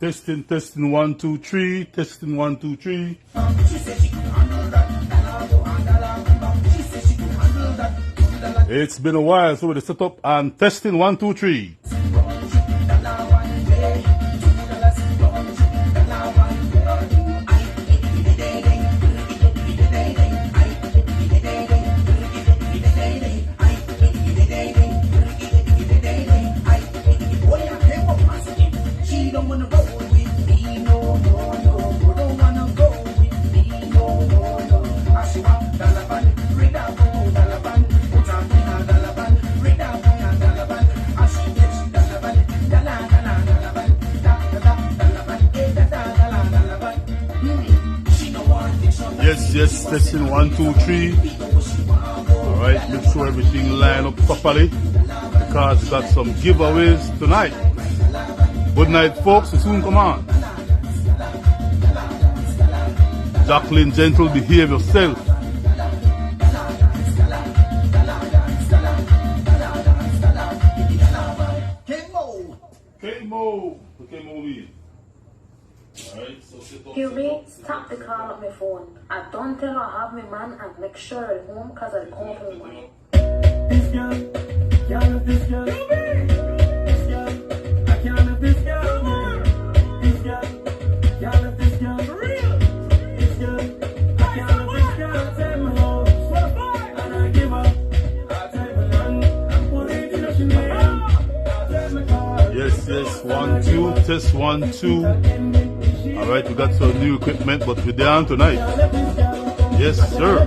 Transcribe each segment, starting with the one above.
Testing, testing, 1, 2, 3. Testing, 1, 2, 3. It's been a while, so we're set up and testing, 1, 2, 3. Yes, testing, 1, 2, 3. Alright, make sure everything line up properly because we got some giveaways tonight. Good night, folks. You soon come on. Jacqueline, gentle, behave yourself. K-Mo. Alright, so Huey, stop the call on my phone. I don't tell her I have my man and make sure I'm home because I'll come for money. This girl, can't love this girl. This girl, I can't love this girl. This girl, can't love this girl. For real. This girl, I can't love this girl. Take me home, and I give up. I take my land and put it in a Chanel. I take my car. Yes, 1, 2, test 1, 2. Alright, we got some new equipment, but we're down tonight. Yes, sir.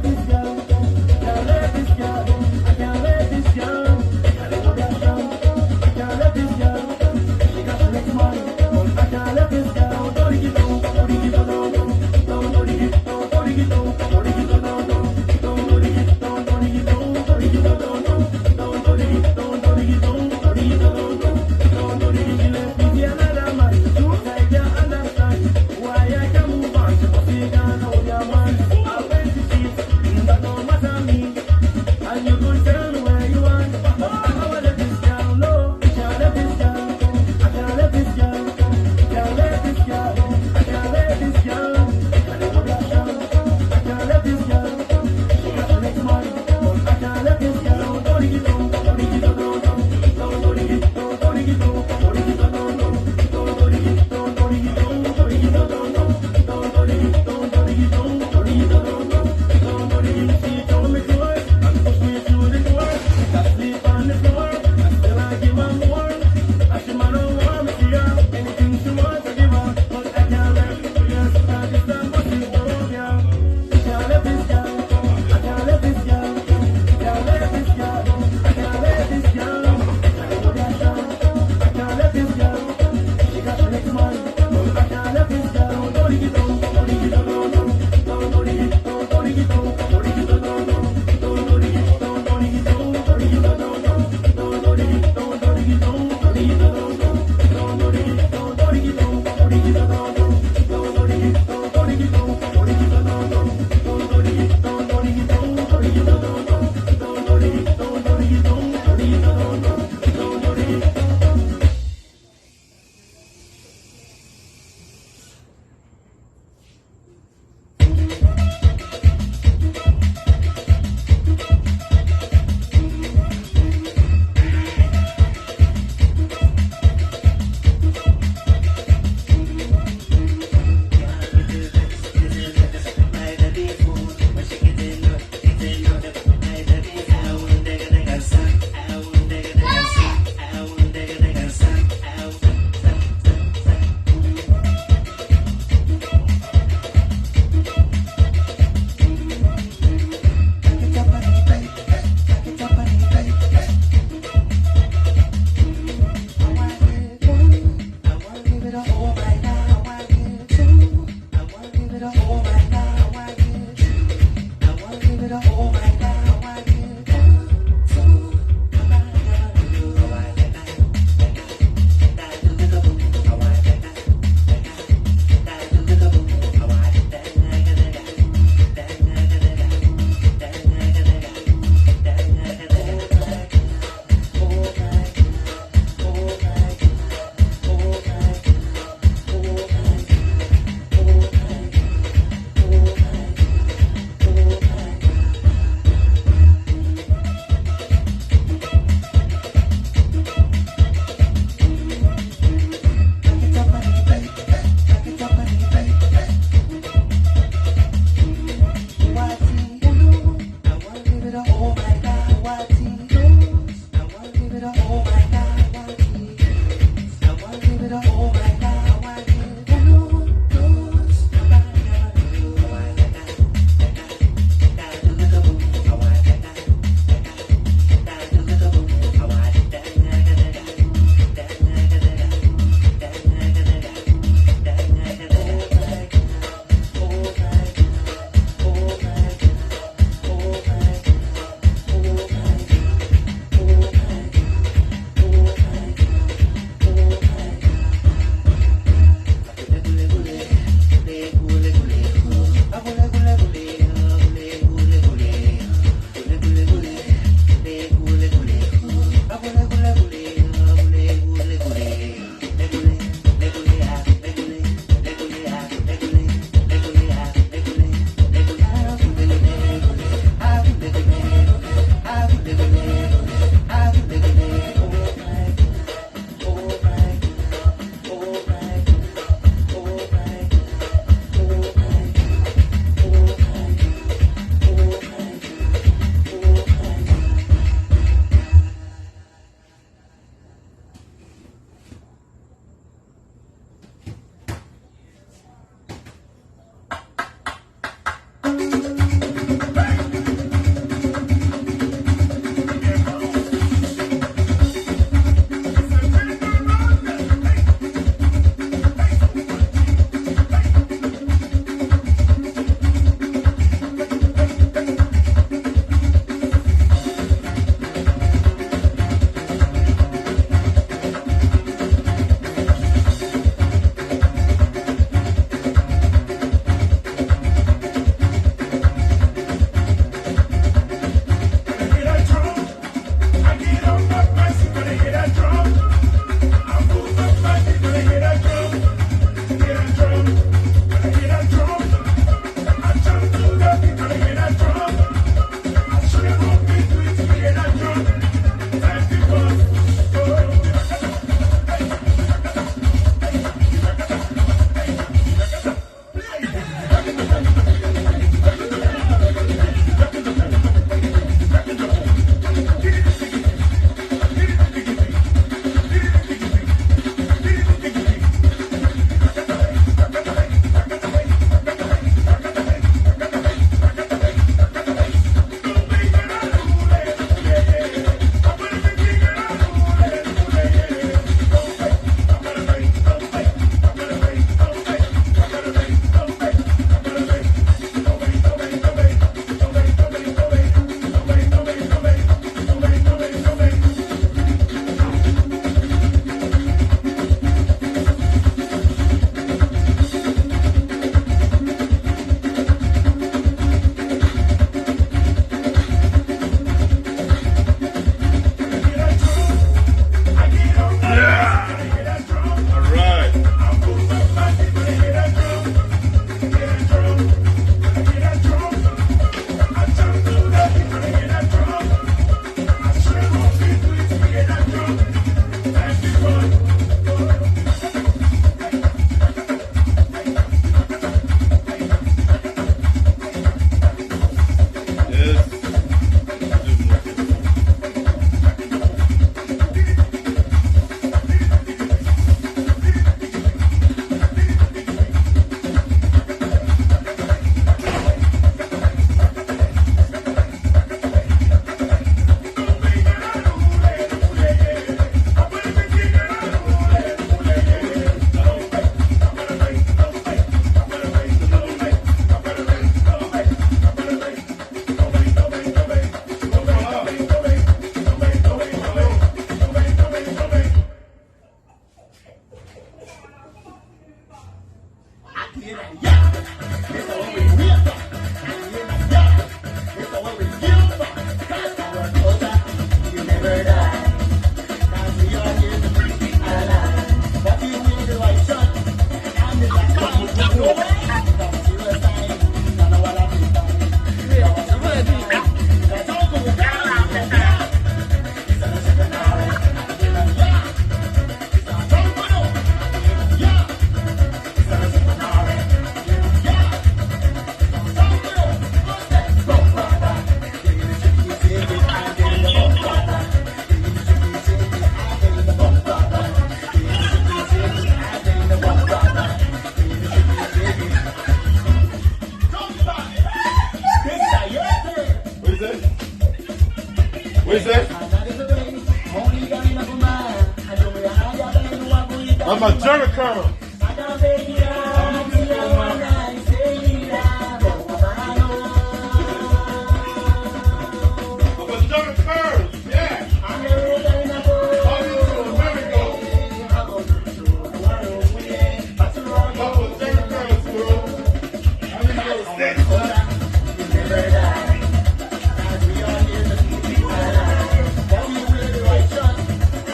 What is that? I'm a Jerry Curl.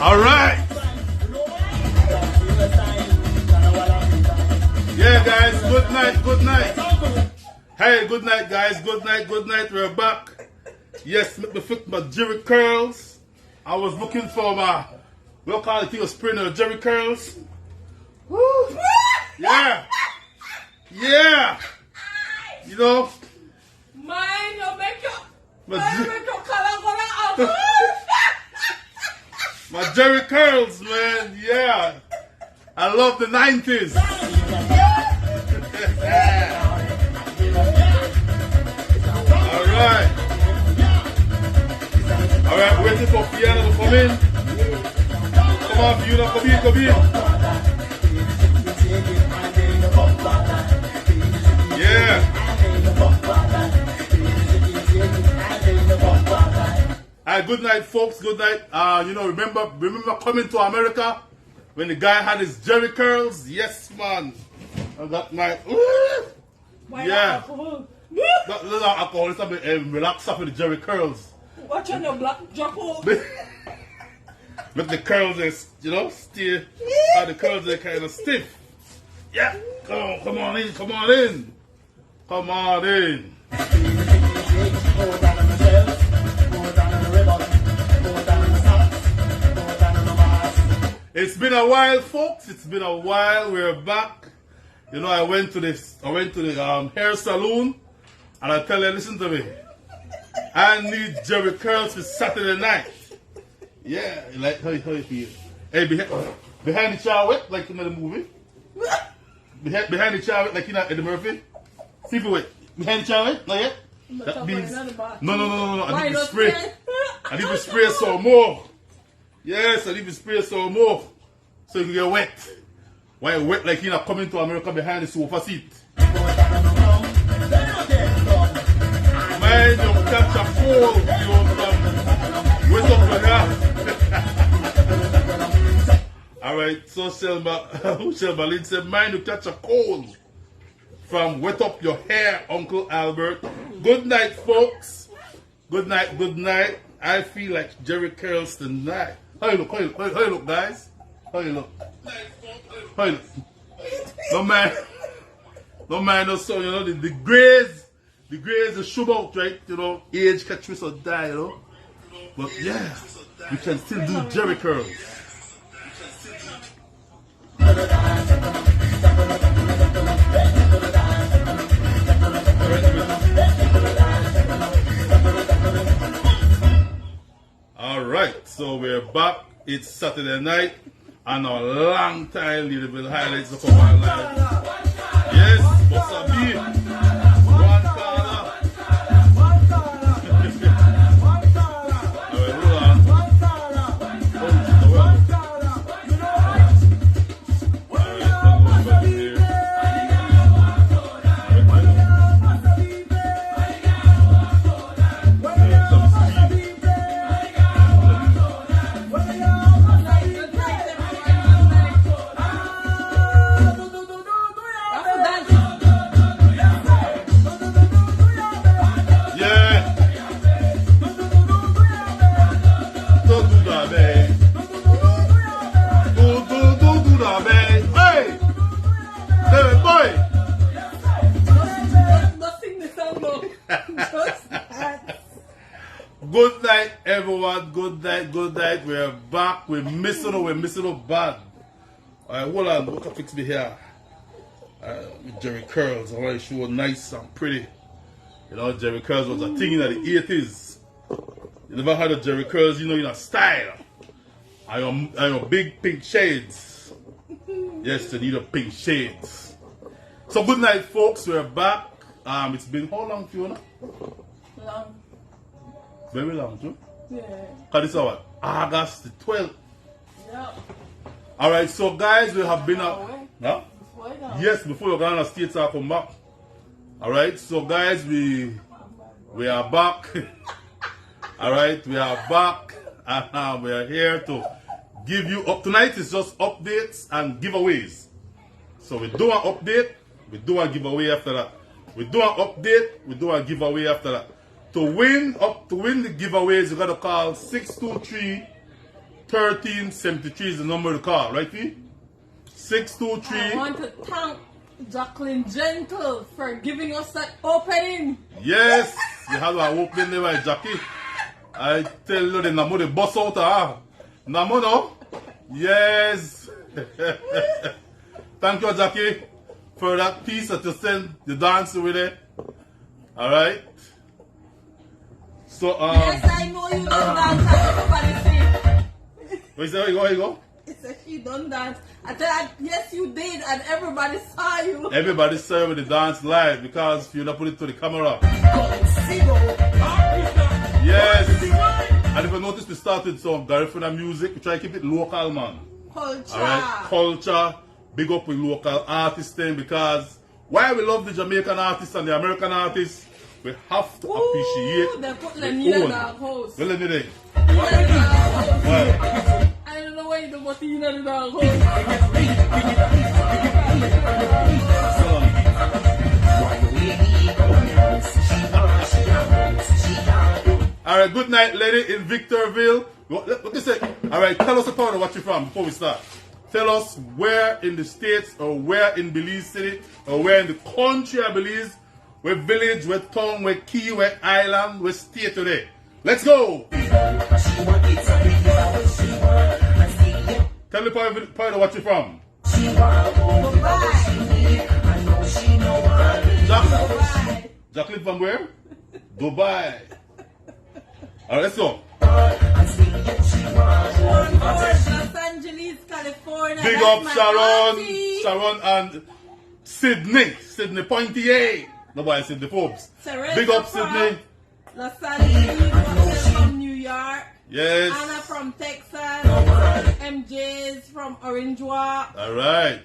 All right. Yeah, guys. Good night. Good night. Hey, good night, guys. Good night. Good night. We're back. Yes, make me fit my Jerry curls. I was looking for my, we'll call it a sprinter Jerry curls. Woo. Yeah. Yeah. You know. Mine, you make your my Jerry curls, man. Yeah. I love the 90s. Alright. Alright, waiting for Fiona to come in. Come on, Fiona, come in, come in. Yeah. Good night, folks. Good night. You know, remember coming to America when the guy had his Jerry curls? Yes, man. I got my yeah. Not alcohol. It's a bit relax up with the Jerry curls. Watch on your black jump. Make the curls, you know, stay. The curls are kind of stiff. Yeah. Come on in. Come on in. Come on in. It's been a while, folks. It's been a while. We're back. You know, I went to the hair salon, and I tell you, listen to me. I need Jerry curls for Saturday night. Yeah, like how you feel? Hey, behind the shower, like in the movie. Behind the shower, like in Eddie Murphy. See if you wait. Behind the shower, not yet. That means no. I need to spray. I need to spray some more. Yes, I need to spray some more. So you can get wet. Why wet like you're not coming to America behind the sofa seat? Man, you catch a cold. You wet up your hair. Alright, so Shelba Lynn said, man, you catch a cold from wet up your hair, Uncle Albert. Good night, folks. Good night, good night. I feel like Jerry curls tonight. How you look? How you look, guys? How you look? How you look? No man, no so you know the grays, the show out, right? You know, age can twist or die, you know. But yeah, we can still do Jerry curls. Alright, so we're back. It's Saturday night and our long time Ladyville highlights of our life. Yes, what's up, B? One corner. Alright, hold on. Dance. good night, everyone. Good night, good night. We're back. We're missing you bad. Alright, hold on. Look, fix me here. With Jerry Curls. I want to show nice and pretty. You know, Jerry Curls was a thing in the 80s. You never had a Jerry Curls, you know, in a style. And your big pink shades. Yes, you need a pink shades. So good night, folks. We're back. It's been how long, Fiona? Long. Very long, too. Yeah. Because it's what? August the 12th. Yeah. Alright, so guys, we have been up. Huh? Before now. Yes, before you're going to States, I'll come back. Alright, so guys, we are back. Alright, we are back. And we are here to give you up. Tonight is just updates and giveaways. So we do an update, we do a giveaway after that. We do an update, we do a giveaway after that. To win the giveaways, you gotta call 623-1373 is the number to call, right, Fee? 623. I want to thank Jacqueline Gentle for giving us that opening. Yes, you have an opening there by Jackie. I tell you, the Namo the bus out ah. Namo no? Yes. Thank you, Jackie, for that piece that you sent the dance with it. Alright. So Yes, I know you don't dance and everybody see. where you go? It said she don't dance. I tell her, yes you did and everybody saw you. Everybody saw you with the dance live because you not put it to the camera. Yes. And if you notice, we started some Garifuna music. We try to keep it local, man. Culture. Alright, culture. Big up with local artists then, because why we love the Jamaican artists and the American artists, we have to appreciate They put the Lenina own. in our house. Well, let me think. Why? Why? I don't know why you do, but you know in our house. Alright, good night, lady in Victorville. What you say? Alright, tell us a part of what you're from before we start. Tell us where in the States or where in Belize City or where in the country of Belize, where village, where town, where key, where island, where state today. Let's go! Tell me part of what you're from. Dubai. Jacqueline from where? Dubai. Alright, let's go. Los Angeles, California. Big That's up my Sharon, auntie. Sharon and Sydney Pointier. Nobody Sydney Forbes. Teresa Big up from Sydney. Los Angeles, Rochelle from New York. Yes. Anna from Texas. MJ's from Orange Walk. Alright.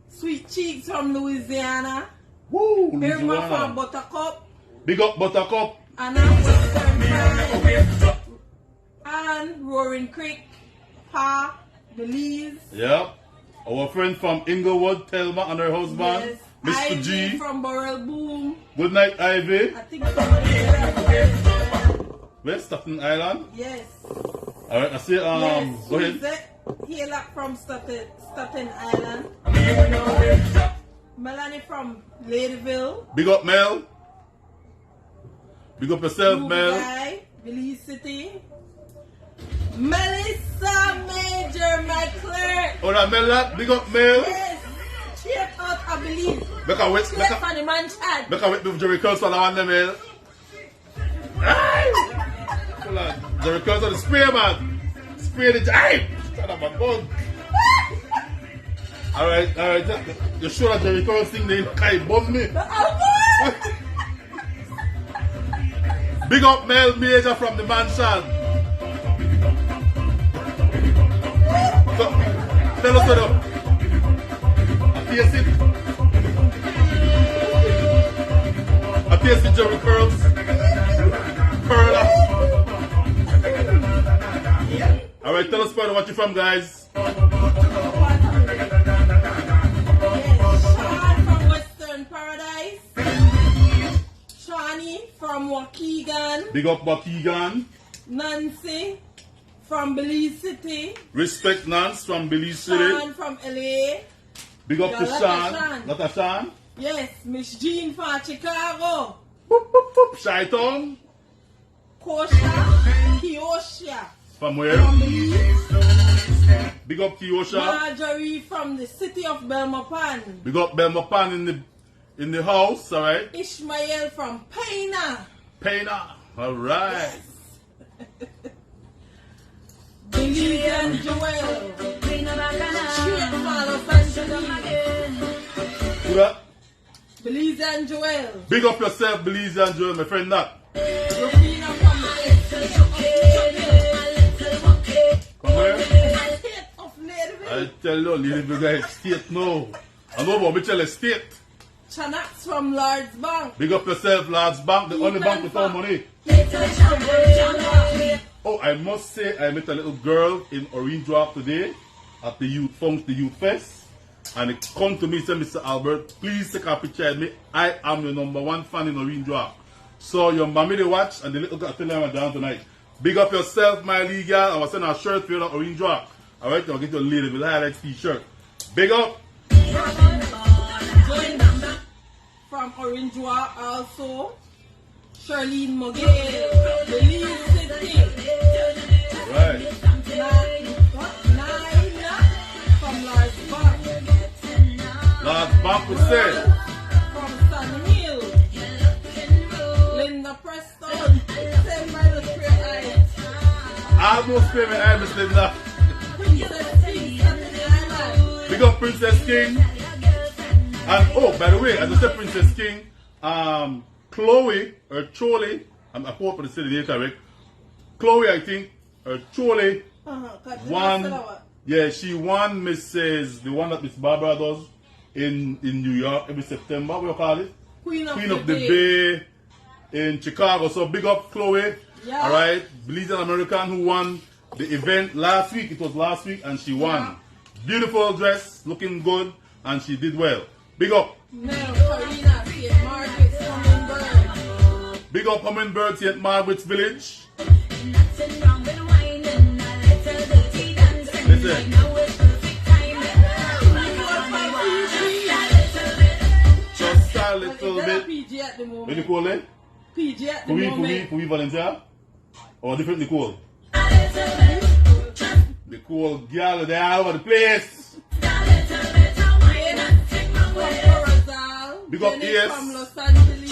Sweet Cheeks from Louisiana. Woo! Irma from Louisiana. Buttercup. Big up Buttercup. Anna Western Pride. And Roaring Creek. Pa. Belize. Yep. Our friend from Inglewood, Thelma and her husband, Yes. Mr. Ivy G. from Burrell Boom. Good night, Ivy. I think somebody else. Where's Staten Island? Yes. Alright, I see Yes. go ahead. Suzette Halak from Staten Island. Melanie from Ladyville. Big up Mel. Big up yourself, Ruby Mel. Guy, Belize City. Melissa Major, my clerk. Alright, Mel, that. Big up Mel. Yes. Check out I believe. Becca, wait, Check Becca. for the man chat. Becca, wait, with Jerry Curls on the one, Mel. Aye! Hold on. Jerry Curls on the spray, man. Spray the aye! Shut up, my bug. Alright. You sure that Jerry Curls thing they can't bump me? Big up Mel Major from the mansion. So, tell us what up. I taste it, Jerry Curls. Curler. Alright, tell us what you're from, guys. Yes, Sean from Western Paradise. Shawnee from Waukegan. Big up Waukegan. Nancy from Belize City. Respect Nance from Belize City. Sean from LA. Big up to Yeah, Sean. Sean. Not a Sean. Yes, Miss Jean from Chicago. Boop, boop, boop. Shy Town. Kiosha. From where? From Belize. Big up Kiosha. Marjorie from the city of Belmopan. Big up Belmopan in the house, alright? Ishmael from Paina. Paina. Alright. Belize and Joel. Straight from Los Angeles. Who that? Belize and Joel. Big up yourself, Belize and Joel, my friend that. Rufina from the From where? state of Ladyville. I tell you, Ladyville guys, state no. I know about Mitchell Estate. Chanax from Lord's Bank. Big up yourself, Lord's Bank, the only bank without money. Oh, I must say, I met a little girl in Orange Walk today at the Youth Fest. And it come to me and said, Mr. Albert, please take a picture of me. I am your #1 fan in Orange Walk. So your mommy they watch and the little girl tell them I'm down tonight. Big up yourself, my league girl. I was sending a shirt for you at Orange Walk. Alright, I'll get your Ladyville highlights t-shirt. Big up. From Orange Walk also. Charlene Mogay. Belize City. Right. Nina from Lord's Bank. Lord's Bank would say. From Sun Hill. Linda Preston. Send by the Prayer Eyes. I almost pay my eye, Miss Linda. Princess King, Saturday Island. Big up Princess King. And oh, by the way, as I said Princess King, Chloe or Chole, I hope I said the name correct. Chloe, I think, or Chole won. Yeah, she won Mrs. the one that Miss Barbara does in New York every September. What do you call it? Queen of Queen the of the Bay in Chicago. So big up Chloe. Yeah. All right, Belize an American who won the event last week. It was last week, and she won. Yeah. Beautiful dress, looking good, and she did well. Big up. No, Karina, St. Margaret's Hummingbird. Big up Hummingbird, St. Margaret's Village. Listen. Just a little Is there a bit. PG at the What moment? you call it? PG at the For moment. we volunteer? Or different Nicole? Nicole, girl, they are all over the place. Big up Jenny ears. from Los Angeles.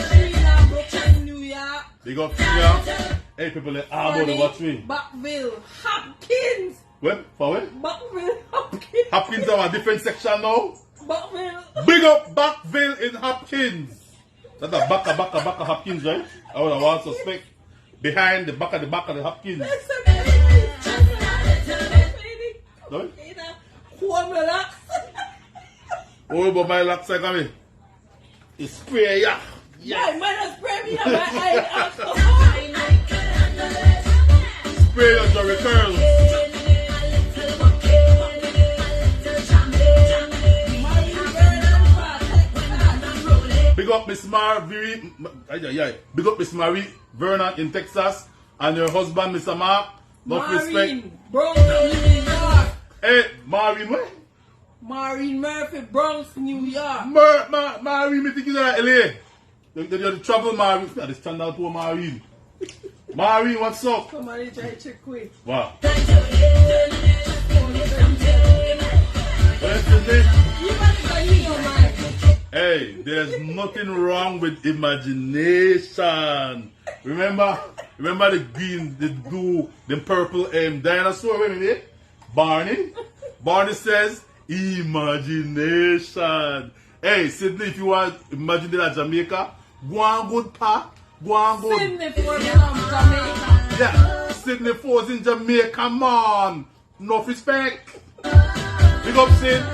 Trina, Brooklyn, New York. Big up here. Hey, people, they are about to watch me. Buckville, Hopkins. What? For what? Buckville, Hopkins. Hopkins are a different section now. Buckville. Big up Backville in Hopkins. That's a baka Hopkins, right? I would have want suspect. Behind the back of the Hopkins. Sorry? Oh, but my locks are coming. It's spray, yeah. Yeah, man, spray me on my eye. Spray your Jerry curls. Big up Miss Marie. Big up Miss Marie Vernon in Texas. And your husband, Mr. Mark. Enough respect. Maureen, Bronx, New York. Hey, Maureen, what? Maureen Murphy, Bronx, New York. Maureen, me think it's like LA. The travel Maureen. The standard poor Maureen. Maureen, what's up? Come on, try to check quick. Wow. Hey, there's nothing wrong with imagination. Remember the green, the blue, the purple dinosaur, remember? Barney? Barney says, imagination. Hey, Sydney, if you want to imagine that at Jamaica, go on good pa. Go on good. Sydney from Jamaica. Yeah, Sydney Falls in Jamaica, come on. Enough respect. Big up, Sid.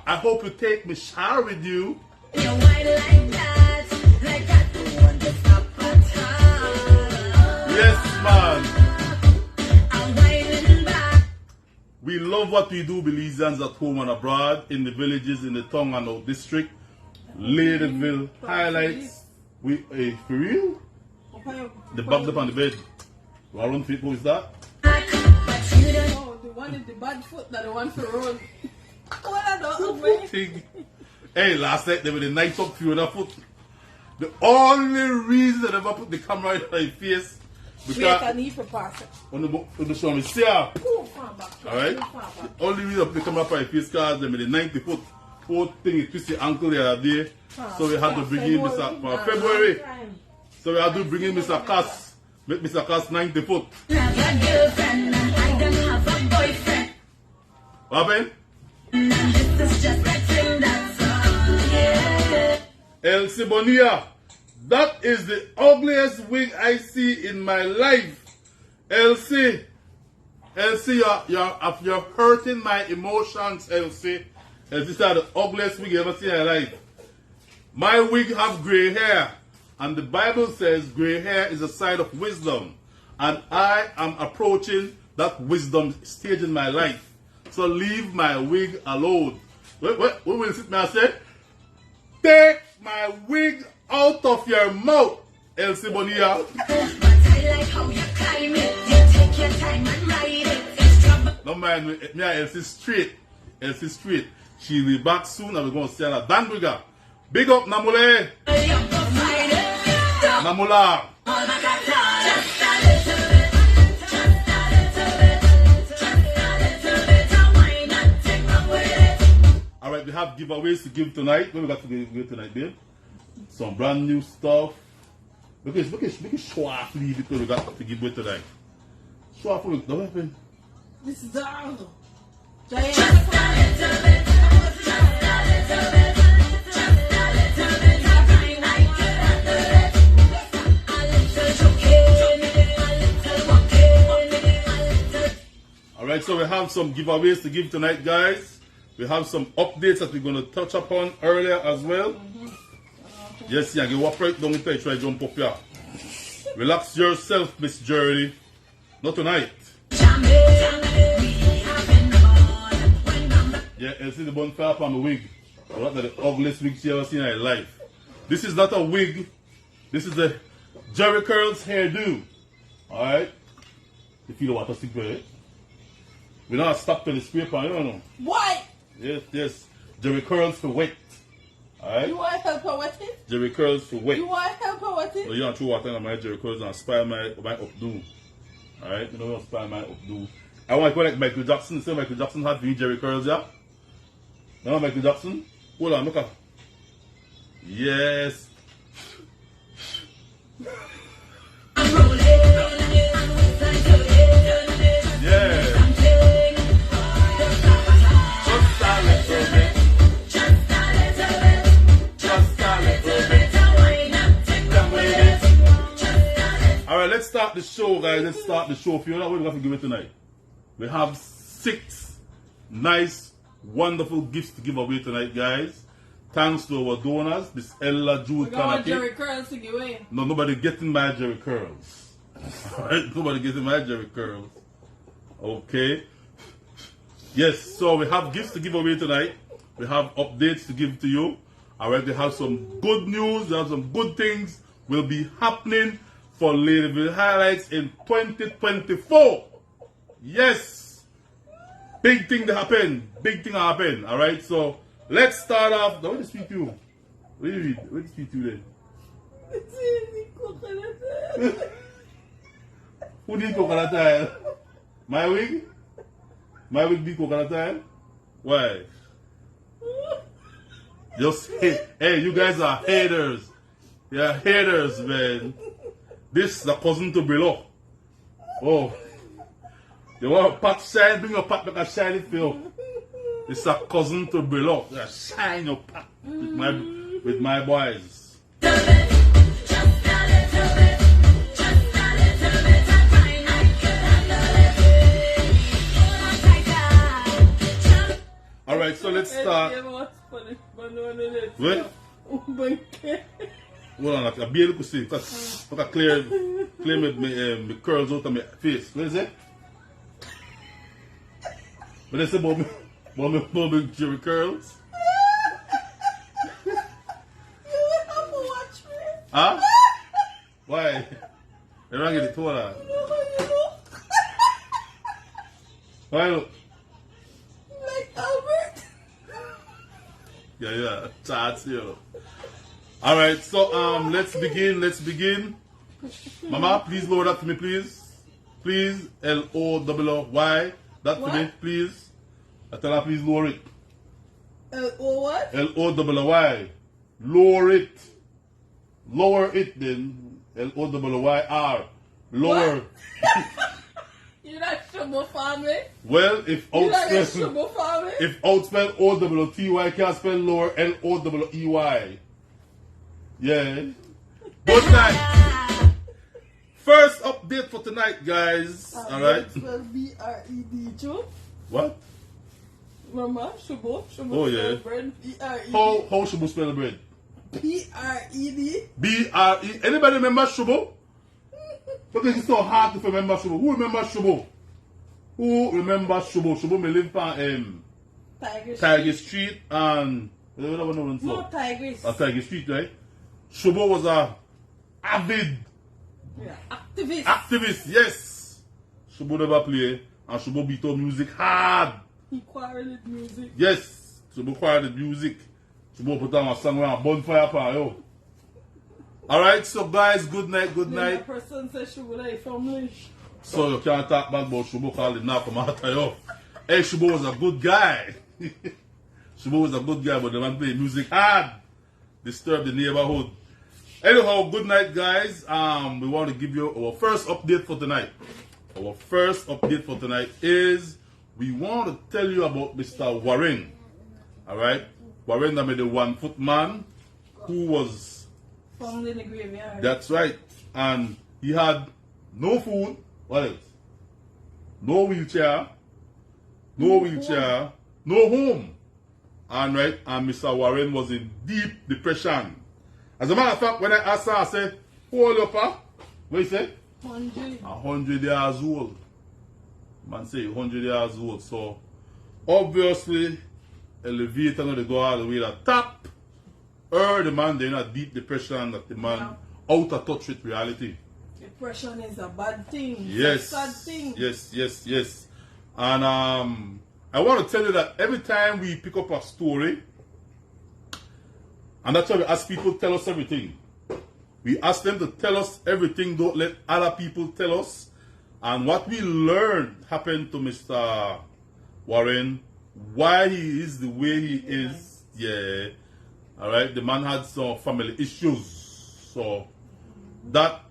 I hope you take me shower with you. You're white like that, like I don't want to stop at all. Yes, man. I'm waiting back. We love what we do, Belizeans at home and abroad, in the villages, in the town and our district. Ladyville highlights. We, for real? The bug up on the bed. Warren feet, who is that? But you don't Oh, the one in the bad foot, that the one for road. What I don't know. Thing. Hey, last night they were the night up few on that foot. The only reason I never put the camera in my face Wait, I because need to pass it. on the show me see her. Too far back. Alright? Too far back. The only reason I put the camera up my face because them in the 90-foot thing it twisted ankle the other day. So we had to bring in Mr. for February. So we had to bring in Mr. Cass. Make Mr. Cass 90-foot. Have a girlfriend, I don't have a boyfriend. What happened? This is just a thing that's all, yeah. Elsie Bonilla, that is the ugliest wig I see in my life. Elsie, you're hurting my emotions, Elsie. Elsie is the ugliest wig you ever seen in your life. My wig have gray hair, and the Bible says gray hair is a sign of wisdom, and I am approaching that wisdom stage in my life. So leave my wig alone. What will it me I say? Take my wig out of your mouth, Elsie Bonilla. But I like how you climb it. You take your time and ride it. It's trouble. No mind me and Elsie straight. Elsie straight. She'll be back soon and we're going to see her. Dan Brigger. Big up Namule. You go find it. Don't Namula. hold my guitar. Just a little bit. Just a little bit. Just a little bit. I might not take my with it. Alright, we have giveaways to give tonight. What we got to give tonight, babe? Some brand new stuff. Look at show off because we got to give away tonight. Show off what we got. This is all. Just a little bit. Just a little bit. Just a little bit. I might like it under it. A little joking. A little walking. A little. Alright, so we have some giveaways to give tonight, guys. We have some updates that we're going to touch upon earlier as well. Yes, yeah, get walk right down into it, try to jump up here. Relax yourself, Miss Journey. Not tonight. Yeah, and see the bun fell up on the wig. Well, that's the ugliest wig she ever seen in her life. This is not a wig. This is a Jerry Curls hairdo. Alright? You feel the water stick with it? We don't stop to the spray pan, you don't know. What? Yes. Jerry Curls for wet. Alright? You want to help her with it? Jerry Curls for wet. You want to help her with So it? you don't throw water on my Jerry Curls and spy my updo. Alright? You know, don't spy my updo. I want to go like Michael Jackson. Say Michael Jackson had V Jerry Curls, yeah? You know Michael Jackson? Hold on, look at. Yes. Yeah. Just a little bit. Just a little bit. Come with it. Alright, let's start the show, guys. Let's start the show. For you know what we're going to give it tonight. We have 6 nice, wonderful gifts to give away tonight, guys. Thanks to our donors, this Ella Jude We got Kanake. Jerry Curls to give away. No, nobody getting my Jerry Curls. Alright, nobody getting my Jerry Curls. Okay. Yes, so we have gifts to give away tonight. We have updates to give to you. Alright, we have some good news. We have some good things will be happening for Ladyville Highlights in 2024. Yes. Big thing to happen. Big thing to happen. Alright, so let's start off. What did speak to you? What did you read? What did speak to you then? It's easy, coconut. Who did coconut oil? My wig? My wig be coconut oil? Why? Just hey, you guys are haters. You're haters, man. This is a cousin to below. Oh. You want a pot shine? Bring your pot like a shiny film. It's a cousin to below. Shine your pot with my boys. Alright, so let's start. What? Hold on, I be able to see because I clear my curls out of my face. What is it? What is it about me Jerry Curls? You have to watch me. Huh? Why? You're wrong with the toilet. Why look? Like Albert. Yeah, charts you. Alright, so let's begin. Mama, please lower that for me, please. Please, L-O-W-Y. That for me, What? please. I tell her please lower it. Or what? L-O-W-Y. Lower it. Lower it then. L-O-W-Y-R. Lower. What? You not Shubo family? Well, if You not a outspell Shubo family? if outspell O-W-T-Y can't spell lower L-O-W-E-Y. Yeah. Good night. First update for tonight, guys. Alright. Spell B-R-E-D too. What? Remember? Shubo? Shubo Oh, yeah. spell bread. B-R-E-D. How Shubo spell bread? B-R-E-D. B-R-E. Anybody remember Shubo? Because it's so hard to remember Shubo. Who remembers Shubo? Who remembers Shubo? Shubo may live on Tiger Street and No, Tigris. Tiger Street, right? Shubo was a avid Yeah. Activist. activist, yes. Shubo never play and Shubo beat up music hard. He quarreled with music. Yes. Shubo choir the music. Shubo put on a song with a bonfire par, yo. Alright, so guys, good night, good Then night. the person said she would have family. So you can't talk bad about Shubo called it now from after yo. Hey, Shubo was a good guy. Shubo was a good guy, but the man played music hard. Disturbed the neighborhood. Anyhow, good night, guys. We want to give you our first update for tonight. Our first update for tonight is we want to tell you about Mr. Warren. Alright? Warren, that made the 1 foot man who was. Found in the graveyard. That's right. And he had no food. What else? No wheelchair. No wheelchair. No home. And right, and Mr. Warren was in deep depression. As a matter of fact, when I asked her, I said, how old you, pa? What you say? 100. 100 years old. Man say 100 years old. So obviously, elevator not to go all the way to the top. Or the man they're in a deep depression that the man out of touch with reality. Depression is a bad thing. Yes. It's a sad thing. Yes. And I want to tell you that every time we pick up a story, and that's why we ask people to tell us everything. We ask them to tell us everything, don't let other people tell us. And what we learned happened to Mr. Warren, why he is the way he is. Yeah. Alright, the man had some family issues. So that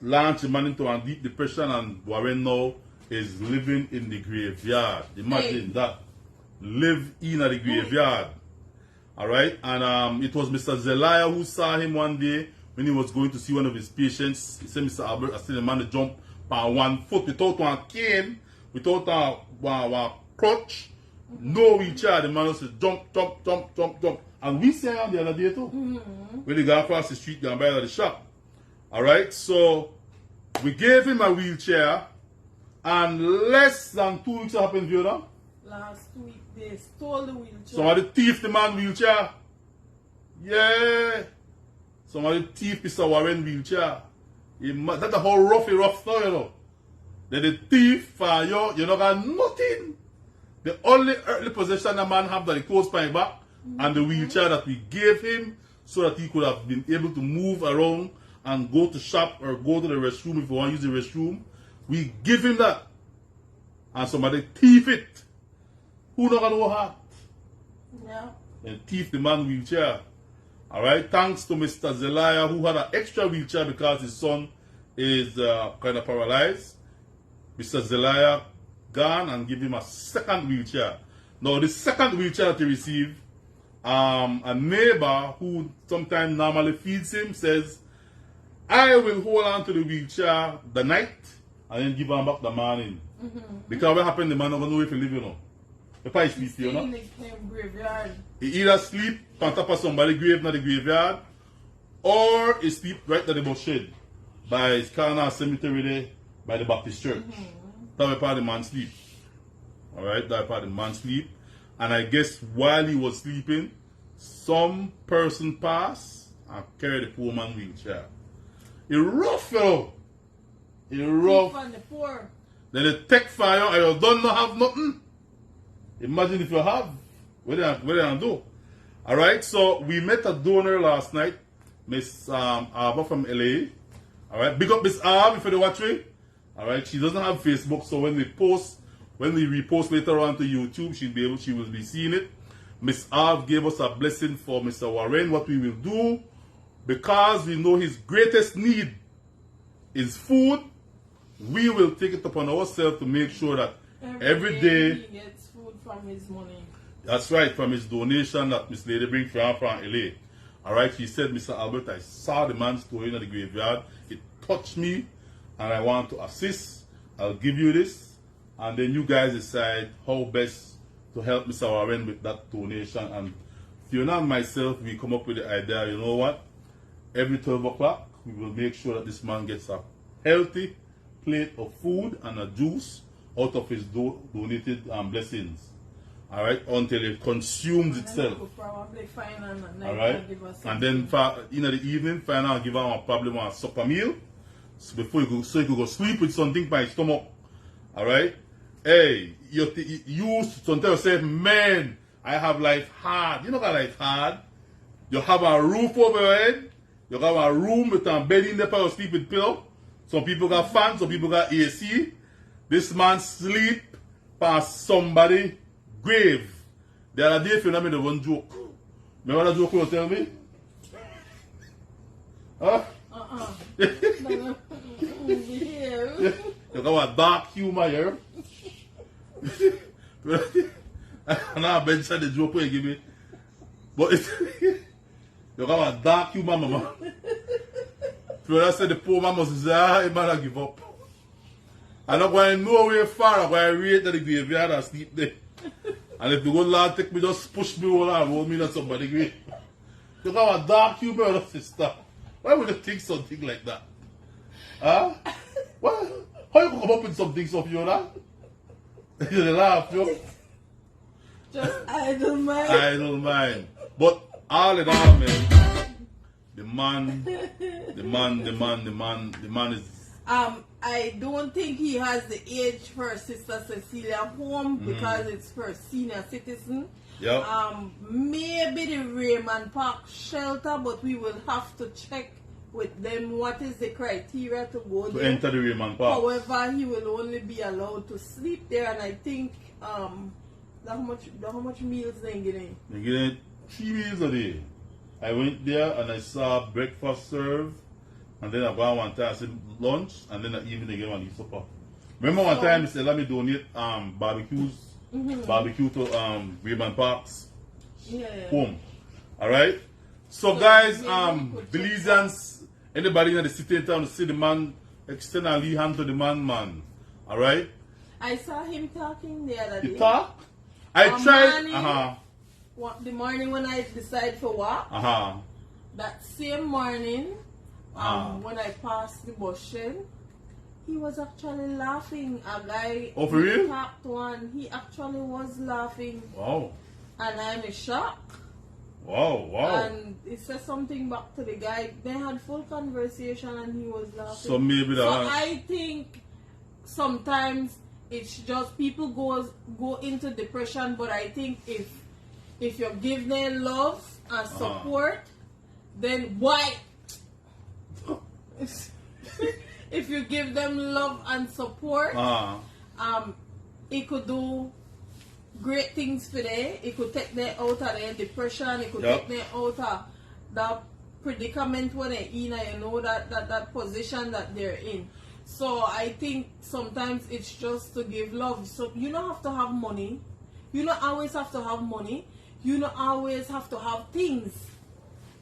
launched the man into a deep depression, and Warren now is living in the graveyard. Imagine that. Live in the graveyard. Alright, and it was Mr. Zelaya who saw him one day when he was going to see one of his patients. He said, Mr. Albert, I see the man jump on 1 foot without one cane, without a crutch, no wheelchair. The man said, jump. And we saw him the other day too. When he got across the street and by the shop. Alright, so we gave him a wheelchair, and less than 2 weeks happened, you know? Last week they stole the wheelchair. Somebody thief the man wheelchair. Yeah. Somebody thief Mr. Warren wheelchair. That's a whole rough stuff, you know. Then the thief for you not got nothing. The only earthly possession the man have that he close by back, and the wheelchair that we gave him so that he could have been able to move around and go to shop or go to the restroom if you want to use the restroom. We give him that. And somebody thief it. Who not gonna know how? Yeah. And thief the man wheelchair. Alright, thanks to Mr. Zelaya who had an extra wheelchair because his son is kind of paralyzed. Mr. Zelaya gone and give him a second wheelchair. Now the second wheelchair that he received, a neighbor who sometimes normally feeds him says, I will hold on to the wheelchair the night and then give him back the morning. Because what happened, the man don't know if he live, you know. The probably sleep, you know. In the graveyard. He either sleep on top of somebody's grave in the graveyard, or he sleep right at the bus shed by his corner cemetery there by the Baptist church. That's where the man sleep. Alright, that's where the man sleep. And I guess while he was sleeping, some person passed and carried the poor man wheelchair. He rough, fellow. He rough. Thief on the poor. Then they take fire and you don't not have nothing. Imagine if you have. What they do? Alright, so we met a donor last night Miss Arbor from LA. Alright, big up Miss Arbor if you watch it. Alright, she doesn't have Facebook, so when we repost later on to YouTube, she will be seeing it. Miss Arbor gave us a blessing for Mr. Warren. What we will do, because we know his greatest need is food, we will take it upon ourselves to make sure that every day he gets food from his money. That's right, from his donation that Miss Lady bring from LA. Alright, he said, Mr. Albert, I saw the man storing in the graveyard. It touched me and I want to assist. I'll give you this. And then you guys decide how best to help Mr. Warren with that donation. And Fiona and myself, we come up with the idea, you know what? Every 12 o'clock, we will make sure that this man gets a healthy plate of food and a juice out of his donated blessings. Alright, until it consumes itself. Alright, and then in the evening, find out, give him a problem a supper meal. So before you go, so you could go sleep with something by his stomach. Alright? Hey, you sometimes say, man, I have life hard. You know got life hard. You have a roof over your head. You have a room with a bed in there for you sleep with pillow. Some people got fans, some people got AC. This man sleep past somebody grave. The other day, if you know me, the one joke. Remember that joke you tell me? Huh? You got a dark humor here. And I mentioned the joke you give me. But it's you got a dark humor, mama. So I said the poor man must say, he better give up. I'm not going nowhere far. I'm going to wait till the graveyard and sleep there. And if the good Lord take me, just push me over and roll me to somebody grave. You got a dark humor, sister. Why would you think something like that? Huh? What? How you come up with something so Fiona? You laugh, yo. Just idle mind. Idle mind. But all in all, man, the man is. I don't think he has the age for Sister Cecilia home because it's for senior citizen. Yep. Maybe the Raymond Park shelter, but we will have to check with them what is the criteria to go To there. enter the Raymond Park. However, he will only be allowed to sleep there, and I think how much meals they getting? They getting 3 meals a day. I went there and I saw breakfast served, and then I got one time I said lunch, and then the evening they get one supper. Remember one time they said let me donate barbecue to Raymond Park's home. Alright? So guys, Belizeans, anybody in the city in town to see the man, extend a lead hand to the man. Alright? I saw him talking the other day. You talk? I tried. The morning when I decided for walk. That same morning, when I passed the bush shed, he was actually laughing. A guy for real? talked one. He actually was laughing. Wow. And I'm in shock. Wow. And he said something back to the guy. They had full conversation and he was laughing. So maybe that. So I think sometimes it's just people go into depression, but I think if you give them love and support, then why? If you give them love and support, it could do great things for them. It could take them out of their depression. It could take them out of that predicament where they're in, and you know that position that they're in. So I think sometimes it's just to give love. So you don't have to have money. You don't always have to have money. You don't always have to have things.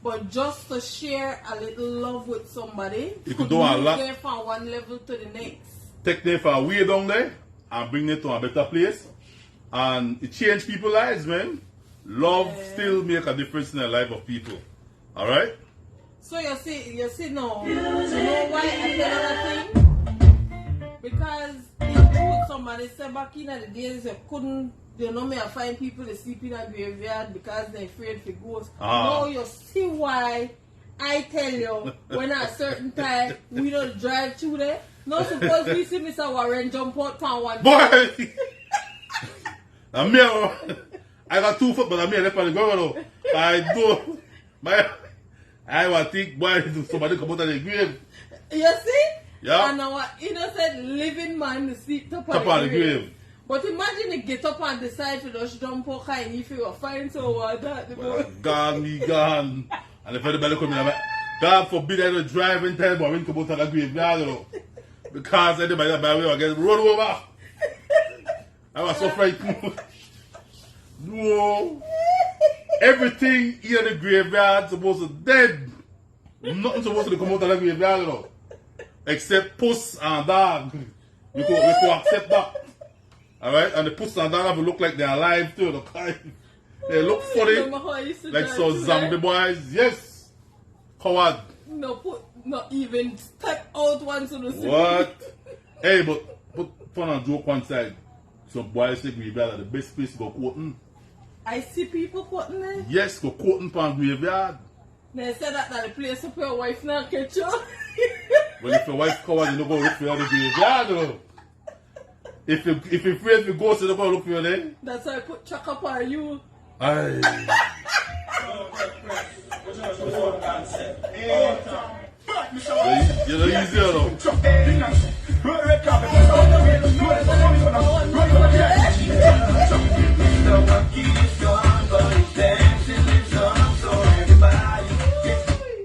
But just to share a little love with somebody, you could do a lot. There from one level to the next. Take them for a way down there and bring them to a better place. And it changed people's lives, man. Love still make a difference in the life of people. Alright? So you see now, you know why I tell that thing? Because if somebody said back in the days you couldn't, you know, me I find people that sleep in a graveyard because they're afraid for ghosts. Now you see why I tell you when at a certain time we don't drive through there. Not suppose we see Mr. Warren jump out from one. Boy! I got 2 foot, but I'm here left on the ground. I do. I want to think, boy, somebody come out of the grave. You see? Yeah. And our innocent living man sleep top Top on the grave. But imagine he get up and decide to just jump out and if you were fine so what that. Well, gone, me gone. And if anybody come in, I'm like, God forbid I don't drive in time, but when come out of the graveyard, you know. Because anybody that by the way will get run over. I was so frightened. No. Everything in the graveyard supposed to dead. Nothing supposed to come out of the graveyard, you know. Except puss and dog. We could accept that. Alright? And the puss and dog have to look like they're alive too. They look funny. Like so zombie boys. Yes. Coward. Not even step out once on the city. What? Hey, but put fun and joke one side. Some boys say graveyard are the best place to go courting. I see people quoting there. Yes, go courting from graveyard. They said that the place up your wife not catch you. Well, if your wife coward, you don't go look for you on the graveyard, though. If you're afraid to go, so you don't go look for you there. That's why I put chuck up on you. Aye. You know, easier though.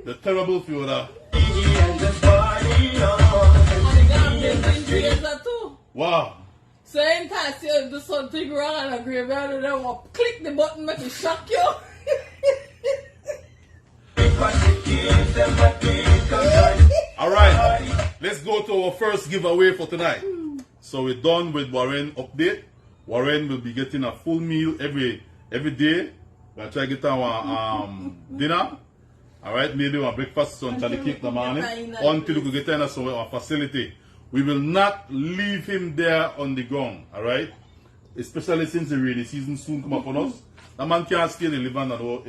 The terrible Fiona. Wow. So anytime you do something wrong and a graveyard and then will click the button make it shock you. Alright, let's go to our first giveaway for tonight. So we're done with Warren update. Warren will be getting a full meal every day. We'll try to get our dinner. Alright, maybe our breakfast on Charlie Cake in the morning. Until we get in our facility. We will not leave him there on the ground. Alright? Especially since the rainy season soon come up on us. That man can't stay in the living at no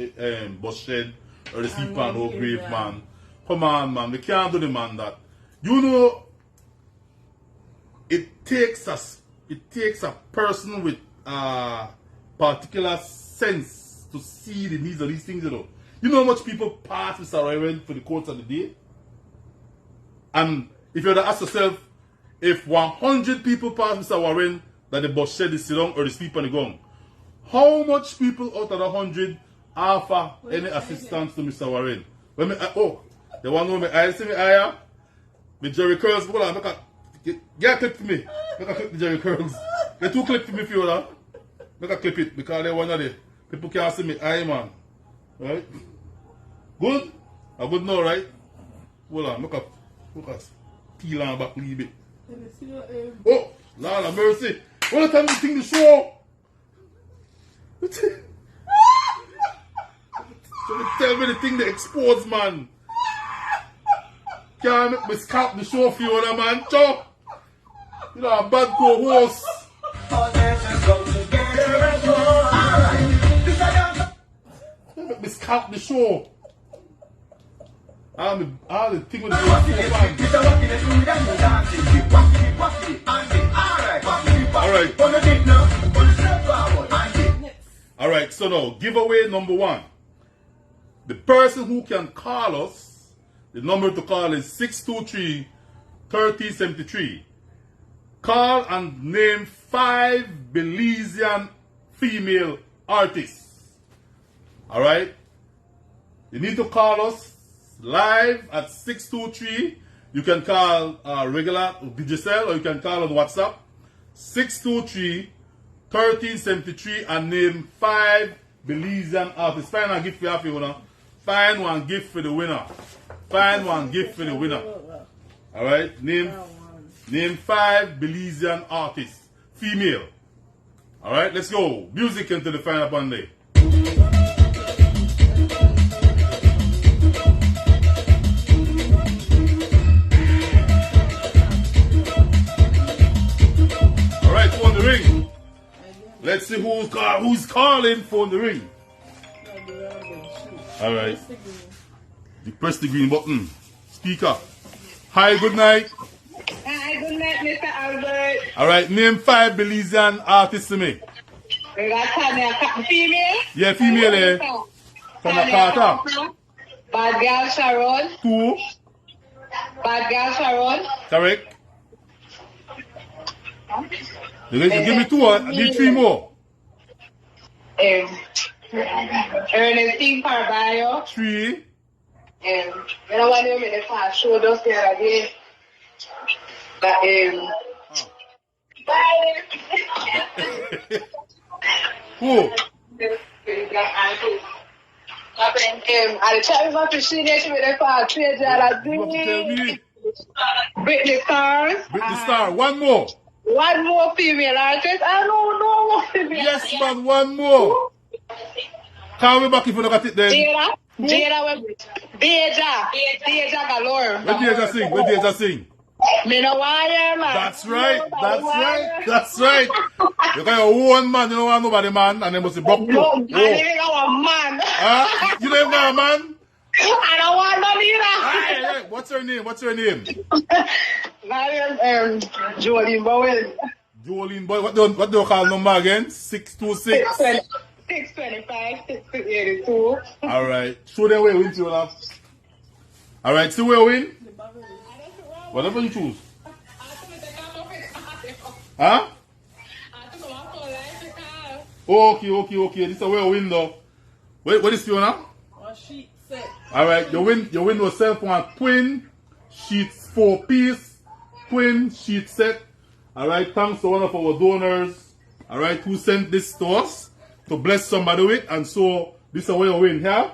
bus shed or the sleep on no grave, man. Come on, man. We can't do the man that. You know, it takes a person with particular sense to see the needs of these things, you know. You know how much people pass Mr. Roy for the course of the day? And if you were to ask yourself, if 100 people pass Mr. Warren that the bus shed is sit down or the sleep on the ground, how much people out of the 100 offer any assistance to Mr. Warren? When me, you want to know my eyes? See me eye? My Jerry curls. Hold on, get a clip to me. Make a clip the Jerry curls. Get two clips to me if you want. Make a clip it because they one of the people can't see me eye, man. Right? Good? I'm good now, right? Hold on, make a peel on back a little bit. Oh, Lord have mercy. What the time you think the show? So tell me the thing that explodes, man. Can't make me scalp the show for you, man. Cho. You know, a bad co-host. Can't make me scalp the show. All the thing with the show, man. Alright, so now, giveaway number 1. The person who can call us, the number to call is 623-3073. Call and name 5 Belizean female artists. Alright? You need to call us live at 623. You can call regular DJ or you can call on WhatsApp 623-1373 and name 5 Belizean artists. Find a gift for you, you know. Find one gift for the winner. Find one gift for the winner. Alright? Name 5 Belizean artists. Female. Alright, let's go. Music into the final Monday. Alright, phone the ring. Let's see who's calling. Phone the ring. Alright. You press the green button. Speaker. Hi, good night. Hi, good night, Mr. Albert. Alright, name 5 Belizean artists to me. We got Tanya, female? Yeah, female, eh? From the Carter. Bad girl Sharon. 2. Bad girl Sharon. Correct. You give me 2. I need 3 more. Ernestine Carballo. 3. You know what I mean? If I showed us the other day that Who? I try to appreciate with the part trade that You have to tell me. Britney Stars. Britney Star. 1 more. One more female artist. I don't know more female. Yes, man. 1 more. Call me back if you look at it then. Deja galore. When Deja sing? When Deja sing? Me no wire, man. That's right. That's right. That's right. You got your own man. You don't want nobody, man. And then must be broke. No, Oh. I didn't know a man. You don't got a man? I don't want none either. Hey, what's her name? What's her name? My name Jolene Bowen. Jolene Boy. What do you call number again? 626. 625, 682. All right. Show them where you win, Tiola. All right. See where you win? Whatever you choose. Huh? Okay. This is where you win, though. What is Fiona? What she said. All right. You win yourself one twin sheets 4-piece twin sheet set. All right. Thanks to one of our donors. All right. Who sent this to us to bless somebody with. And so this is where you win here.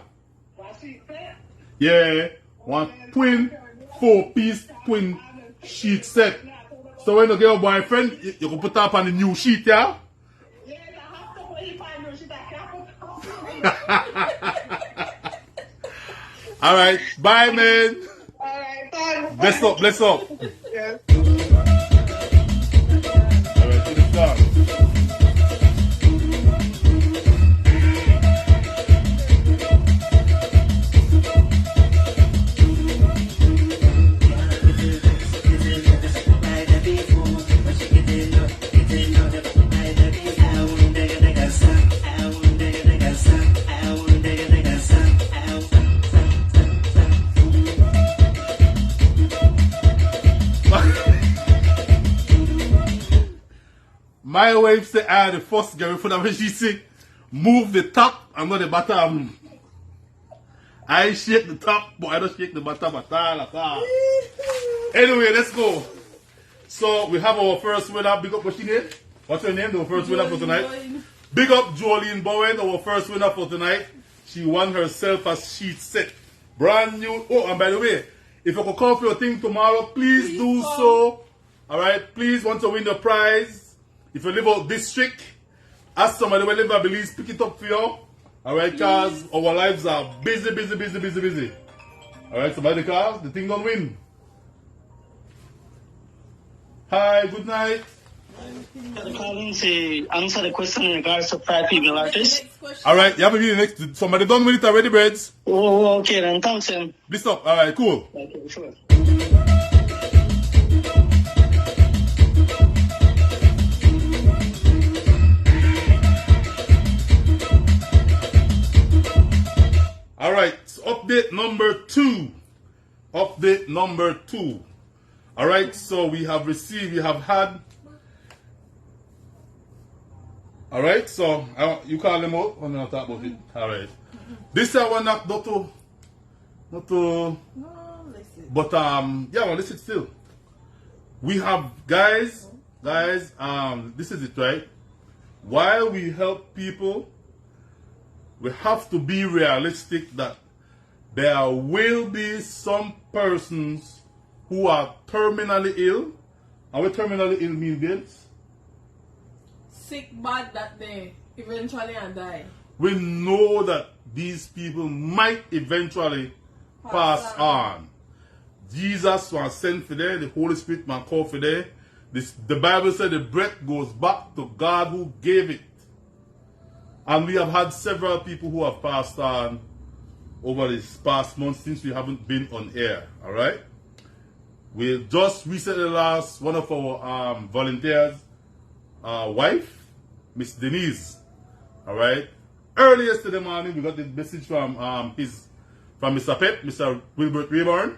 Yeah. One twin 4-piece twin sheet set. So when you get your boyfriend, you can put up on the new sheet, yeah? All right. Bye, man. All right, thanks. Bless up. Yes. All right. To the start. My wife said I the first girl for that when she said move the top and not the bottom. I shake the top, but I don't shake the bottom at all. Anyway, let's go. So we have our first winner. Big up, what's your name? What's her name? The first winner for tonight. Big up Jolene Bowen, our first winner for tonight. She won herself a sheet set. Brand new. Oh, and by the way, if you could call for your thing tomorrow, please do so. Alright, please want to win the prize. If you live out district, ask somebody who live at Belize, pick it up for you. Alright, because our lives are busy. Alright, somebody cars, the thing don't win. Hi, good night. Calling to answer the question in regards to 5 female artists. Alright, you have to be the next. Somebody done with it already, Breads. Oh, okay then. Thanks, Sam. List up. Alright, cool. Okay, sure. Alright, so update number 2. Update number 2. Alright, so we have had. Alright, so you call them out when I talk about it. Alright. This I want not to. No, listen. But yeah, well, listen still. We have guys, this is it, right? While we help people, we have to be realistic that there will be some persons who are terminally ill. And what terminally ill means, Vince? Sick bad that they eventually and die. We know that these people might eventually pass on. Jesus was sent for them, the Holy Spirit man called for them. The Bible said the breath goes back to God who gave it. And we have had several people who have passed on over this past month since we haven't been on air. Alright? We just recently lost one of our volunteers' wife, Miss Denise. Alright? Early yesterday morning, we got the message from his from Mr. Pep, Mr. Wilbert Rayburn,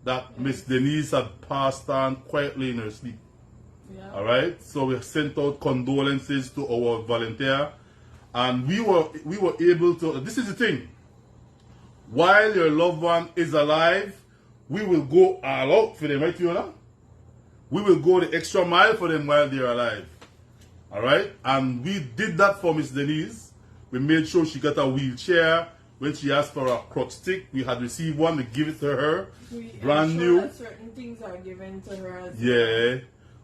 that Miss Denise had passed on quietly in her sleep. Yeah. All right, so we sent out condolences to our volunteer, and we were able to. This is the thing. While your loved one is alive, we will go all out for them, right, Fiona? We will go the extra mile for them while they're alive. All right, and we did that for Miss Denise. We made sure she got a wheelchair. When she asked for a crutch stick, we had received one. We give it to her, brand new. That certain things are given to her as well. Yeah.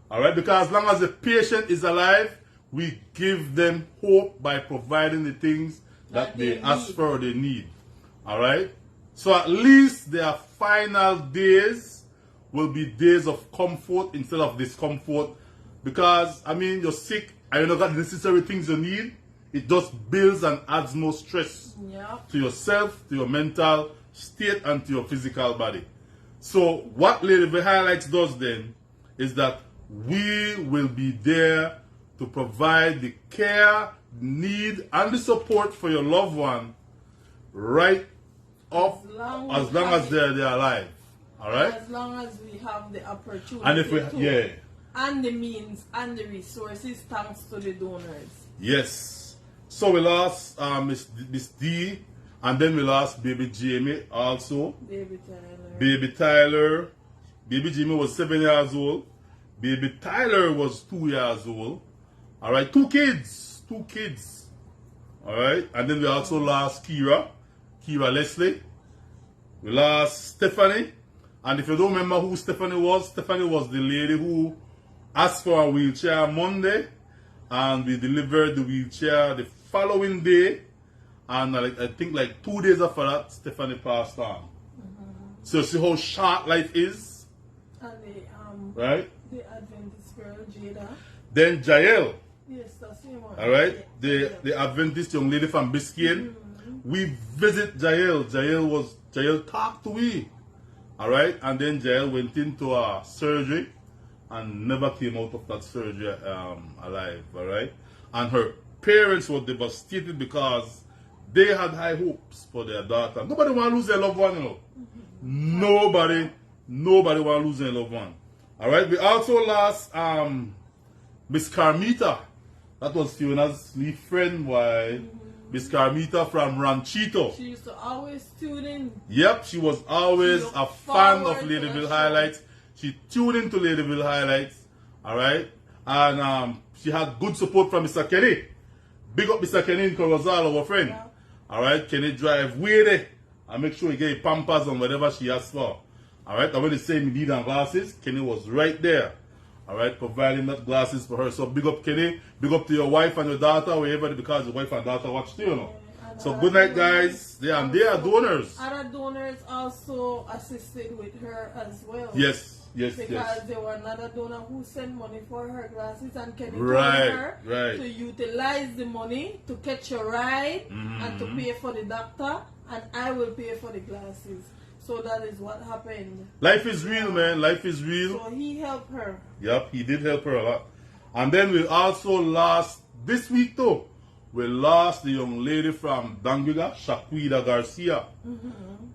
All right, because as long as the patient is alive, we give them hope by providing the things that they ask for or they need. All right? So at least their final days will be days of comfort instead of discomfort. Because, I mean, you're sick and you don't got the necessary things you need. It just builds and adds more stress to yourself, to your mental state, and to your physical body. So what Ladyville Highlights does then is that we will be there to provide the care, need, and the support for your loved one right up as long as they're alive. All right? As long as we have the opportunity And if we, and the means and the resources, thanks to the donors. Yes. So we lost Miss D, and then we lost Baby Jamie also. Baby Tyler. Baby Tyler. Baby Jamie was 7 years old. Baby Tyler was 2 years old. All right, 2 kids. 2 kids. All right, and then we also lost Kira Leslie. We lost Stephanie. And if you don't remember who Stephanie was the lady who asked for a wheelchair on Monday. And we delivered the wheelchair the following day. And I think like 2 days after that, Stephanie passed on. So see how short life is? And right? The Adventist girl, Jada. Then Jael. Yes, that's the one. All right? The Adventist young lady from Biscayne. We visit Jael. Jael talked to me. All right? And then Jael went into a surgery and never came out of that surgery alive. All right? And her parents were devastated because they had high hopes for their daughter. Nobody want to lose their loved one, you know. Nobody want to lose their loved one. All right? We also lost Miss Carmita. That was Fiona's friend, Miss Carmita from Ranchito. She used to always tune in. Yep, she was always a fan of Ladyville Highlights. She tuned into Ladyville Highlights. All right? And she had good support from Mr. Kenny. Big up Mr. Kenny in Corozal, our friend. Yeah. All right? Kenny drive way there and make sure he get Pampers and whatever she asked for. All right? And when they say me need and glasses, Kenny was right there. All right? Providing that glasses for her. So big up Kenny. Big up to your wife and your daughter, wherever, because your wife and daughter watch too, you know. So good night, guys. They are donors. Other donors also assisted with her as well. Yes. Because there were another donor who sent money for her glasses and Kenny told Right. her to utilize the money to catch a ride and to pay for the doctor, and I will pay for the glasses. So that is what happened. Life is real, man. Life is real. So he helped her. Yep, he did help her a lot. And then we also lost, this week though, we lost the young lady from Dangiga, Shaquida Garcia.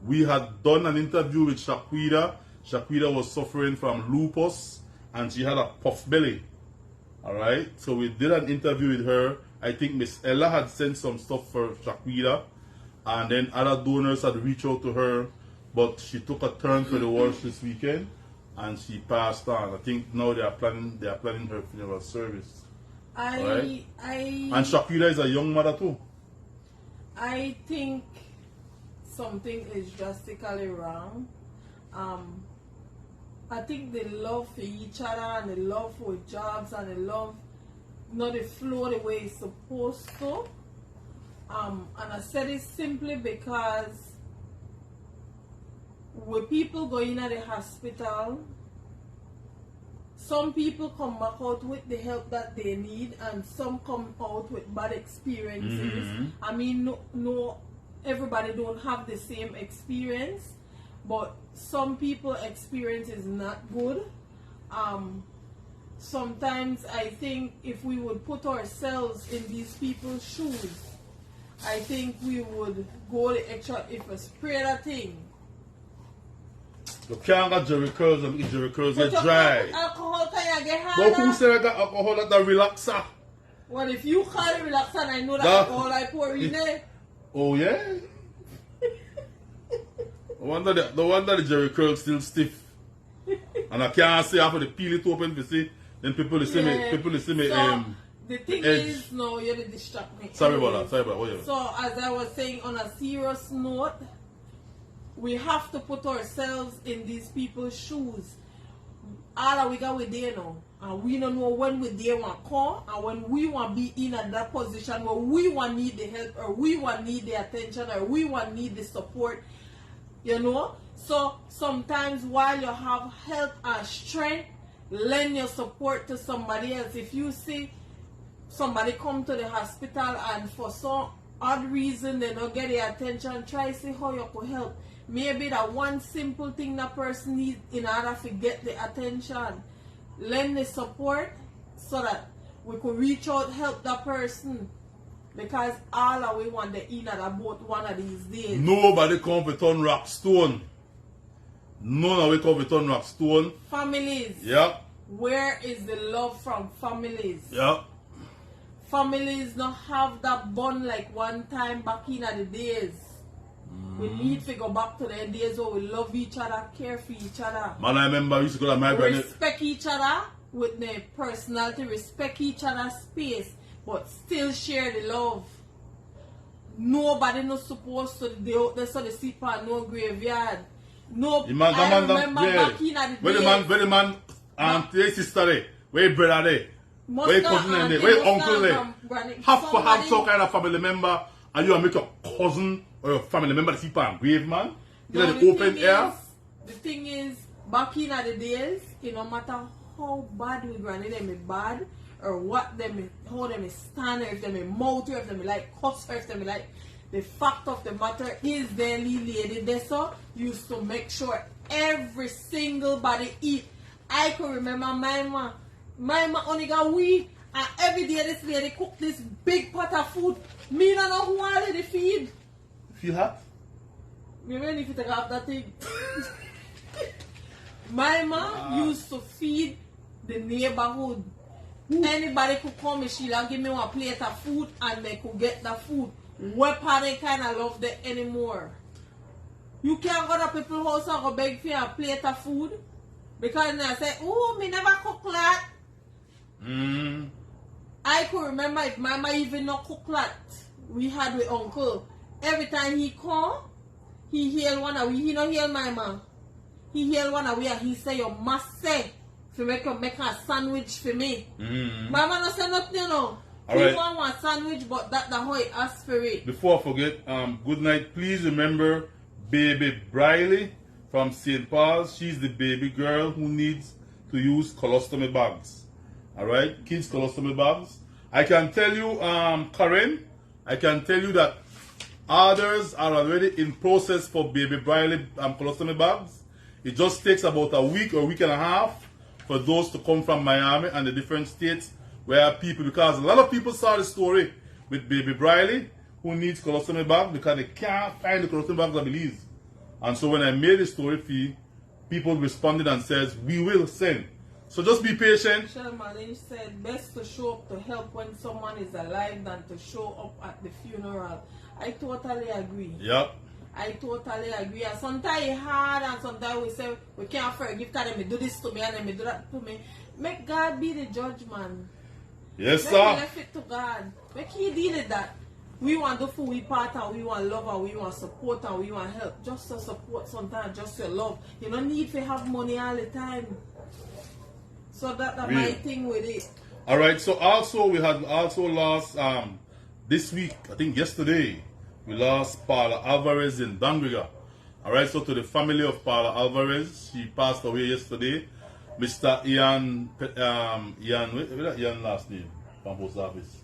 We had done an interview with Shaquida. Shaquida was suffering from lupus and she had a puff belly. Alright, so we did an interview with her. I think Miss Ella had sent some stuff for Shaquida, and then other donors had reached out to her, but she took a turn for the worse this weekend and she passed on. I think now they are planning her funeral service. And Shaquida is a young mother too. I think something is drastically wrong. I think the love for each other and the love for jobs and the love not the flow the way it's supposed to. And I said it simply because when people go in at the hospital, some people come back out with the help that they need and some come out with bad experiences. I mean, no, everybody don't have the same experience, but some people experience is not good. Sometimes I think if we would put ourselves in these people's shoes I think we would go the extra if we spray that thing. You can't get Jerry curls and make Jerry curls But get you dry. can't put alcohol can you get But who harder? said I got alcohol at the relaxer? Well, if you call it relaxer, I know that That- alcohol I pour in there. Oh yeah? No wonder the Jerry curl still stiff. And I can't say after they peel it open to see, then people will see me, Yeah. people will see me, So, the thing edge. is, no, you didn't distract me. sorry about Anyways. that, sorry about what you So, as I was saying, on a serious note, we have to put ourselves in these people's shoes. All that we got with there now, and we don't know when we there want come, and when we want be in at that position where we want need the help, or we want need the attention, or we want need the support, you know. So sometimes while you have health and strength, lend your support to somebody else. If you see somebody come to the hospital and for some odd reason they don't get the attention, try to see how you could help. Maybe that one simple thing that person needs in order to get the attention. Lend the support so that we could reach out, help that person. Because all of we want the in at boat one of these days. Nobody come for turn rock stone. None of we come for turn rock stone. Families. Yeah, Where is the love from families? yeah. Families don't have that bond like one time back in the days. We need to go back to the days where we love each other, care for each other. Man, I remember I used to go to my granny. Respect each other with their personality, respect each other's space, but still share the love. Nobody not supposed to they out there so they sleep on no graveyard. No, The man, I the man, remember yeah. back in the Where days. the man, their sister there, where your brother there, Must where your not cousin auntie, there, where your must uncle not there. granny. Have to have Somebody- some kind of family member, and you make your cousin or your family member to sleep on grave, man. You know, No, the open thing air. is, the thing is, back in the days, it no matter how bad we granny them is bad, or what them, how them is stand, or if them is mouth, or if them is like cuss, or if them is like, the fact of the matter is, their lady there so used to make sure every single body eat. I can remember my ma only got we, and every day this lady cook this big pot of food. Me don't know who all they feed. Feel hot? Me really if you take off that thing. My mom used to feed the neighborhood. Anybody could come and she'll give me one plate of food and they could get the food. What part they kind of love that anymore? You can't go to people's house and go beg for a plate of food because they say, oh, me never cook that. I could remember if mama even not cook that we had with uncle. Every time he come, he heal one of we. He don't heal my mom. He heal one of we and he say, you must say, to make a sandwich for me. Mama not say nothing, you know. All He right. want one sandwich, but that's how he asked for it. Before I forget, good night. Please remember baby Briley from St. Paul's. She's the baby girl who needs to use colostomy bags. Alright? Kids colostomy bags. I can tell you, Karen, I can tell you that orders are already in process for baby Briley colostomy bags. It just takes about a week or week and a half for those to come from Miami and the different states where people, because a lot of people saw the story with baby Briley who needs colostomy bag because they can't find the colostomy bags, I believe. And so when I made the story for you, people responded and says, we will send. So just be patient. Michelle Malin said, best to show up to help when someone is alive than to show up at the funeral. I totally agree. Yep. I totally agree. And sometimes it's hard and sometimes we say, we can't forgive because they may do this to me and they may do that to me. Make God be the judge, man. Yes, Make we sir. left it to God. Make He deal with that. We want to do for we part and we want love and we want support and we want help. Just to support sometimes, just to love. You don't need to have money all the time. So that's Real. my thing with it. Alright, so also we had also lost this week, I think yesterday, we lost Paula Alvarez in Dangriga. Alright, so to the family of Paula Alvarez, she passed away yesterday. Mr. Ian what's that Ian last name from post office?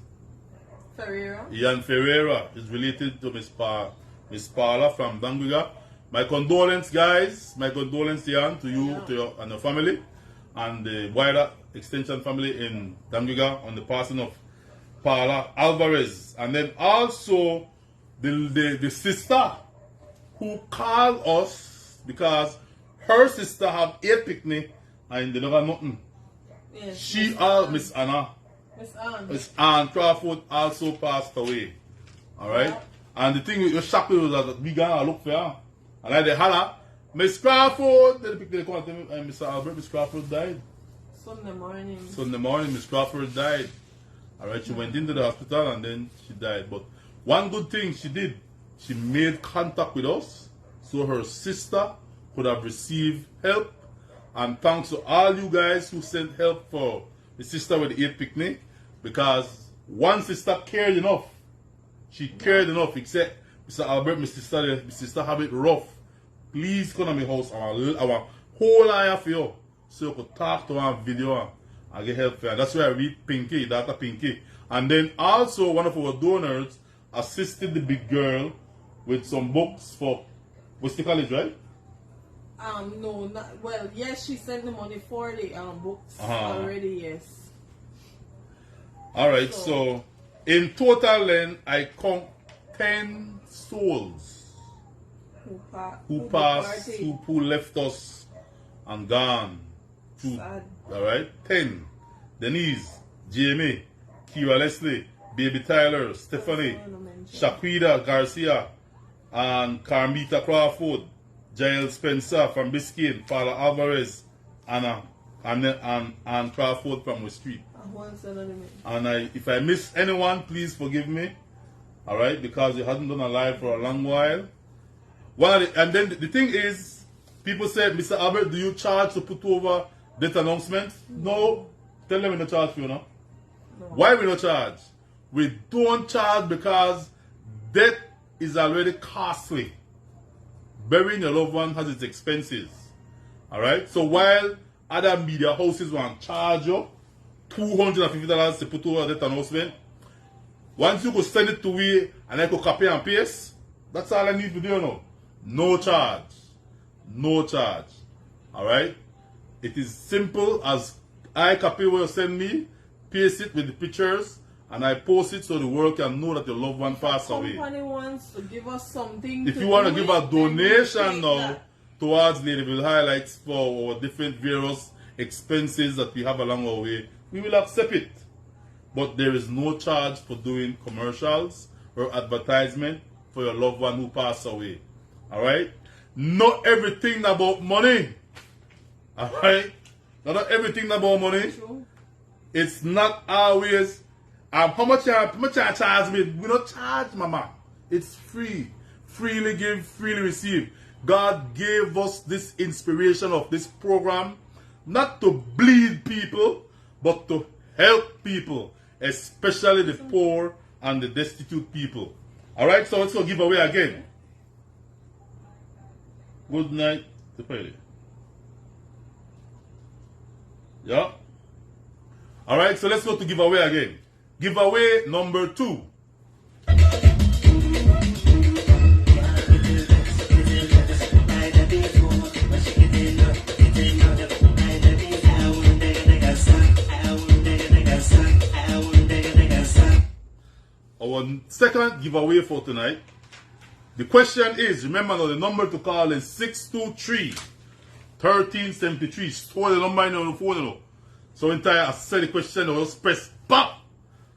Ferreira. Ian Ferreira is related to Miss Paula from Dangriga. My condolence, guys. My condolence, Ian, to you, to your and your family, and the wider extension family in Dangriga on the passing of Paula Alvarez. And then also the sister who called us because her sister have 8 picnic and they never nothing. Yes, She Miss Anna. Miss Anne Crawford also passed away. Alright? Yeah. And the thing was shocked was that we gonna look for her. And I they holla, Miss Crawford, they call Mr. Albert, Miss Crawford died. Sunday morning. Sunday morning, Miss Crawford died. Alright, she went into the hospital and then she died. But one good thing she did, she made contact with us so her sister could have received help. And thanks to all you guys who sent help for the sister with the 8 picnic, because one sister cared enough. She cared enough. Except Mr. Albert, my sister have it rough. Please come to my house. Our whole eye for you. So you could talk to her on video and get help for her. That's why I read Pinky, Dr. Pinky. And then also one of our donors assisted the big girl with some books for West College, right? No, not, well, yes, she sent the money for the books already, yes. Alright, so in total then I count 10 souls who passed, who left us and gone. Alright, 10. Denise, Jamie, Kira Leslie, Baby Tyler, Stephanie, Shaquida Garcia, and Carmita Crawford, Giles Spencer from Biscayne, Paula Alvarez, Anna, and Crawford from West Street. And if I miss anyone, please forgive me. Alright, because you hadn't done a live for a long while. And then the thing is, people said, Mr. Albert, do you charge to put over death announcement? No. Tell them we don't charge for you, no? Why we don't charge? We don't charge because death is already costly. Burying your loved one has its expenses. Alright? So while other media houses want to charge you $250 to put over death announcement, once you could send it to me and I could copy and paste, that's all I need to do now. No charge. No charge. Alright? It is simple as I copy what you send me, paste it with the pictures, and I post it so the world can know that your loved one passed away. If the company wants to give us something, if you want to give a donation now towards Ladyville Highlights for our different various expenses that we have along our way, we will accept it. But there is no charge for doing commercials or advertisement for your loved one who passed away. Alright? Not everything about money. Alright? Not everything about money. True. It's not always how much you charge me? We don't charge, mama. It's free. Freely give, freely receive. God gave us this inspiration of this program not to bleed people, but to help people, especially the poor and the destitute people. Alright, so let's go give away again. Good night to Pele. Yeah? Alright, so let's go to giveaway again. Giveaway number 2. Our second giveaway for tonight. The question is, remember now, the number to call is 623-1373. Store the number in on the phone now. So in time I say the question, I'll just press pop.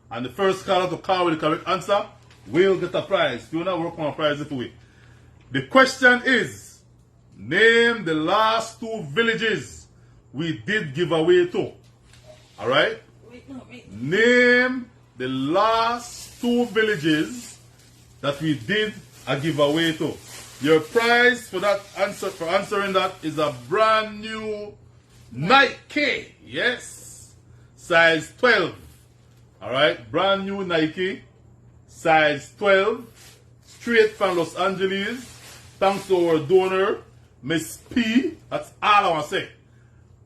And the first caller to call with the correct answer will get a prize. If you not work on a prize if we. The question is, name the last 2 villages we did give away to. Alright? Name the last 2 villages that we did a giveaway to. Your prize for that answer, for answering that, is a brand new Nike. Yes. Size 12. Alright. Brand new Nike. Size 12. Straight from Los Angeles. Thanks to our donor, Miss P. That's all I want to say.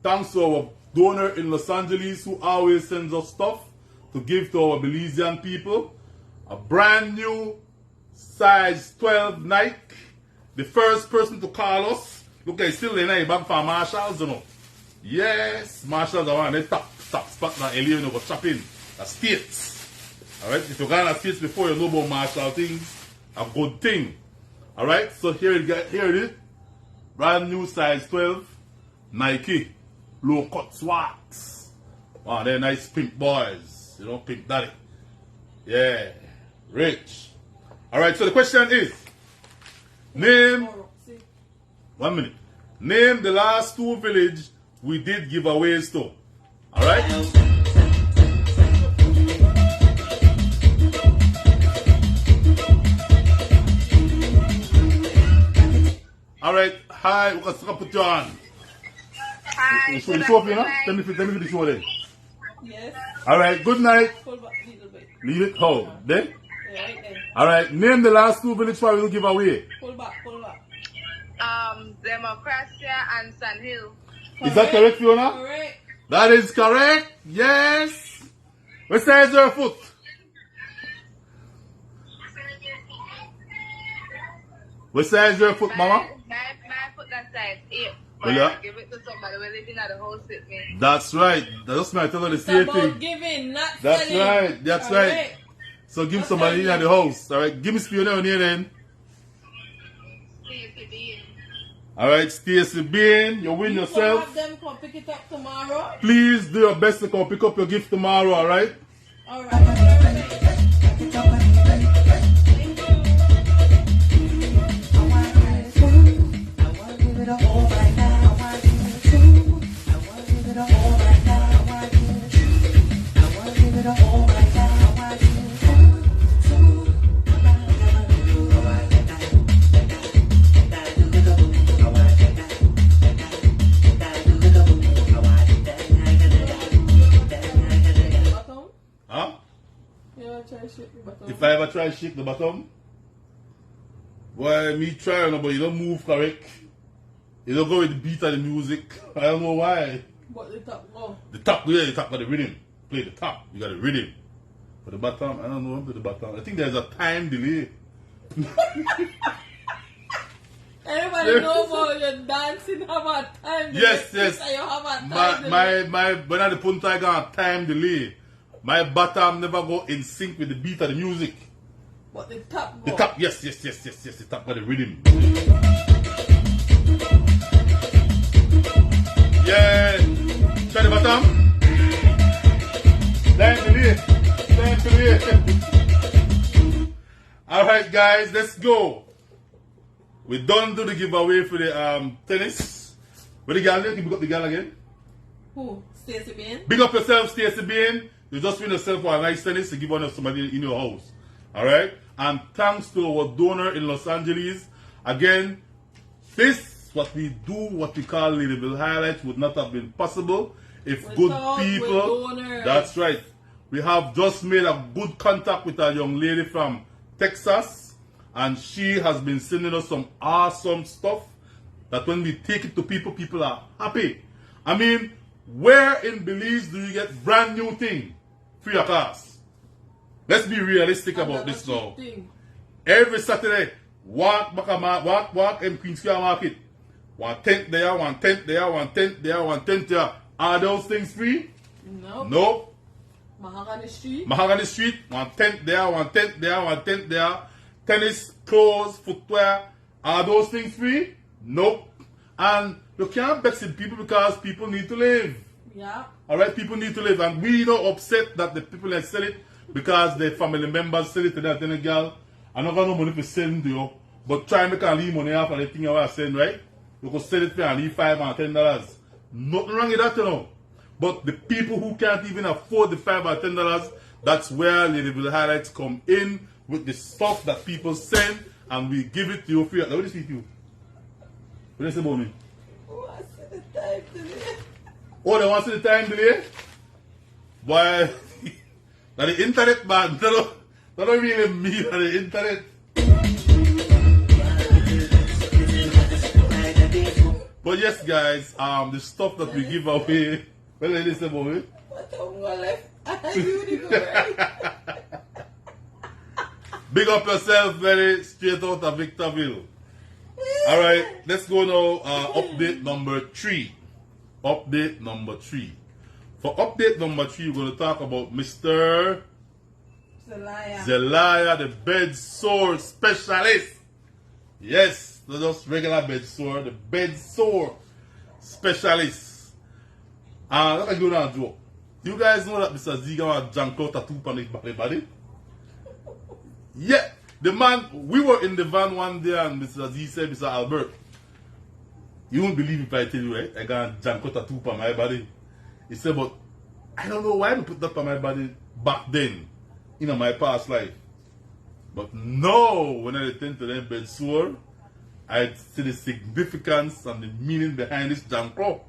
Thanks to our donor in Los Angeles who always sends us stuff to give to our Belizean people. A brand new size 12 Nike. The first person to call us. Look, it's still in a back for Marshalls, you know. Yes, Marshalls are one of the top spot now. You know, go shopping. The States. Alright, if you got in the States before, you know about Marshall things. a good thing. Alright, so here it is. Brand new size 12 Nike low cut swags. Wow, they're nice pimp boys. You know, pimp daddy. Yeah, rich. Alright, so the question is, name 1 minute. Name the last 2 villages we did giveaways to. Alright? Alright, hi, what's up, put you on? Hi. Show off, you know? Tell me for the show then. Yes. Alright, good night. Pull back a little bit. Leave it how? Then? Yeah, right there. Alright, name the last 2 villages we will give away. Pull back, pull back. Democracia and San Hill. Is that correct, Fiona? Correct. That is correct. Yes. What size is your foot? What size is your foot, mama? My foot that size 8. Well, yeah. Give it to somebody who living at the house with me. That's right. That's my tell her the It's same about thing. giving, not That's selling. right. That's Correct. right. So give somebody in at the house. Alright. Give me Fiona on here then. Alright, Stacey Bean, you win You yourself. have them come pick it up tomorrow. Please do your best to come pick up your gift tomorrow, alright? Alright. Huh? You ever try to shake the bottom? If I ever try to shake the bottom, well, me try, but you don't move correct. You don't go with the beat of the music. I don't know why. But the top, oh. The top, yeah, the top got the rhythm. Play the top, you got the rhythm. But the bottom, I don't know about the bottom. I think there's a time delay. Everybody know about your dancing have a time delay. Yes, yes. You have a time My when I the punta I got a time delay. My bottom never go in sync with the beat of the music. But the top The go. top, yes, the top got the rhythm. Yeah. Try the bottom. Time delay. Alright guys, let's go. We done do the giveaway for the tennis. Where the girl there? Can you pick up the girl again? Who? Stacey Bean? Big up yourself, Stacey Bean. You just win yourself for a nice tennis to give one to somebody in your house. Alright? And thanks to our donor in Los Angeles. Again, this, what we do, what we call Ladyville Highlights, would not have been possible if good people. That's right. We have just made a good contact with a young lady from Texas. And she has been sending us some awesome stuff that when we take it to people, people are happy. I mean, where in Belize do you get brand new thing free of cost? Let's be realistic about this now. Every Saturday, walk in Queen Square Market. 1 tent there, 1 tent there, 1 tent there, 1 tent there. Are those things free? No. No. Mahogany Street. 1 tent there, 1 tent there, 1 tent there. Tennis, clothes, footwear. Are those things free? Nope. And you can't vex people because people need to live. Yeah. Alright, people need to live. And we don't upset that the people that sell it because their family members sell it to that then girl. I'm not got no money for selling to you. But try and make a leave money off of the thing you are selling, right? You can sell it for and leave $5 and $10. Nothing wrong with that, you know. But the people who can't even afford the $5 or $10, that's where Ladyville Highlights come in with the stuff that people send and we give it to you free. What do you say to you? What do you say about me? Oh, I see the time delay. Oh, they want to see the time delay? Boy, now the internet, man, that don't really mean on the internet. But yes, guys, the stuff that we give away, what did they say about it? What I'm gonna left? You didn't go right. Big up yourself, very straight out of Victorville. Alright, let's go now. Update number 3. Update number 3. For update number 3, we're going to talk about Mr. Zelaya, the bed sore specialist. Yes, not just regular bed sore, the bed sore specialist. And let me give you a joke. You guys know that Mr. Z got a Janko tattoo on his body? Yeah, the man, we were in the van one day and Mr. Z said, Mr. Albert, you won't believe if I tell you, right? I got a Janko tattoo on my body. He said, but I don't know why I put that on my body back then, in my past life. But no, when I returned to them bed sore, I see the significance and the meaning behind this Janko.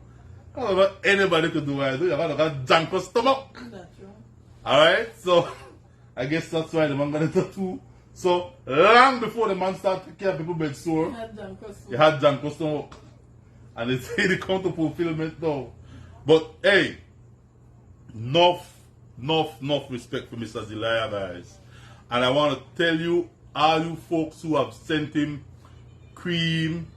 I don't know what anybody could do what I do. I got Janko stomach. Alright, so I guess that's why the man got a tattoo. So long before the man started taking care of people bed sore, he had Janko stomach. And they say they come to fulfillment now. But hey, enough respect for Mr. Zelaya, guys. And I want to tell you, all you folks who have sent him cream,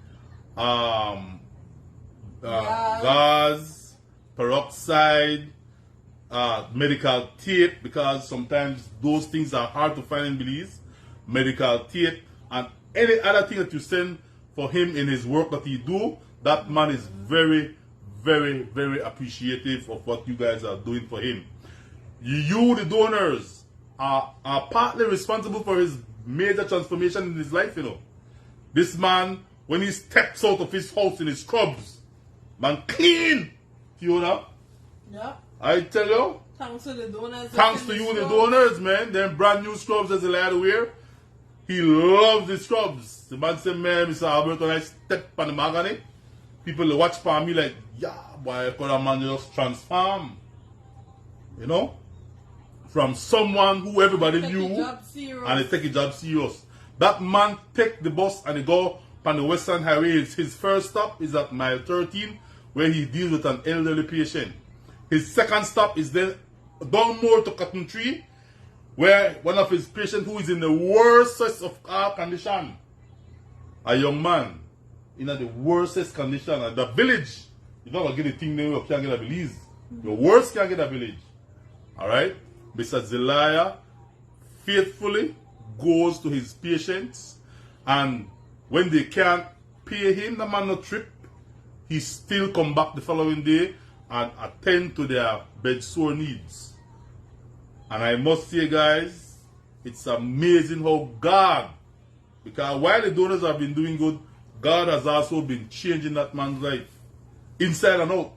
gauze, peroxide, medical tape, because sometimes those things are hard to find in Belize. Medical tape and any other thing that you send for him in his work that he do, that man is very, very, very appreciative of what you guys are doing for him. You, the donors, are partly responsible for his major transformation in his life, you know. This man, when he steps out of his house in his scrubs, man clean, Fiona. Yeah. I tell you. Thanks to the donors. Thanks to you, the donors, man. Them brand new scrubs as a lad wear. He loves the scrubs. The man said, man, Mr. Albert, when I step on the mahogany, people watch for me like, yeah, boy, could a man just transform. You know? From someone who everybody knew and they take a job serious. That man take the bus and he go on the Western Highway. His first stop is at mile 13 where he deals with an elderly patient. His second stop is then down more to Cotton Tree where one of his patients who is in the worstest of car condition, a young man in the worstest condition at the village. You're not going to get a thing there you can't get a Belize. The worst can't get a village. Alright? Mr. Zelaya faithfully goes to his patients, and when they can't pay him the man no trip, he still come back the following day and attend to their bed sore needs. And I must say, guys, it's amazing how God, because while the donors have been doing good, God has also been changing that man's life inside and out.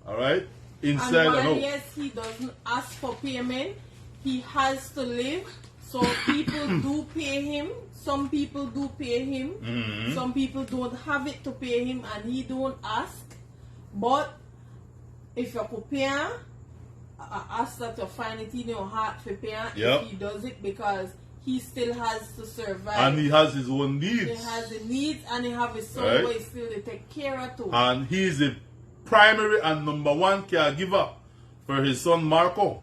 Alright? Inside and out. Yes, he doesn't ask for payment. He has to live. So people do pay him. Some people do pay him. Some people don't have it to pay him and he don't ask. But if you could pay, ask that you find it in your heart for pay. If he does it because he still has to survive. And he has his own needs. He has the needs and he have his son who he still to take care of too. And he is the primary and number one caregiver for his son Marco.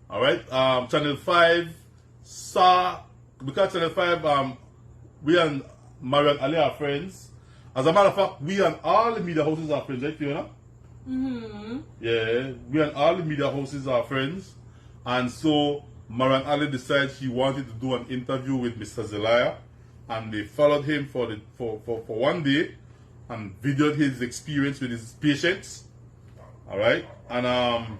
Alright, Channel 5 saw, because Channel 5, we and Marian Ali are friends. As a matter of fact, we and all the media houses are friends, right, Fiona? Yeah, we and all the media houses are friends. And so Marian Ali decided she wanted to do an interview with Mr. Zelaya. And they followed him for one day and videoed his experience with his patients. Alright? And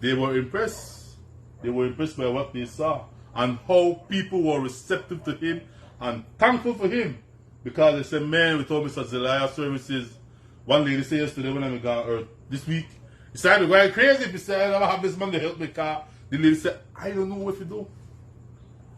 they were impressed. They were impressed by what they saw and how people were receptive to him and thankful for him. Because they said, man, we told Mr. Zelaya services. One lady said yesterday when I was on Earth this week, he said, I'm going crazy if he said, I never have this man to help me. Car. The lady said, I don't know what to do.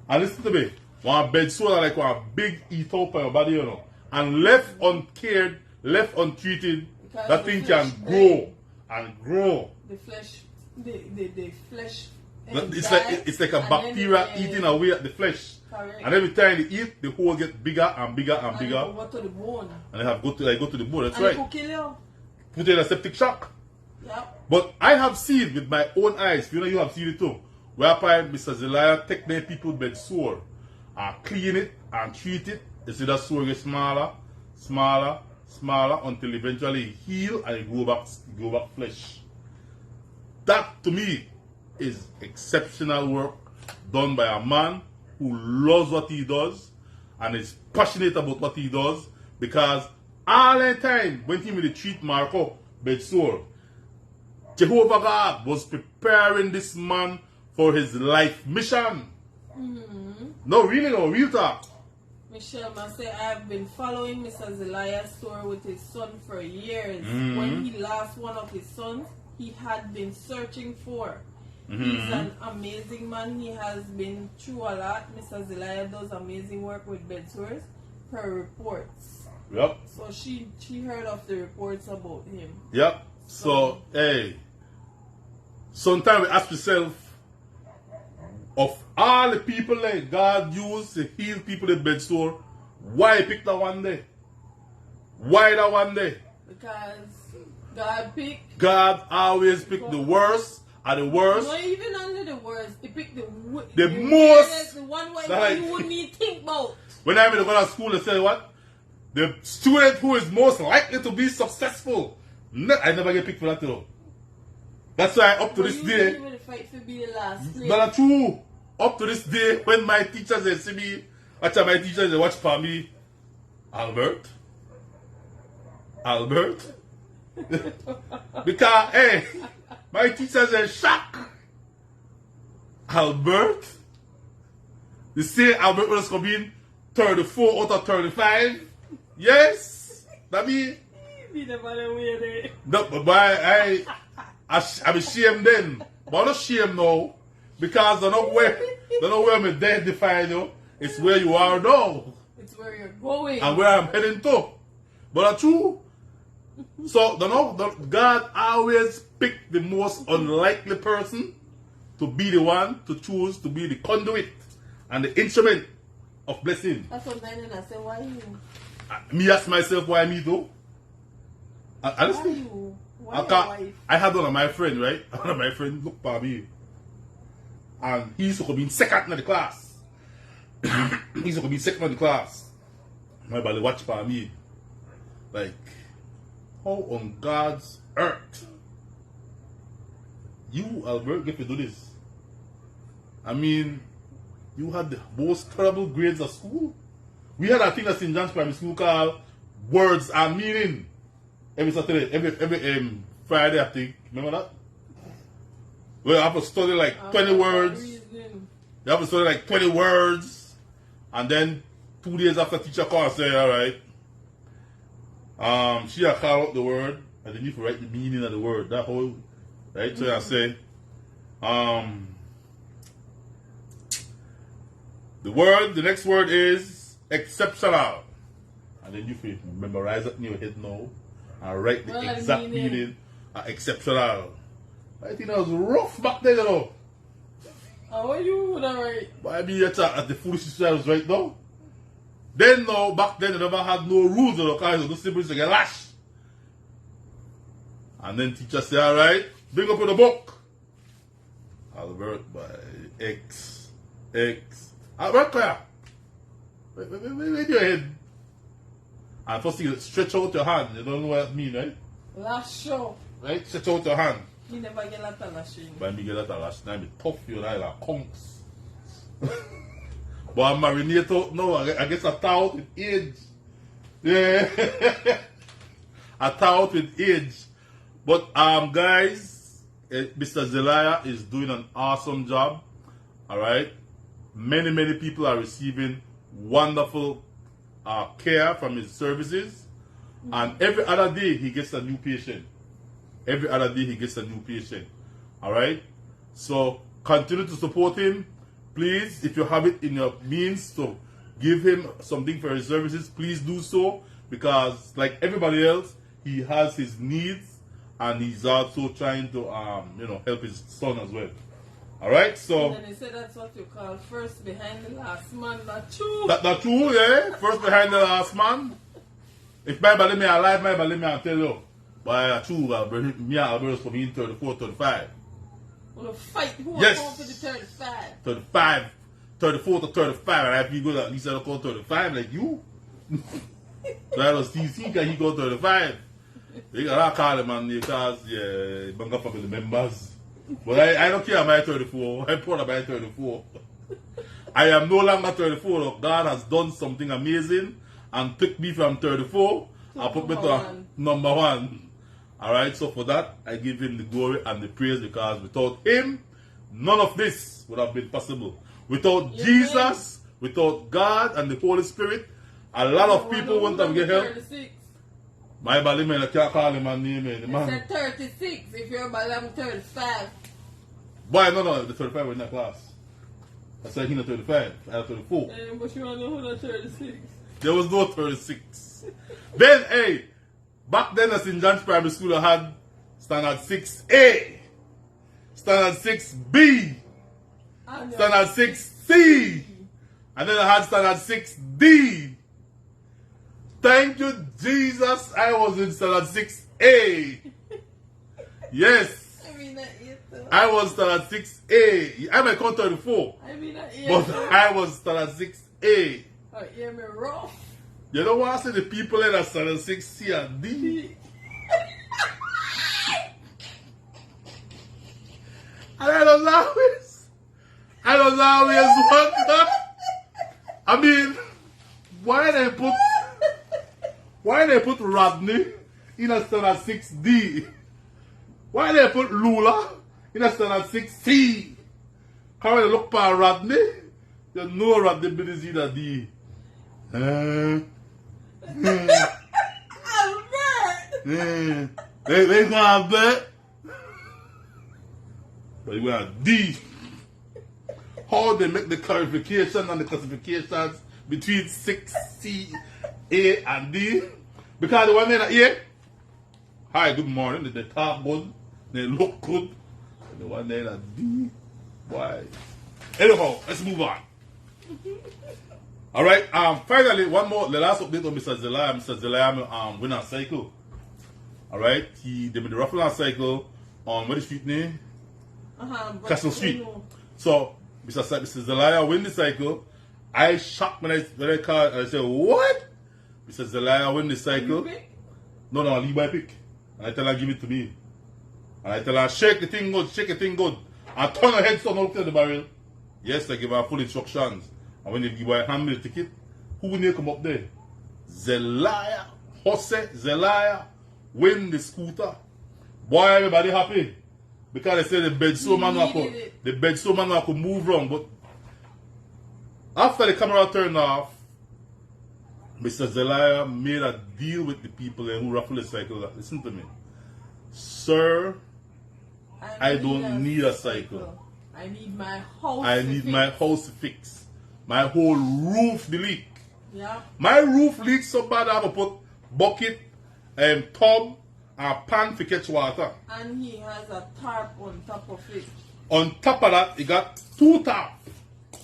And listen to me. One bed sore like one big eat up on your body, you know. And left uncared, left untreated, because that thing can grow and grow. The flesh, the flesh. It's like a bacteria eating away at the flesh. Correct. And every time they eat, the hole gets bigger and bigger and bigger. And go to the bone. And they have go to the bone. That's and right. It could kill you. Put in a septic shock. Yep. But I have seen with my own eyes, you know, you have seen it too, whereby Mr. Zelaya take their people bed sore and clean it and treat it. You see that sore get smaller, smaller, smaller until eventually it heal and it go back flesh. That to me is exceptional work done by a man who loves what he does and is passionate about what he does, because all the time when he would treat Marco bedsore, Jehovah God was preparing this man for his life mission. No, really, no, real talk. Michelle must say, I have been following Mr. Zeliah's story with his son for years. When he lost one of his sons, he had been searching for. He's an amazing man. He has been through a lot. Mr. Zeliah does amazing work with bedsores per reports. Yep. So she heard of the reports about him. Yep. So, hey, sometimes we ask yourself, of all the people that God used to heal people in bedsore, why pick that one day? Why that one day? Because God picked. God always pick the worst and the worst. Not even under the worst. He picked the most. weirdest, the one way Like, you wouldn't even think about. When I'm in the school, they say what? The student who is most likely to be successful. I never get picked for that though. That's why up to But this you day. really fight for be the last place. That's true. Up to this day, when my teachers they see me, after my teachers they watch for me, Albert. Because, hey, my teachers are shocked. Albert. They say Albert was coming 34 out of 35. Yes. That mean, Be the better way there. no, but I'm ashamed then. But I'm not ashamed now. Because I don't know where I'm identifying you. It's where you are now. It's where you're going. And where I'm heading to. But that's true. So, God always picked the most unlikely person to be the one to choose to be the conduit and the instrument of blessing. That's what I say, why you? Me ask myself why me though. Honestly, Why you? Why your wife? I had one of my friends, right? One of my friends looked for me. And he used to be second in the class. He used to be second in the class. My brother watch for me. Like, how on God's earth you, Albert, get to do this? I mean, you had the most terrible grades at school. We had a thing at St. John's Primary School called Words and Meaning. Every Saturday, every Friday, I think. Remember that? Well, you have to study like 20 words. Reason. You have to study like 20 words. And then 2 days after teacher call and say, alright. She had call out the word. And then you have to write the meaning of the word. That whole, right? So I say, the next word is exceptional. And then you have to memorize it in your head now. And write the exact meaning of exceptional. I think that was rough back then, you know. How are you would right? But I mean, at the foolishness I was right now. Then, no, back then, they never had no rules, you know, because the siblings to get lashed. And then teacher say, alright, bring up with the book. Albert by X. Albert, where? Where your head? And first thing, you stretch out your hand. You don't know what that means, right? Last show. Right? Stretch out your hand. You never get a lot of lashing. But me get that last time, it's tough you like conks. But I'm marinated out now. I guess I thaw out with age. Yeah. I thaw out with age. But guys, Mr. Zeliah is doing an awesome job. Alright. Many people are receiving wonderful care from his services. And every other day he gets a new patient. Every other day he gets a new patient. Alright? So continue to support him. Please, if you have it in your means to give him something for his services, please do so. Because like everybody else, he has his needs and he's also trying to help his son as well. Alright? So And then they say that's what you call first behind the last man, not true. That's true, yeah. First behind the last man. If my body me alive, my body me I'll tell you. But true, me and Albert is coming in 34, 35. We'll fight who Yes. are going for the 35. 35, 34 to 35. And if you go at least I'll go 35 like you. So I was TC can he go 35. You gotta call him man because yeah, Banga family members. But I don't care about 34. I'm proud about 34. I am no longer 34. God has done something amazing and took me from 34 and put me to number 1. Alright, so for that, I give him the glory and the praise, because without him, none of this would have been possible. Without Jesus, without God and the Holy Spirit, a lot of people wouldn't have get help. 36. My body man, I can't call him a name. The I man. said 36. If you're about, I'm 35. Boy, no, the 35 was in that class. I said he not 35, I had 34. But you want to know who the 36? There was no 36. Then, hey, back then at St. John's Primary School, I had standard 6A, standard 6B, standard 6C, and then I had standard 6D. Thank you, Jesus, I was in standard 6A. Yes, I mean, that is though. I was standard 6A. I might count 34, I mean, that is but though. I was standard 6A. Oh, yeah, me rough. You know what I say? The people in that standard 6C and D. And I don't always wonder. I mean, why they put Rodney in a standard 6D? Why they put Lula in a standard 6C? How when you look for Rodney, you know Rodney is in a D. They gonna bet. But you got D. How they make the clarification and the classifications between 6C, A, and D? Because the one in A, hi, good morning, they talk good, they look good. And the one in D, why? Anyhow, let's move on. Alright, finally, one more, the last update on Mr. Zelaya. Mr. Zelaya win a cycle. Alright, they made the raffle and cycle on what is the street name? Castle Street. So, Mr. Zelaya win the cycle. I shocked when I called, I said, what? Mr. Zelaya win the cycle. No, Levi pick. And I tell her, give it to me. And I tell her, shake the thing good. And turn her head so out to the barrel. Yes, I give her full instructions. And when the boy hand me the ticket, who will they come up there? Zelaya, Jose Zelaya, win the scooter. Boy, everybody happy. Because they say the bed so man could move wrong. But after the camera turned off, Mr. Zelaya made a deal with the people who raffle the cycle. Listen to me. Sir, I don't need a cycle. I need my house. I need my house fixed. My whole roof leak. Yeah. My roof leaks so bad I have to put bucket, tub, and pan to catch water. And he has a tarp on top of it. On top of that, he got 2 taps.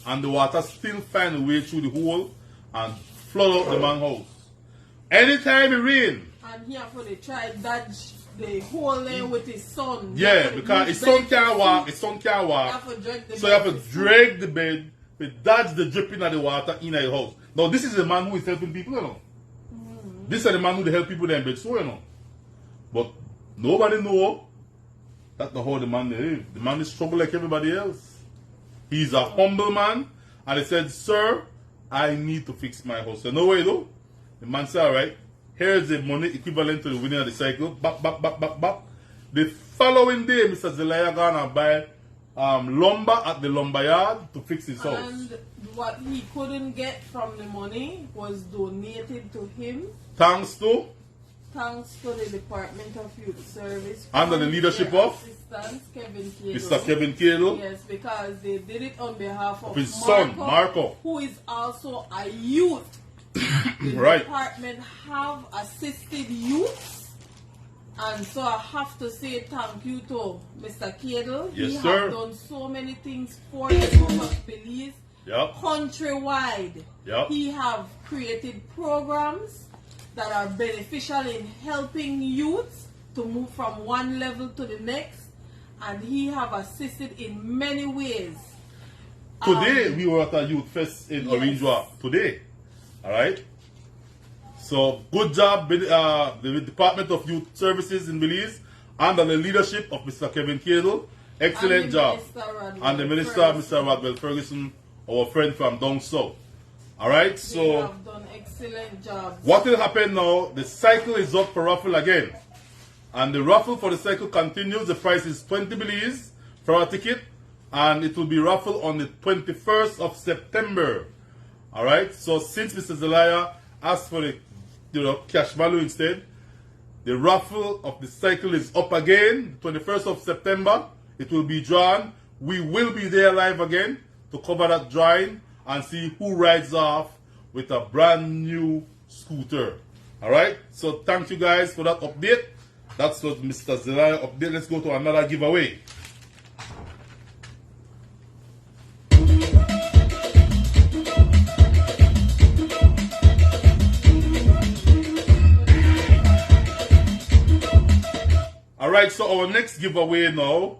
And the water still find a way through the hole and flood out the man's house. Anytime it rain. And he have to try dodge the hole there with his son. Yeah, because his son can't walk. So you have to drag the bed. But that's the dripping of the water in your house. Now, this is the man who is helping people, you know. This is the man who help people in bed, so, you know. But nobody know that's not how the man live. The man is struggle like everybody else. He's a humble man. And he said, sir, I need to fix my house. So, no way, though. The man said, all right, here's the money equivalent to the winning of the cycle. Back. The following day, Mr. Zelaya gonna buy lumber at the lumber yard to fix his house. And what he couldn't get from the money was donated to him. Thanks to the Department of Youth Service. Under the leadership of Assistant Kevin Cable. Mr. Kevin Cable. Yes, because they did it on behalf of his son, Marco, who is also a youth. The right. department have assisted youths. And so I have to say thank you to Mr. Cadle. Yes, he sir. has done so many things for the Home of Belize. Yep. Countrywide. Yep. He have created programs that are beneficial in helping youths to move from one level to the next. And he have assisted in many ways. Today we were at a youth fest in Orangewa. Today. Alright? So, good job, the Department of Youth Services in Belize, under the leadership of Mr. Kevin Cadle. Excellent job. And the Minister, Ferguson. Mr. Rodwell Ferguson, our friend from down south. Alright, They so have done excellent jobs. what will happen now? The cycle is up for raffle again. And the raffle for the cycle continues. The price is 20 Belize for a ticket. And it will be raffled on the 21st of September. Alright, so since Mr. Zelaya asked for the cash value instead, the raffle of the cycle is up again, 21st of September. It will be drawn. We will be there live again to cover that drawing and see who rides off with a brand new scooter. Alright, so thank you guys for that update. That's what Mr. Zelaya update. Let's go to another giveaway. Alright, so our next giveaway now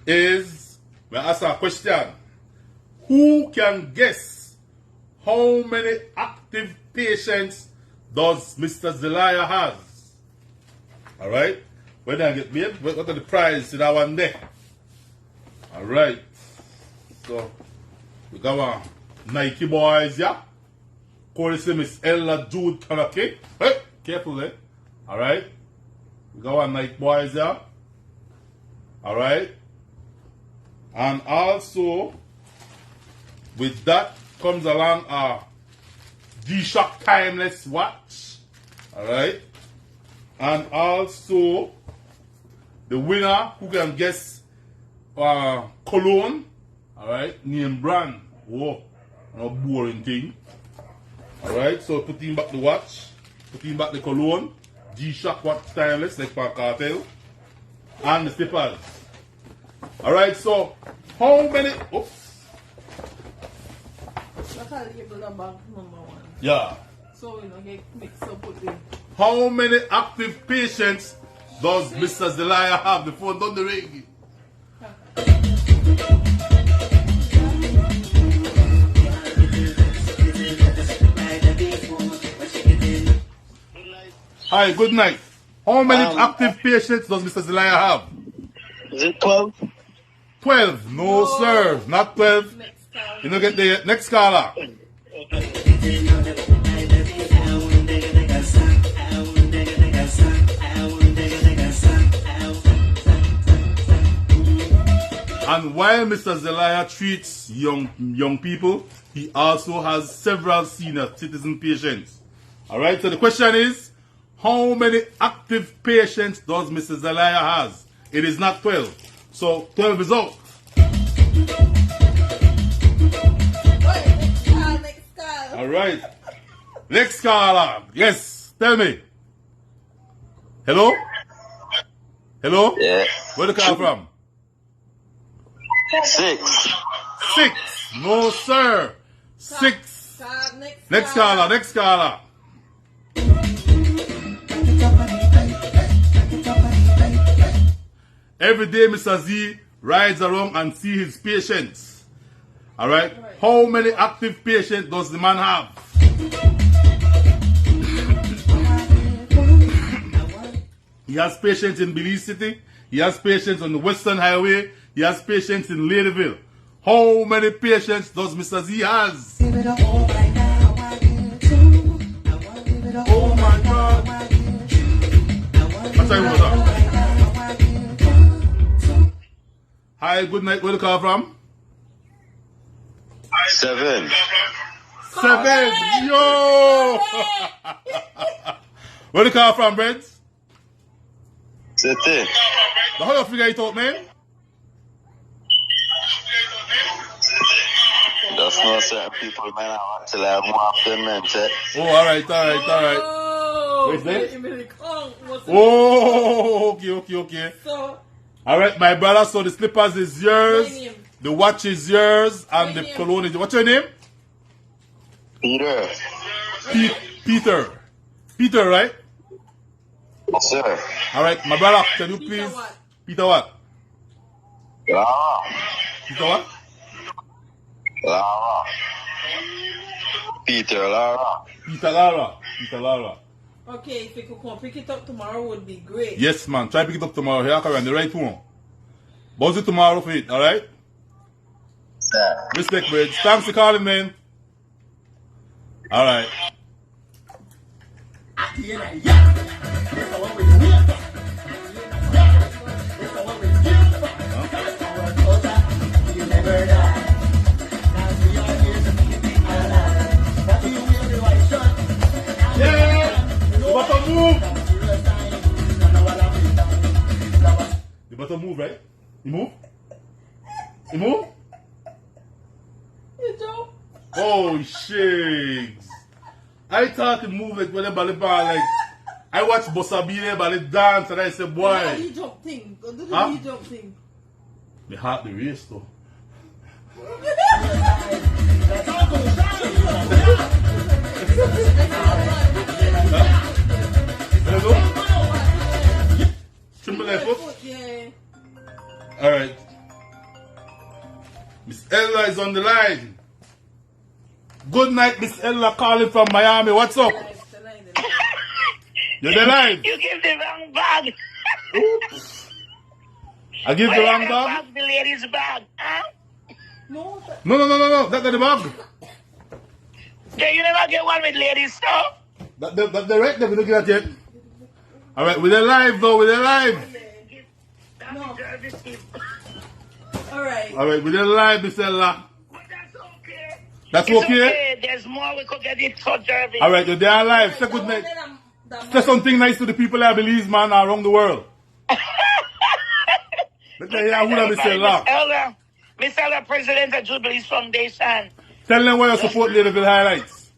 is, we ask a question. Who can guess how many active patients does Mr. Zelaya has? Alright, where did I get paid? What are the prize in that one there? Alright, so we got one Nike boys, yeah? Call this Miss Ella Jude Kanake. Hey, careful there. Alright. We got one Nike boys there. Alright. And also, with that comes along a G-Shock timeless watch. Alright. And also, the winner who can guess cologne. Alright. Name brand. Whoa. No boring thing. Alright. So putting back the watch. Putting back the cologne. G-Shock watch timeless like for cartel. And the slippers. Alright, so how many oops. That's how you label about number one. Yeah. So we don't get mixed up with the How many active patients does Mr. Zelaya have? The phone don't ring. Hi, good night. How many active patients does Mr. Zelaya have? Is it 12? 12. No, sir. Not 12. next time. You don't get the next caller. And while Mr. Zelaya treats young people, he also has several senior citizen patients. Alright, so the question is, how many active patients does Mr. Zelaya has? It is not 12. So 12 is out. Next call. Alright. Next caller. Yes, tell me. Hello? Hello? Yeah. Where the call from? 6. 6. No, sir. 6. Next caller. Next caller. Every day, Mr. Z rides around and see his patients. Alright? How many active patients does the man have? He has patients in Belize City. He has patients on the Western Highway. He has patients in Ladyville. How many patients does Mr. Z has? Oh my God. What time was that? Hi, good night. Where do you call from? 7. 7. Yo! Where do you call from, Breds? City. How you figure it out, man? That's not certain people, man. I want to have more of them, man. Oh, alright. Oh, Where's that? that? Oh, okay. So, Alright, my brother, so the slippers is yours, my name. the watch is yours, and My the name. cologne is... What's your name? Peter. Peter. Peter, right? Yes, sir. Alright, my brother, can you Peter please... what? Peter what? Lara. Peter what? Lara. Peter Lara. Peter Lara. Okay, if you could come pick it up tomorrow would be great. Yes, man. Try pick it up tomorrow. Here, I can run the right one. Buzz it tomorrow for it, alright? Yeah. Respect, bridge. Thanks for calling, man. Alright. You better move. You better move, right? You move? You move? You Joe? Oh, shit. I thought you move like when the ball like I watch Bossa B there, but it dance and I say, Do the boy. knee jump thing. Go do the Huh? knee jump thing. My heart the race though. Let it go. Triple left foot. Yeah. Alright. Miss Ella is on the line. Good night, Miss Ella calling from Miami. What's up? You're the line. You give the wrong bag. I give the wrong bag? Bag, the lady's bag, huh? No, No. That's not the bag. Then you never get one with ladies stuff. That's the right there. We're looking at it. Alright, we're live though. We're live. no. Alright. Alright, we're live, Miss Ella. But that's okay. That's It's okay? There's more we could get it so Jervis. Alright, you're there live. Say good night. Say something nice to the people I believe, man, around the world. Let me hear who that Miss Ella. Miss Ella, President of Jubilee's Foundation. Tell them why you support Ladyville Highlights.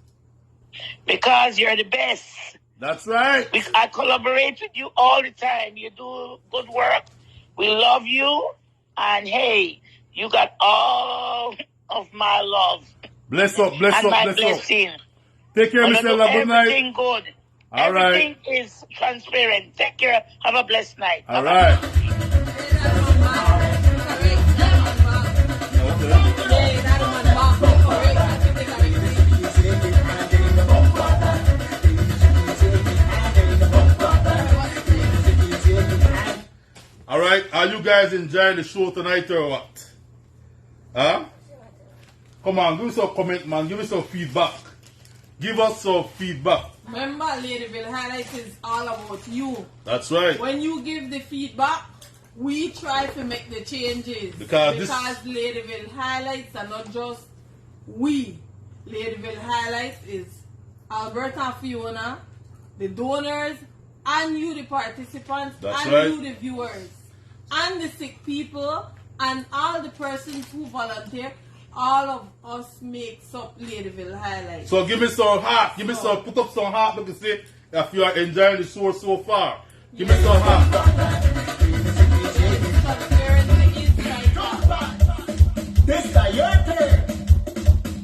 Because you're the best. That's right. I collaborate with you all the time. You do good work. We love you. And hey, you got all of my love. Bless up, bless and up, my bless blessing. up. Take care, Miss Ella. Good night. Everything good. All right. Everything is transparent. Take care. Have a blessed night. All right. All right. Are you guys enjoying the show tonight or what? Huh? Come on, give us some comment, man. Give us some feedback. Give us some feedback. Remember, Ladyville Highlights is all about you. That's right. When you give the feedback, we try to make the changes. Because Ladyville Highlights are not just we. Ladyville Highlights is Alberta and Fiona, the donors, and you, the participants, That's and right. you, the viewers, and the sick people, and all the persons who volunteer. All of us makes up Ladyville Highlights. So give me some heart. Give me some, put up some heart. Look and see if you are enjoying the show so far. Give me some heart. This is your turn.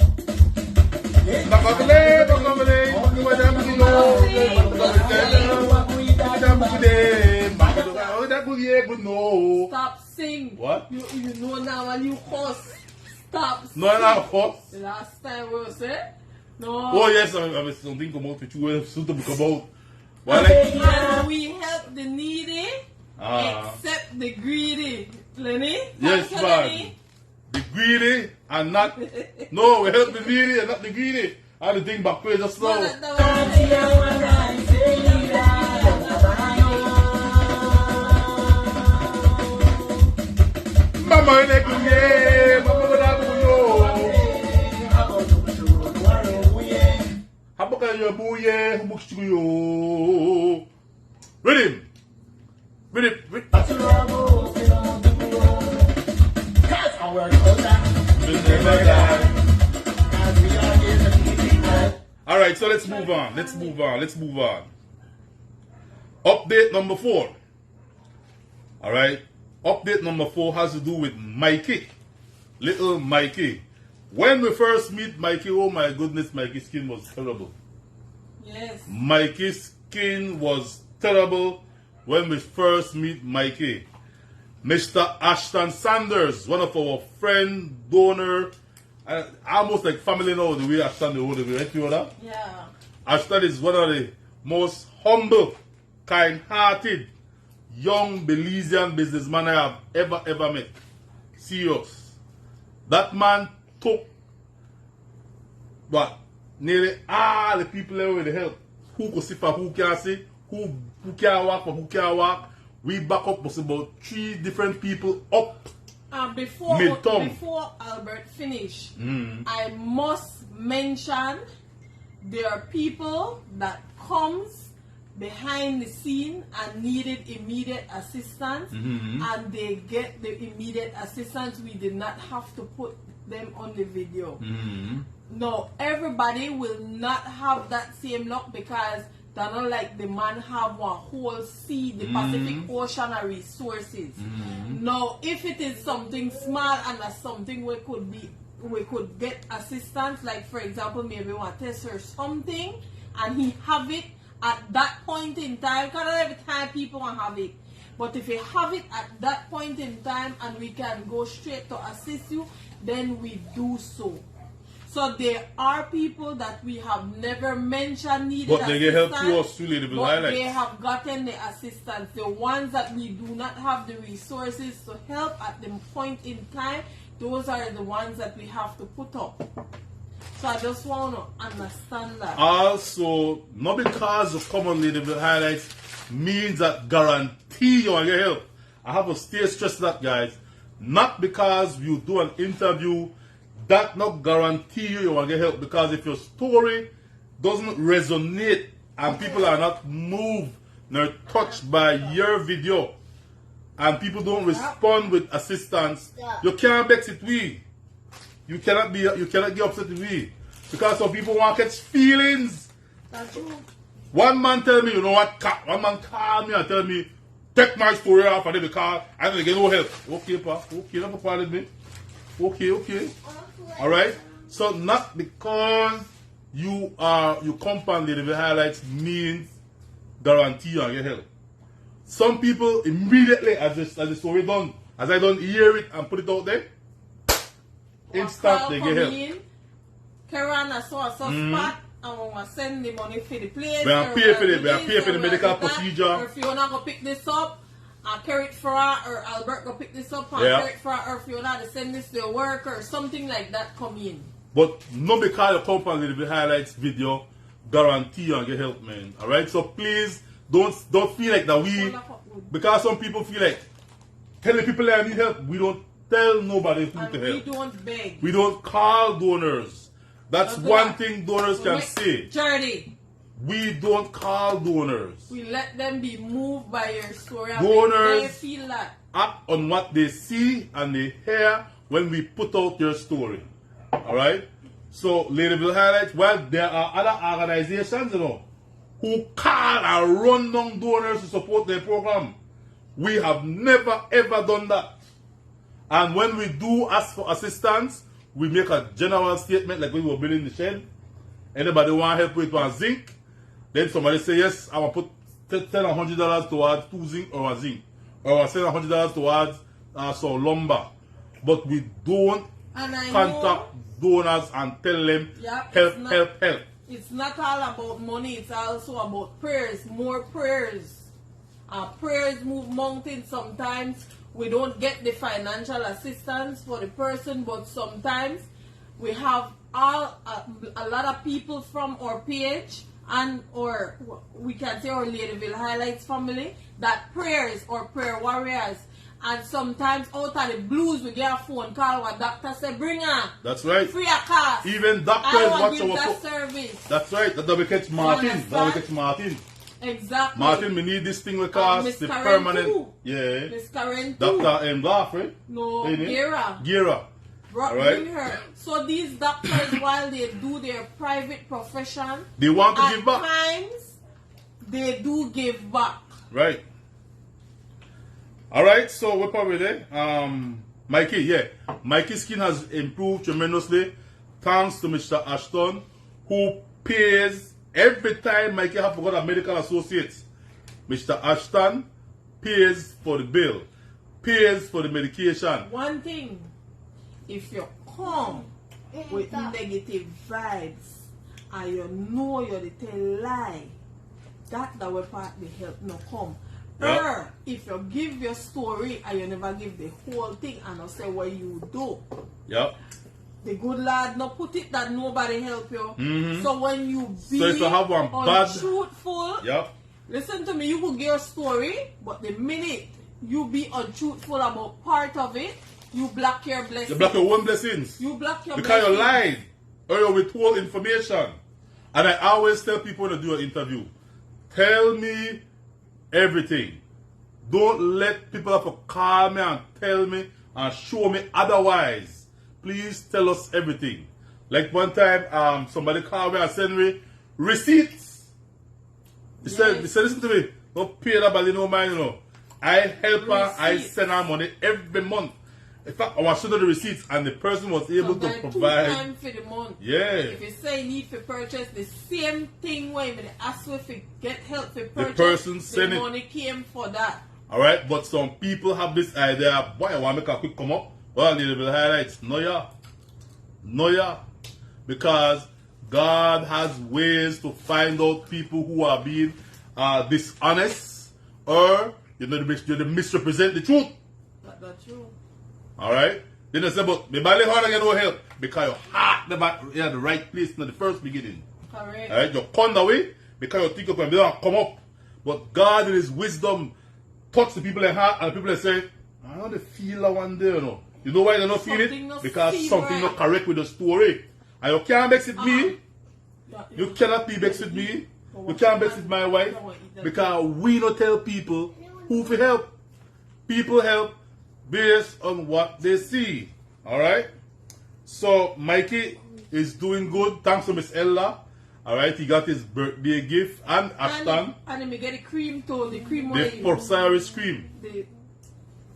Stop sing. What? You know now when you cuss. Stop sing. No, no, of course. The last time we said no. Oh yes, I mean something come out with you. Something come out. Well, And we help the needy, Ah. except the greedy. Lenny? Yes, Tell man. Lenny. The greedy and not. No, we help the needy and not the greedy. I the thing back page just No, now. that one. Mama, you like me? Mama, what happened? Habaka yo buye, humukshuyo. Rhythm. All right, so let's move on. Let's move on. Update number 4. All right. Update number 4 has to do with Mikey. Little Mikey. When we first meet Mikey, oh my goodness, Mikey's skin was terrible. Yes. Mikey's skin was terrible when we first meet Mikey. Mr. Ashton Sanders, one of our friend, donor, almost like family now, the way Ashton the older, right, Fiona? Yeah. Ashton is one of the most humble, kind-hearted, young Belizean businessman I have ever met. Serious. That man took what? Nearly all the people there with the help. Who could see for who can see, who can walk for who can walk. We back up was about 3 different people up. Before Albert finish, I must mention there are people that comes behind the scene and needed immediate assistance, and they get the immediate assistance. We did not have to put them on the video. No, everybody will not have that same luck because they're not like the man have one whole sea, the Pacific Ocean of resources. Now, if it is something small and that's something we could get assistance, like for example, maybe one test or something, and he have it at that point in time, because not every time people want to have it. But if you have it at that point in time and we can go straight to assist you, then we do so. So there are people that we have never mentioned needed but they get help through us through Ladyville but Highlights. they have gotten the assistance. The ones that we do not have the resources to help at the point in time, those are the ones that we have to put up. So I just want to understand that. Also, not because of common Ladyville Highlights means that guarantee you will get help. I have to stay stressed that, guys. Not because you do an interview, that not guarantee you will get help. Because if your story doesn't resonate and people are not moved nor touched by your video and people don't respond with assistance, you can't vex it we. You cannot get upset with me. Because some people want to catch feelings. That's true. One man tell me, you know what, one man call me and tell me, take my story off and then because I don't get no help. Okay, pa. Okay, not for part of me. Okay. Alright? So not because you come from Ladyville Highlights means guarantee you get help. Some people immediately as the story done, as I don't hear it and put it out there, instant they get help. Karen, I saw a spot. I want to send the money for the place. We are pay for it. We are pay for the medical procedure. Or if you want to go pick this up, and carry it for her, or Albert go pick this up and carry it for her, or if you want to send this to work or something like that, come in. But not because you come from the Highlights video, guarantee you and get help, man. Alright? So please don't feel like that we, because some people feel like telling people that I need help, we don't tell nobody who and to help. We don't beg. We don't call donors. That's one thing donors can say. Charity. We don't call donors. We let them be moved by your story. Donors they feel that. act on what they see and they hear when we put out your story. Alright? So, Ladyville Highlights, well, there are other organizations, who call and run down donors to support their program. We have never ever done that. And when we do ask for assistance, we make a general statement like we were building the shed. Anybody want help with one zinc? Then somebody say, yes, I will put $100 towards 2 zinc or a zinc. Or I send $100 towards some lumber. But we don't contact donors and tell them, help. It's not all about money, it's also about prayers, more prayers. Prayers move mountains sometimes. We don't get the financial assistance for the person, but sometimes we have a lot of people from our page or we can say our Ladyville Highlights family that prayers or prayer warriors. And sometimes out of the blues we get a phone call where doctor say bring her. That's right. Free of cost. Even doctors watch our service. That's right. That we catch Martin. Exactly. Martin, we need this thing we call the permanent. Too. Yeah. Miss Karen Dr. M. Godfrey. No, Gira. Right. Her. So these doctors, while they do their private profession, they want to give back. At times, they do give back. Right. Alright, so we're probably there. Mikey, Mikey's skin has improved tremendously thanks to Mr. Ashton, who pays every time Mikey have got a medical associate. Mr. Ashton pays for the bill, pays for the medication. One thing, if you come with negative vibes and you know you're the tell lie, that will part the help no come. Yeah. If you give your story and you never give the whole thing and not say what you do. Yeah. The good lad not put it that nobody help you. So when you be So if you have one bad, untruthful, yeah. listen to me, you will give your story, but the minute you be untruthful about part of it, you block your blessings. You block your own blessings. You block your because blessings. you lied or you withhold information. And I always tell people when I do an interview, tell me everything. Don't let people have to call me and tell me and show me otherwise. Please tell us everything. Like one time, somebody called me and sent me receipts. He said, listen to me, don't pay that bally no mind, you know. I help her, I send her money every month. In fact, I was showing the receipts and the person was able to provide. 2 times for the month. Yeah. If you say need for purchase, the same thing when you ask if you get help for purchase, the person sent the money came for that. Alright, but some people have this idea, boy, I want to make a quick come up. Well, Ladyville highlights. No, yeah. No, yeah. Because God has ways to find out people who are being dishonest or you misrepresent the truth. That's true. Alright? Then they say, but me barely hard to get no help because your heart you're at the right place in the first beginning. Correct. Alright? You're conned away because you think you can come up. But God in His wisdom touch the people in heart and the people say, I don't feel that one day, you know. You know why they don't feel it? Because something not correct with the story. And you can't mix with me. You cannot be vexed with me. You can't vex with my wife. Because we don't tell people who to help. People help based on what they see. Alright? So Mikey is doing good. Thanks to Miss Ella. Alright, he got his birthday gift and Ashton. And he get the cream tone, the cream the psoriasis cream. The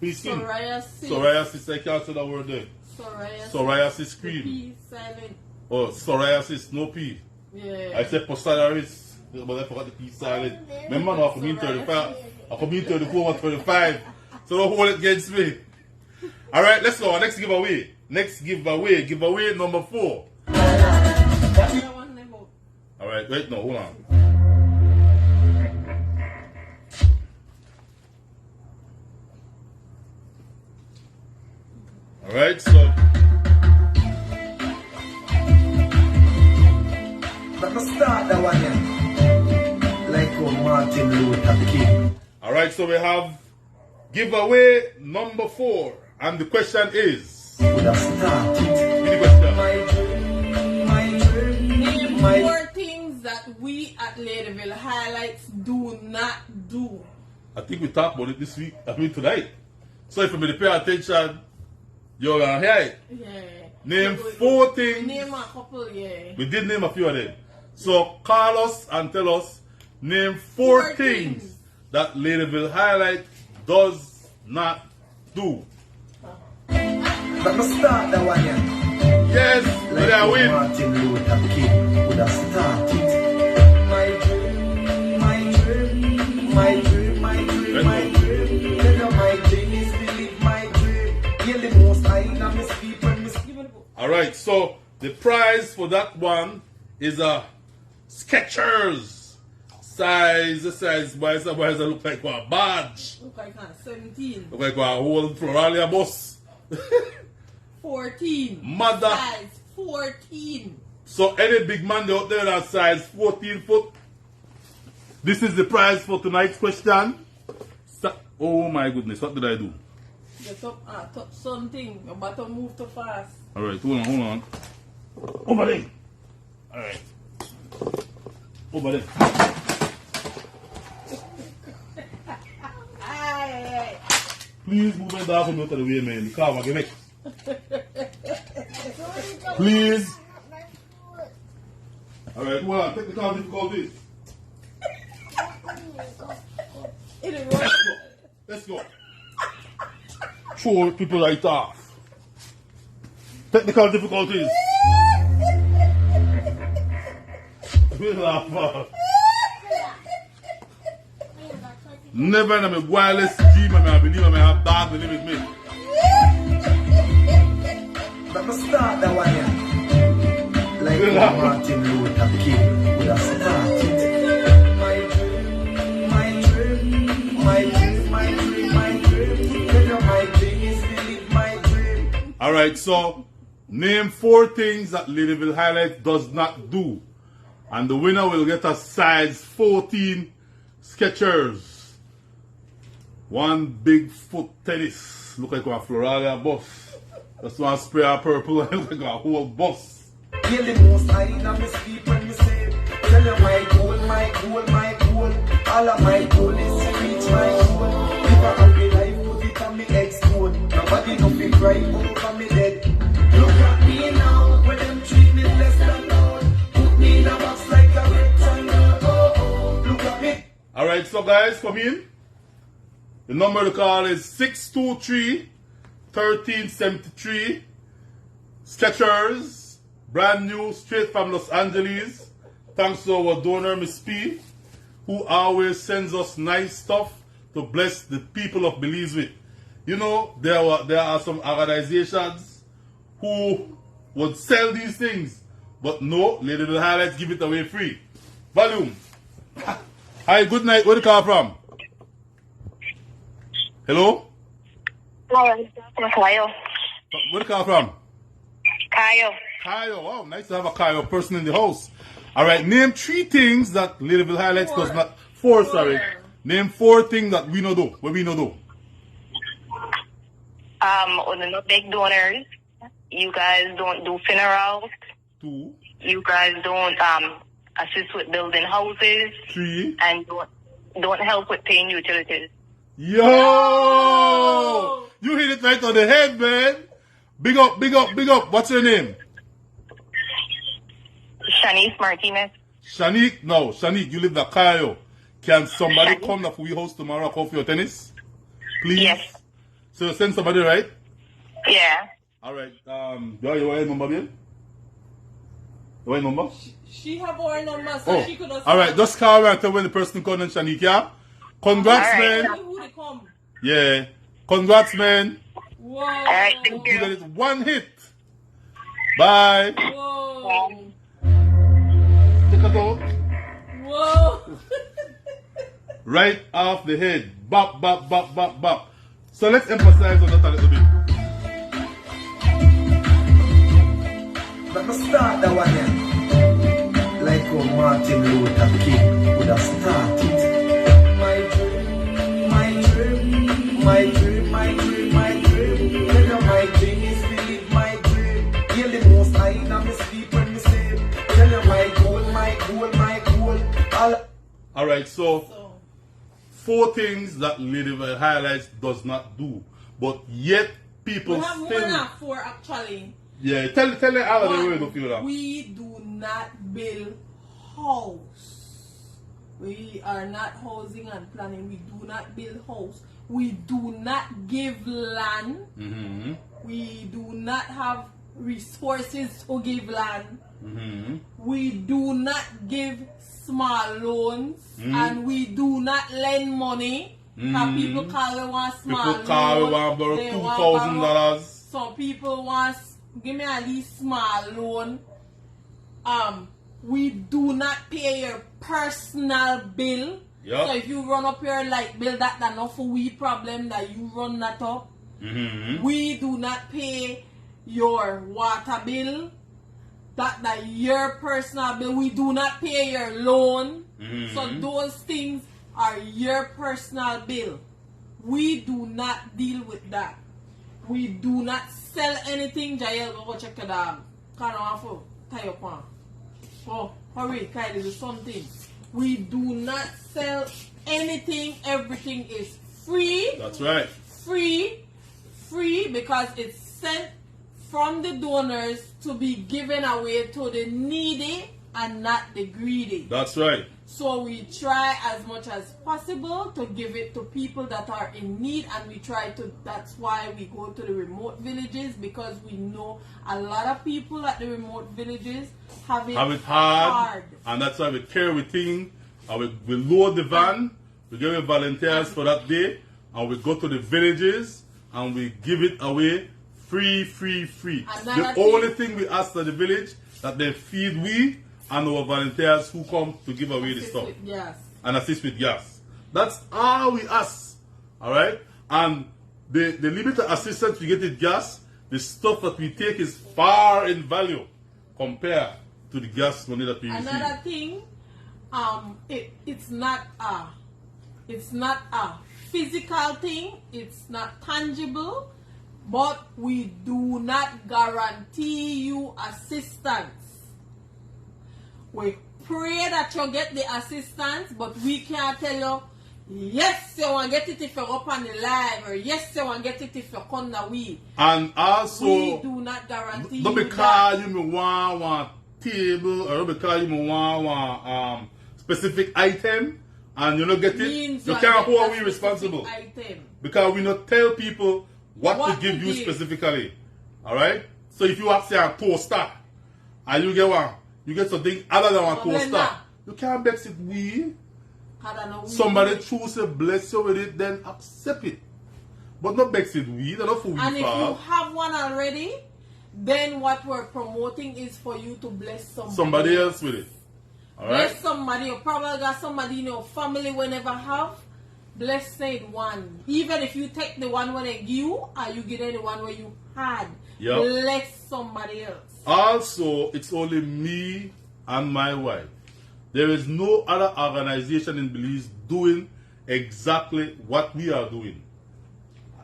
psoriasis. Psoriasis, I can't say that word there. Psoriasis cream. P silent. Oh, psoriasis, no P. Yeah. I said psoriasis, but I forgot the P silent. Remember now, I come in 35. I come in 34 or 35. So don't hold it against me. Alright, let's go. Next giveaway. Giveaway number 4. Alright, wait, no, hold on. Alright, so. Let me start that one here. Like Martin Luther King. Alright, so we have giveaway number 4. And the question is. Would have started. Name 4 things that we at Ladyville Highlights do not do. I think we talked about it this week, tonight. So if you pay attention, you're gonna hear it. Yeah. Name 4 things. Name a couple, yeah. We did name a few of them. So call us and tell us, name 4 things that Ladyville Highlight does not do. Let me start that one here. Yes, like I win. Martin Luther King would have started. My dream. You know my dream is to live my dream. You're the most I know miss people. Alright, so the prize for that one is a Skechers size. Why does it look like a badge? Look like 17. Look like a whole Floralia bus. 14. Mother. Size 14. So any big man out there that size 14 foot, this is the prize for tonight's question. Oh my goodness, what did I do? Get up, touch something. Your bottom move too fast. Alright, hold on. Over there. Alright. Over there. Please move my dog from out of the way, man. The car will get next. Please. Alright, hold on. Take the car difficulties. Let's go. Throw people right off. Technical difficulties. We'll laugh. Never in my wildest dream I believe I have dogs to live with me. Let me start that one here. Like Martin Luther King would have started. My dream. Alright, so name 4 things that Ladyville Highlights does not do. And the winner will get a size 14 Skechers. One big foot tennis. Look like a Floralia bus. That's one spray of purple and look like a whole bus. Hear the most I in me sleep when me say, tell you my goal, my goal, my goal. All of my goal is to reach my goal. Live a happy life, put it on me ex-phone. Nobody no be cry over me dead. Look at me now, when them treat me less than known. Put me in a box like a rectangle. Oh, oh, look at me. Alright, so guys, come in. The number to call is 623-1373. Skechers, brand new, straight from Los Angeles. Thanks to our donor, Miss P, who always sends us nice stuff to bless the people of Belize with. You know, there are some organizations who would sell these things, but no, Ladyville Highlights give it away free. Volume. Hi, good night. Where do you call from? Hello? Kayo. Where do you call from? Kayo. Kayo. Wow, nice to have a Kayo person in the house. Alright, name 3 things that Ladyville Highlights does not... 4, sorry. Name 4 things that we no do. What we no do? No big donors. You guys don't do funerals. 2. You guys don't assist with building houses. 3. And don't help with paying utilities. Yo! You hit it right on the head, man. Big up, big up, big up. What's your name? Shanice Martinez. Shanique? No, Shanique, you live in Kayo. Can somebody come to your house tomorrow and call for your tennis? Please? Yes. So send somebody, right? Yeah. Alright, you have your number, babe? Your number? She have our number, so she could have... Alright, just call her and tell when the person comes and Shanique, yeah? Congrats, man. Who they come? Yeah. Congrats, man. Whoa. Alright, thank You got it. 1 hit. Bye. Whoa. Check it out. Whoa. Right off the head. Bop, bop, bop, bop, bop. So let's emphasize on that a little bit. Let me start that one here. Like how Martin Luther King would have started. My dream, my dream, my dream, my dream, my dream. Tell you my dream is to live my dream. Hear the most I in me sleep when me say, tell you my goal, my goal, my goal. Alright, so 4 things that Ladyville Highlights does not do, but yet people We have more still... than 4 actually. Yeah, tell all of the way you feel that. We do not build house. We are not housing and planning. We do not build house. We do not give land. Mm-hmm. We do not have resources to give land. Mm-hmm. We do not give small loans. And we do not lend money. Some people call it one small People call loan. it one borrow They $2,000. Some people want give me at least small loan. We do not pay your personal bill. Yep. So if you run up your light bill, that's enough for we problem that you run that up. We do not pay your water bill. That your personal bill. We do not pay your loan. So those things are your personal bill. We do not deal with that. We do not sell anything. Jael, go check the dog. Can't offer. Tie up on. Oh, hurry, Kylie, do something. We do not sell anything. Everything is free. That's right. Free because it's sent from the donors to be given away to the needy and not the greedy. That's right. So we try as much as possible to give it to people that are in need, and we try to, that's why we go to the remote villages, because we know a lot of people at the remote villages have it hard. And that's why we carry everything, and we load the van, we give it volunteers for that day, and we go to the villages and we give it away free. The only thing we ask of the village that they feed we and our volunteers who come to give away the stuff and assist with gas. That's all we ask. Alright? And the limited assistance we get with gas, the stuff that we take is far in value compared to the gas money that we receive. Another thing, it's not a physical thing, it's not tangible, but we do not guarantee you assistance. We pray that you get the assistance, but we can't tell you, yes, you want to get it if you're up on the live, or yes, you want to get it if you're on the weed. And also, we do not guarantee don't you because that. you may want table, or because you may want specific item, and you don't get it, you can't hold we responsible. Item. Because we not tell people what to give you specifically. Alright? So if you have say a toaster, and you get something other than a toaster, you can't vex it we. Somebody choose to bless you with it, then accept it. But not vex it we, they're not for we. And if you have one already, then what we're promoting is for you to bless somebody else with it. Alright? Bless somebody. You probably got somebody in your family we never have. Bless said one. Even if you take the one where they give you, or you get the one where you had. Yep. Bless somebody else. Also, it's only me and my wife. There is no other organization in Belize doing exactly what we are doing.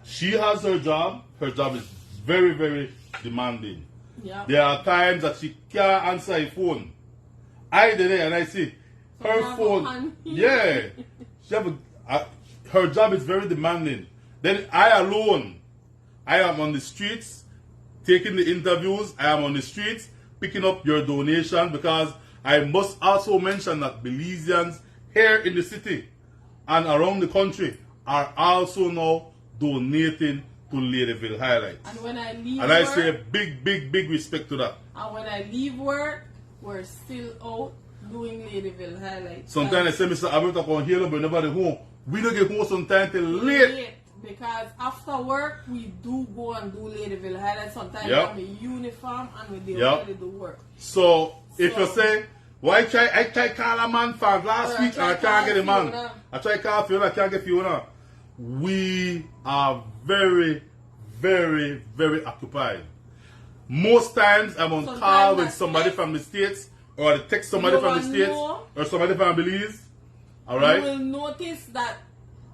She has her job. Her job is very, very demanding. Yep. There are times that she can't answer a phone. I did it and I see her phone. Yeah. She have her job is very demanding. Then I alone, I am on the streets taking the interviews. I am on the streets picking up your donation, because I must also mention that Belizeans here in the city and around the country are also now donating to Ladyville Highlights. And when I leave and I work, say big, big, big respect to that. And when I leave work, we're still out doing Ladyville Highlights. Sometimes I say, Mr. Albert, I come here, but nobody home. We don't get home sometimes till late. Because after work, we do go and do Ladyville Highlights. Sometimes we Yep. have a uniform and we do Yep. really do work. So if you say, why I try call a man for last week and I can't get a man. I try call Fiona, I can't get Fiona. We are very, very, very occupied. Most times I'm on call with somebody from the States, or I text somebody from the States, or somebody from Belize. Alright? You will notice that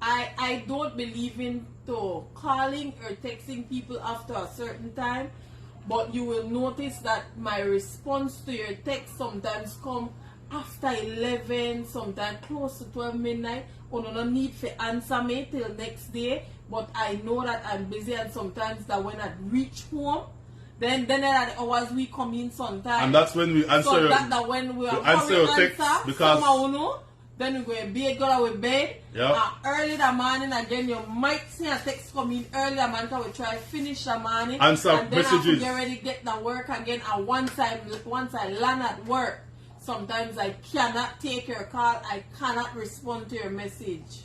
I don't believe in calling or texting people after a certain time, but you will notice that my response to your text sometimes come after 11, sometimes close to 12 midnight. Or no need for answer me till next day, but I know that I'm busy, and sometimes that when I reach home, then at the hours we come in sometimes. And that's when we answer so your, that when we are answer your text, because then we go to bed, go to bed. Yep. Early the morning again, you might see a text come in early the morning, we try finish the morning. Answer and then messages. I get ready, get the work again. And once I land at work, sometimes I cannot take your call, I cannot respond to your message.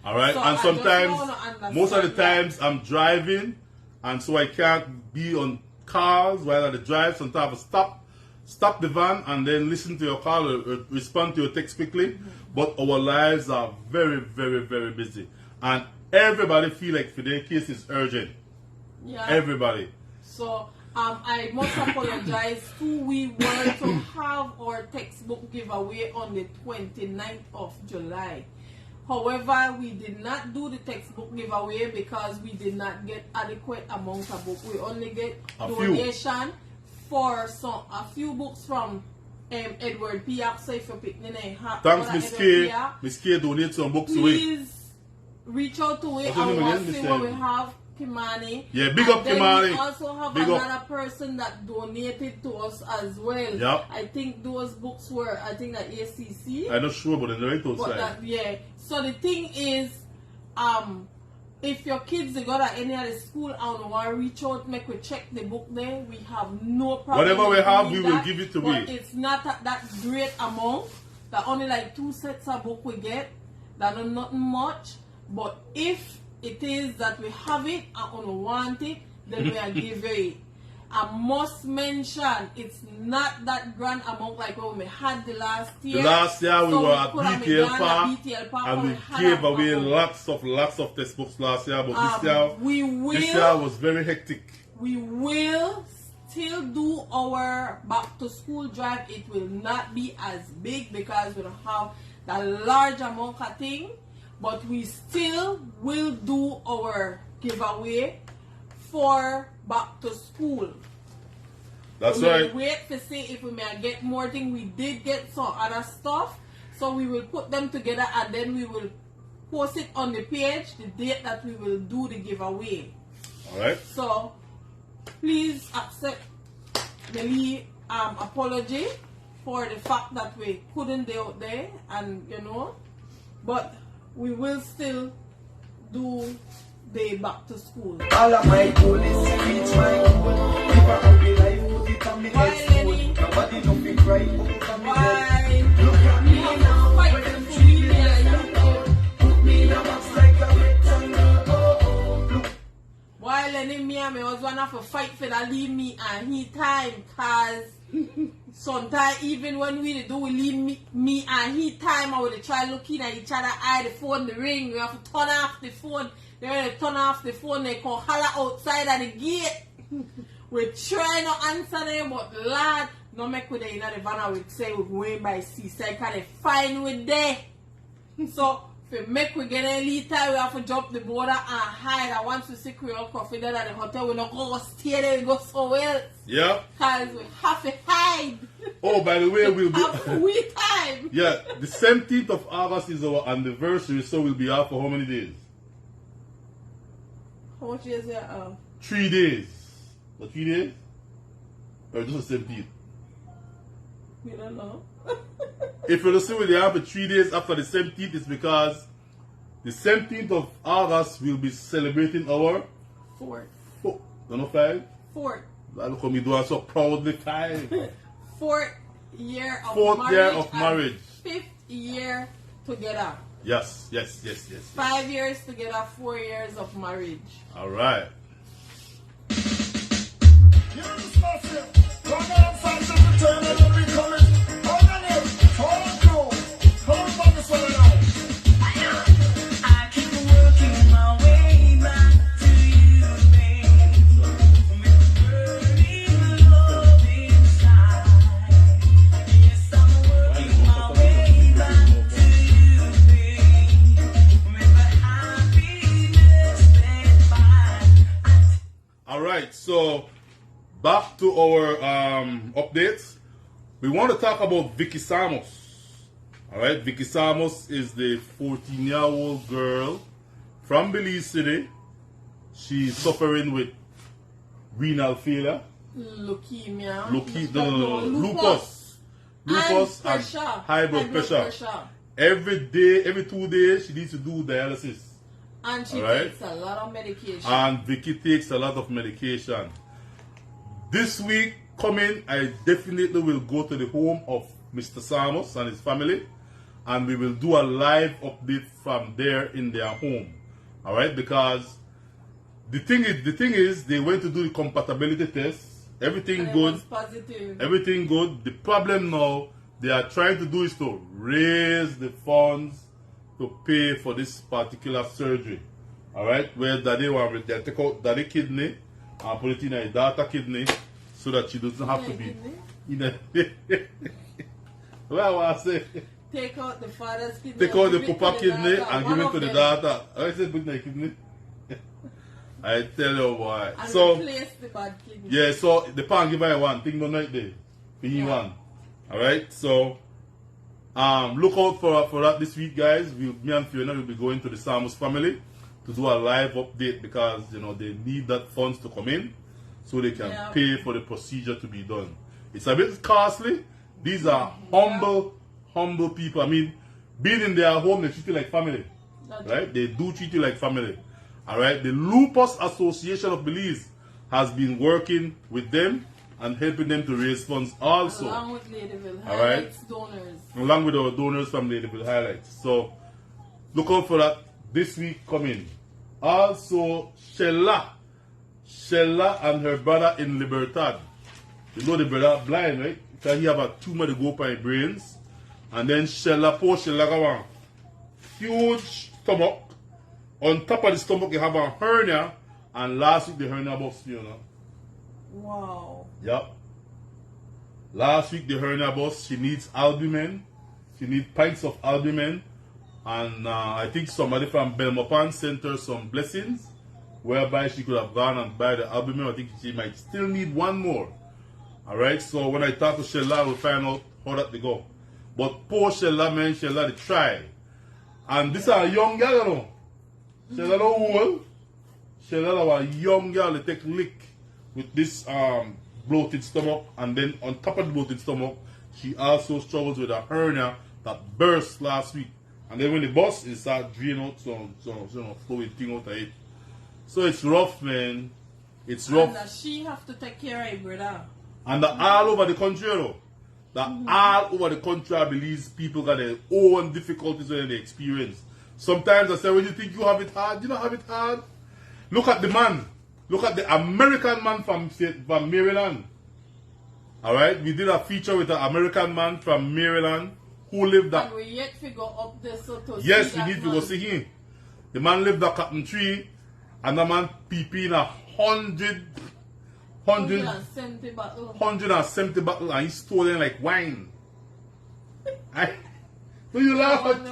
Alright, So and I sometimes, most of the times I'm driving, and so I can't be on cars while I drive. Sometimes I stop the van and then listen to your call or respond to your text quickly. But our lives are very, very, very busy. And everybody feel like today's case is urgent. Yeah. Everybody. So I must apologize too. We were to have our textbook giveaway on the 29th of July. However, we did not do the textbook giveaway because we did not get adequate amount of book. We only get donation for a few books from Edward P. So if you're picking thanks, Miss K. Miss K donate some books away. Please reach out to it and we'll see what we have. Kimani. Yeah, big up Kimani. We also have another person that donated to us as well. Yep. I think those books were, I think at ACC. I'm not sure, but in the right outside. Yeah. So the thing is, if your kids they got at any other school and want to reach out, make we check the book there. We have no problem. Whatever we have, we will give it to But you. it's not that great amount. That only like 2 sets of book we get. That are nothing much. But if it is that we have it and don't want it, then we are give it. I must mention it's not that grand amount like what we had the last year. The last year we were at BTL Park and we gave away lots of textbooks last year, but this year was very hectic. we will still do our back to school drive. It will not be as big because we don't have that large amount of thing, but we still will do our giveaway for back to school. That's we right. Wait to see if we may get more things. We did get some other stuff, so we will put them together and then we will post it on the page, the date that we will do the giveaway. Alright. So please accept the apology for the fact that we couldn't be out there, and you know, but we will still do the back to school. All of my goal is to reach my goal. If I happy life, put it on me head school. Nobody don't be cry, put it on me head. Look at me now, when them treat me like that. Put me in a box like a rectangle. Look. While Lenny, me and my husband have to fight for that leave me and he time, cause sometimes even when we do we leave me and he time, I would try looking at each other, eye the phone, the ring, we have to turn off the phone. They turn off the phone, they can holler outside at the gate. We try not answer them, but lad, no make with the in the van, I would say we're going by seaside, because they fine with there. So, if we make we get a little time, we have to jump the border and hide. And once we see Creole Coffee there at the hotel, we not go stay there, we go somewhere else. Yeah. Because we have to hide. Oh, by the way, we'll be... we time. Yeah, the 17th of August is our anniversary, so we'll be out for how many days? How much is it? 3 days. What, 3 days? Or just the 17th? We don't know. If you're listening with the app for 3 days after the 17th, it's because the 17th of August we'll be celebrating our 4th. No, 5? 4th. Look how me do so proudly 5. 4th year of 4th marriage. year of marriage. 5th year together. Yes. 5 years together, 4 years of marriage. All right. Alright, so back to our updates. We want to talk about Vicky Samos. Alright, Vicky Samos is the 14-year-old girl from Belize City. She's suffering with renal failure. Leukemia. Lupus and high blood pressure. Every day, every 2 days, she needs to do dialysis. And she takes a lot of medication. And Vicky takes a lot of medication. This week coming, I definitely will go to the home of Mr. Samos and his family, and we will do a live update from there in their home. Alright, because the thing is they went to do the compatibility test. Everything and good. It was positive. Everything good. The problem now they are trying to do is to raise the funds to pay for this particular surgery. Alright? Where daddy want to take out daddy kidney and put it in her daughter kidney so that she doesn't have to be in a what I want to say? Take out the father's kidney. Take out the papa kidney and give it to the daughter. I said put in the kidney. I tell you why. And so replace the bad kidney. yeah, so the pan give her one thing don't like there. One. Alright, so look out for that this week, guys. Me and Fiona will be going to the Samos family to do a live update because you know they need that funds to come in so they can pay for the procedure to be done. It's a bit costly. These are humble people. I mean, being in their home, they treat you like family. Right? They do treat you like family. Alright? The Lupus Association of Belize has been working with them and helping them to raise funds also. Along with Ladyville Highlights donors. Along with our donors from Ladyville Highlights. So, look out for that this week coming. Also, Shella and her brother in Libertad. You know the brother blind, right? Because he have a tumor to go up in his brains. And then Shella got one huge stomach. On top of the stomach, you have a hernia. And last week, the hernia bust, you know. Wow. Yep. Last week, the hernia bus, she needs albumin. She needs pints of albumin. And I think somebody from Belmopan sent her some blessings, whereby she could have gone and buy the albumin. I think she might still need one more. Alright, so when I talk to Shella, we'll find out how that they go. But poor Shella, man, Shella, they try. And this is a young girl, you know. Shella don't old. Shella, a young girl, they take lick with this bloated stomach. And then on top of the bloated stomach, she also struggles with a hernia that burst last week. And then when the bust, it starts draining out some flowing thing out of it. So it's rough, man. It's rough. And she have to take care of it, brother. And all over the country, though. All over the country, I believe people got their own difficulties when they experience. Sometimes I say, when you think you have it hard, you don't have it hard. Look at the man. Look at the American man from Maryland. Alright? We did a feature with an American man from Maryland who lived at... And we yet to go up there so to yes, see we need that to go see him. The man lived at cotton tree and the man PP in 170 bottles. 170 bottles and he stole them like wine. Do you laugh at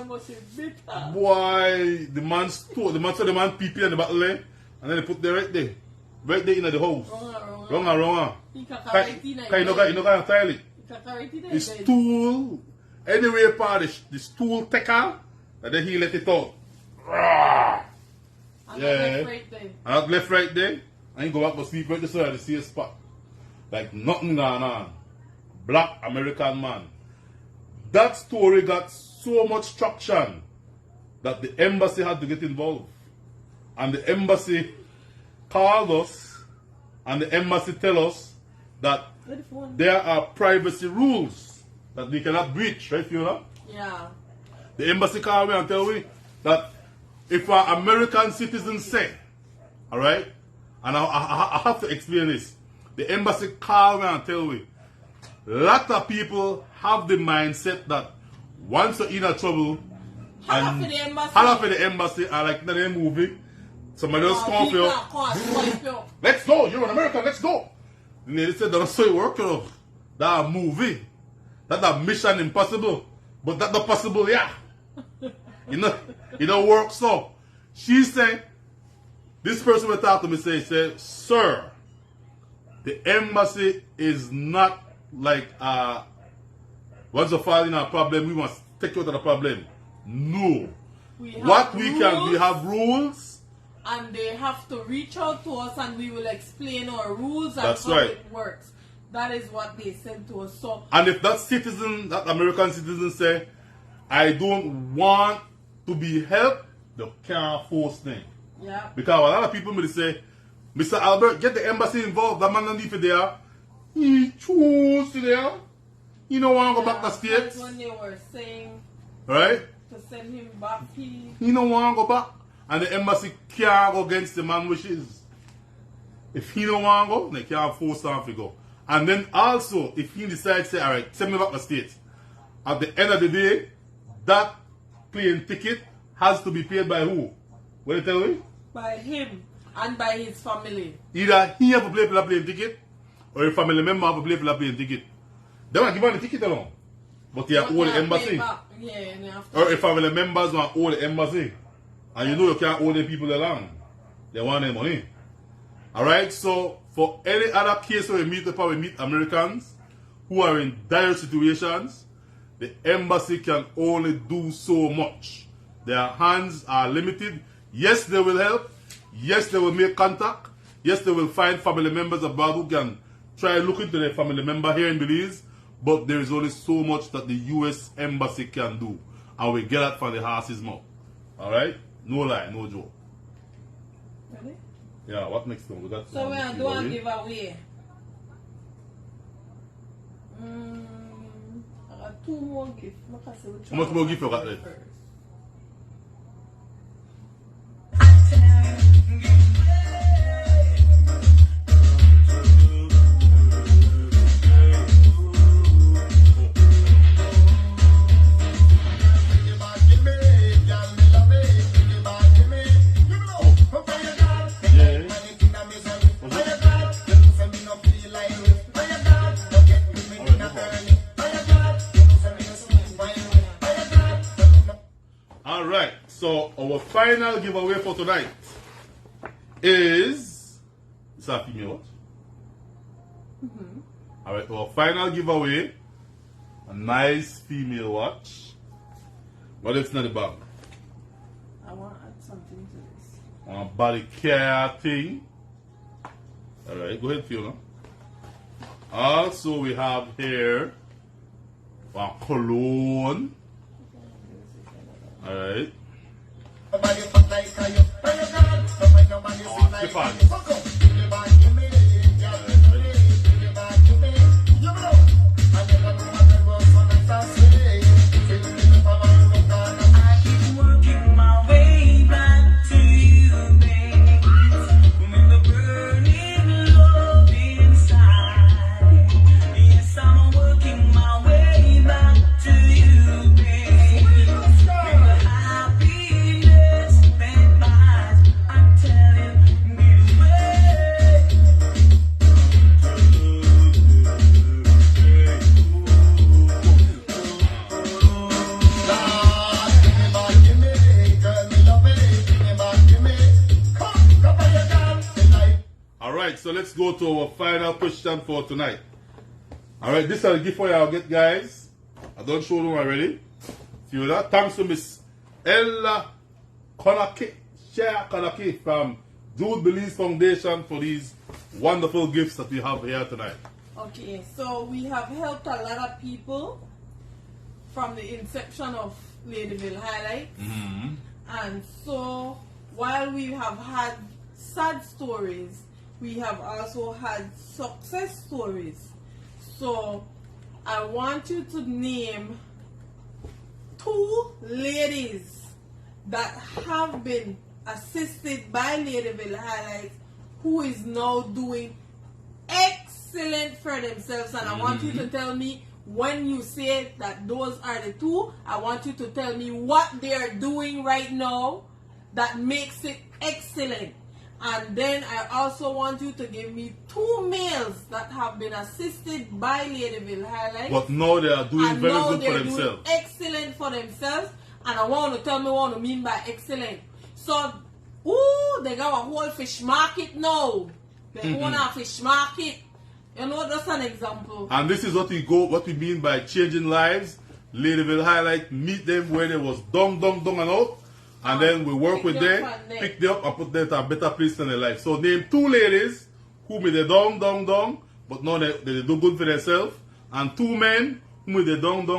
boy? The man stole. The man saw the man PP in the bottle there, and then they put there right there in the house. Wrong. You know can't tile it. The stool, anyway part the stool taker, and then he let it out. And left right there. And left right there. And he go back to sleep right there at the same spot. Like nothing going on. Black American man. That story got so much traction that the embassy had to get involved. And the embassy called us and the embassy tell us that there are privacy rules that we cannot breach, right, Fiona? Yeah. The embassy called me and tell me that if our American citizens say, alright, and I have to explain this. The embassy called me and tell me, a lot of people have the mindset that once you're in a trouble, Holla for the embassy, and like in the movie, somebody else come for you. Let's go, you're an American, let's go. And they said that's so it work, you know. That's a movie. That's a Mission Impossible. But that's not possible, yeah. You know, it don't work so. She said, this person will talk to me, say, sir, the embassy is not like once you fall in a problem, we must take you out of the problem. No. We have rules. And they have to reach out to us and we will explain our rules and that's how right. it works. That is what they said to us. So, and if that citizen, that American citizen say, I don't want to be helped, they can't force them. Yeah. Because a lot of people may say, Mr. Albert, get the embassy involved. That man don't leave it there. He choose there. He don't want to go back to States. That's when they were saying, right? To send him back. He don't want to go back. And the embassy can't go against the man wishes. If he don't want to go, they can't force him to go. And then also, if he decides to say, alright, send me back to States. At the end of the day, that plane ticket has to be paid by who? What do you tell me? By him and by his family. Either he have to pay for that plane ticket, or a family member have to pay for that plane ticket. They want to give him the ticket alone. But they are owe the embassy. Or if family members want to owe the embassy. And you know you can't owe the people along. They want their money. Alright, so for any other case where we meet Americans who are in dire situations, the embassy can only do so much. Their hands are limited. Yes, they will help. Yes, they will make contact. Yes, they will find family members abroad who can try look into their family member here in Belize. But there is only so much that the U.S. embassy can do. And we get that from the horse's mouth. Alright? No lie, no joke. Ready? Yeah, what next one? We got so we are doing giveaway. I got 2 more gifts. How much more gift you got there? Alright, so our final giveaway for tonight is a female watch. Alright, our final giveaway, a nice female watch. But it's not the bag. I want to add something to this. A body care thing. Alright, go ahead, Fiona. Also, we have here a cologne. Alright. Working my way back to you, babe. With the burning love inside. Yes, I'm working my way back to you, babe. With the happiness that buys, I'm telling me the Alright, so let's go to our final question for tonight. Alright, this is a gift for y'all get, guys. I don't show them already. See that? Thanks to Miss Ella Konake, Share Konake from Jude Belize Foundation for these wonderful gifts that we have here tonight. Okay, so we have helped a lot of people from the inception of Ladyville Highlights. And so, while we have had sad stories, we have also had success stories. So, I want you to name 2 ladies that have been assisted by Ladyville Highlights who is now doing excellent for themselves. And I want you to tell me, when you say that those are the 2, I want you to tell me what they are doing right now that makes it excellent. And then I also want you to give me 2 males that have been assisted by Ladyville Highlights. But now they are doing and very now good for they're themselves. doing excellent for themselves. And I want to tell me what I mean by excellent. So, ooh, they got a whole fish market now. They own a fish market. You know, that's an example. And this is what we mean by changing lives. Ladyville Highlight, meet them where they was down and out. And then we work with them, pick them up and put them to a better place in their life. So name 2 ladies who made they down, but now they do good for themselves. And 2 men who made they down,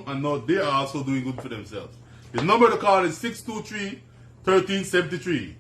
and now they are also doing good for themselves. The number to call is 623-1373.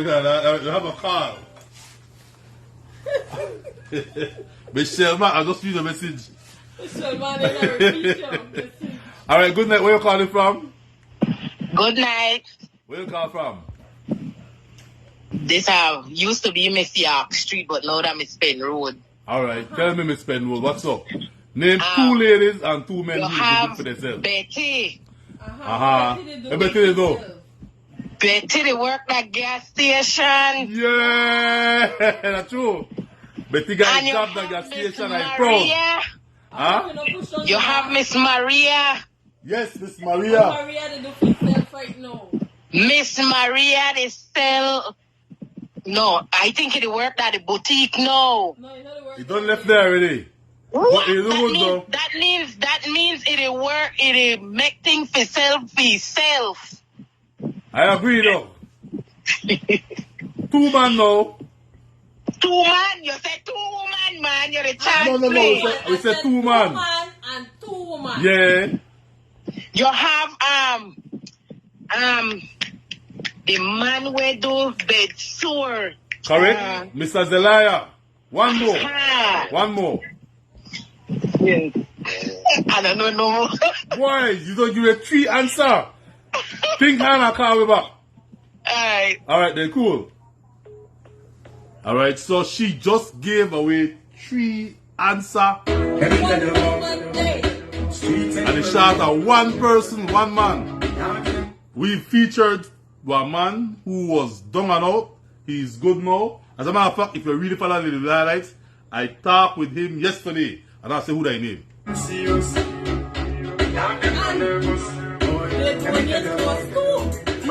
Alright, we have a call. Michelle, man, I just read the message. Michelle, man, they never repeat your message. Alright, good night. Where you calling from? Good night. Where you call from? This used to be Miss York Street, but now that Miss Penn Road. Alright, tell me, Miss Penwood, what's up? Name 2 ladies and 2 men You who do have good for themselves. Betty. Betty, they do. Betty, they work at gas station. Yeah, that's true. Betty got And a you job at have gas Miss station, I'm proud. Maria. Huh? You have Miss Maria. Yes, Miss Maria. Maria, they do for herself right now. Miss Maria, they sell. No, I think it worked at the boutique now. No, you know the work. You don't left there already. What? But you do good though. That means it work. It make things for self. I agree though. 2 man now. Two man, you said two woman, man. You're a child. No. We said two man. Two man and two woman. Yeah. You have the man where do bed sore. Correct? Mr. Zelaya. One more. Ah. One more. Yeah. I don't know no more. Boy, you don't give a 3 answer. Think Hannah call me back. Alright. Alright then, cool. Alright, so she just gave away 3 answer. And it shot at one person, one man. We featured one man who was down and out. He's good now. As a matter of fact, if you really follow the highlights, I talked with him yesterday and I said who I name.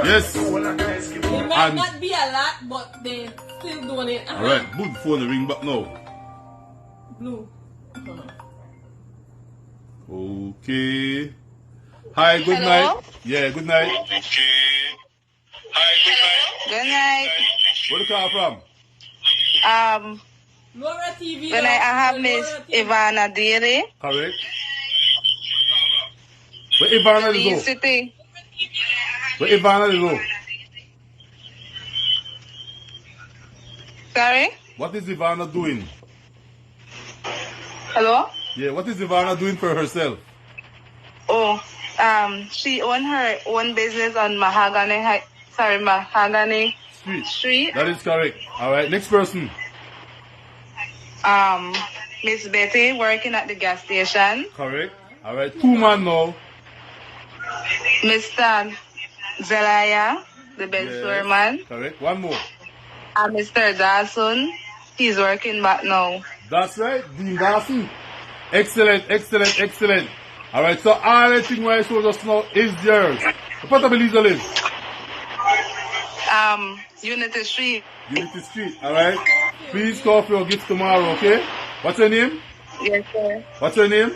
Yes. It might not be a lot, but they still doing it. Alright, put the phone ring back now. Blue. Okay. Hi, good Hello? night. Yeah, good night. Good night. Where you call from? Laura TV. Good night. I have Miss Ivana Deary. Correct. Where Ivana is Lee go? City. Where Ivana is go? Sorry? What is Ivana doing? Hello? Yeah, what is Ivana doing for herself? Oh, she own her own business on Mahogany Street. That is correct. Alright, next person. Miss Betty working at the gas station. Correct. Alright, 2 man now. Mr. Zelaya, the bed store man. Correct. One more. And Mr. Dawson, he's working back now. That's right, Dean Dawson. Excellent. Alright, so all the thing I showed just now is yours. What about Lisa live? Unity Street. Unity Street, alright? Please call for your gift tomorrow, okay? What's your name? Yes, sir. What's your name?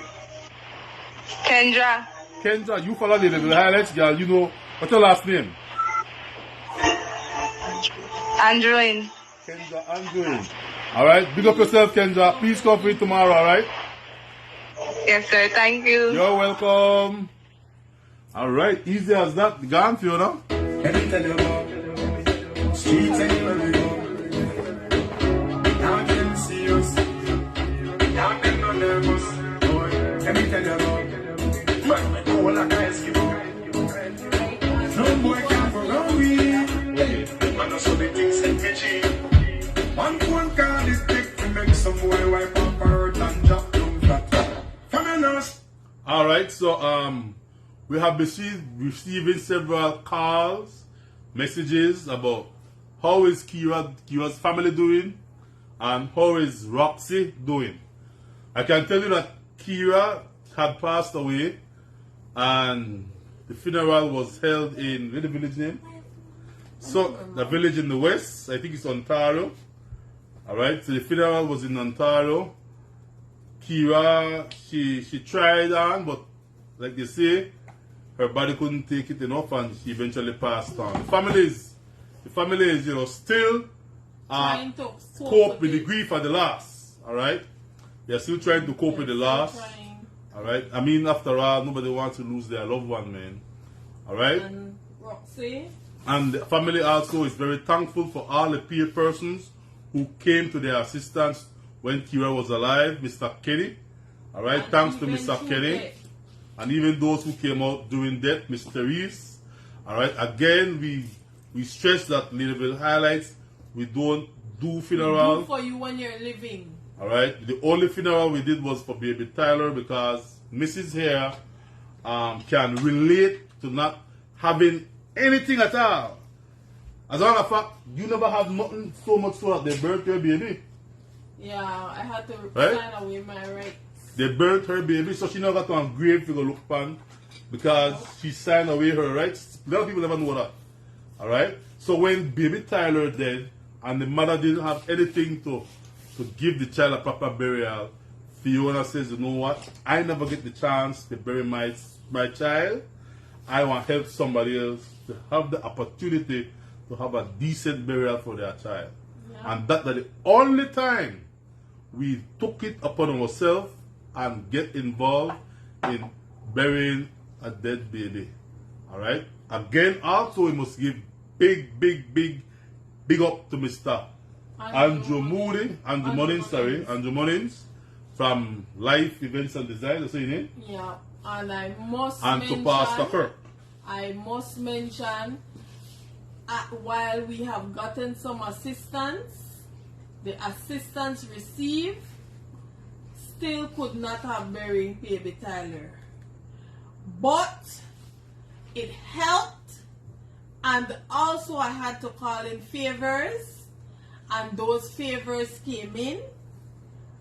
Kendra. Kendra, you follow the highlights, girl. You know, what's your last name? Androin. Kendra Androin. Alright, big up yourself, Kendra. Please call for it tomorrow, alright? Yes, sir. Thank you. You're welcome. Alright, easy as that. Gone, Fiona. Streets anywhere we go. Now them see us. Now them no nervous. Boy, let me tell you about. Man, we go like a Eskimo. No boy can go round me. Man, also the things in PG. One phone call is big to make some boy wipe up her and drop down flat. Feminist. Alright, so we have receiving several calls, messages about how is Kira's family doing and how is Roxy doing. I can tell you that Kira had passed away and the funeral was held in, what's the village name? So, the village in the west, I think it's Ontario. Alright, so the funeral was in Ontario. Kira, she tried on, but like they say, her body couldn't take it enough and she eventually passed on. The family is, you know, still Trying to cope with the grief and the loss. Alright? They're still trying to cope with the loss. Alright? I mean, after all, nobody wants to lose their loved one, man. Alright? And Roxy. And the family also is very thankful for all the peer persons who came to their assistance when Kira was alive, Mr. Kenny. Alright, thanks to Mr. Kenny. And even those who came out during death, Mr. Reeves. Alright, again, we stress that Ladyville highlights, we don't do funerals. Do for you when you're living. Alright, the only funeral we did was for baby Tyler because Mrs. here can relate to not having anything at all. As a matter of fact, you never have nothing so much so that they burnt your baby. Yeah, I had to Right? sign away my rights. They burnt her baby, so she never got to a grave to go look upon because she signed away her rights. A lot of people never know that. Alright? So when baby Tyler died and the mother didn't have anything to give the child a proper burial, Fiona says, you know what? I never get the chance to bury my child. I want to help somebody else to have the opportunity to have a decent burial for their child. Yeah. And that's the only time we took it upon ourselves and get involved in burying a dead baby. Alright? Again, also we must give big up to Mr. Andrew Munnings from Life Events and Design, that's your name? Yeah, and I must and mention, to Pastor Kirk. I must mention, while we have gotten some assistance, the assistance received still could not have buried baby Tyler. But it helped, and also I had to call in favors, and those favors came in.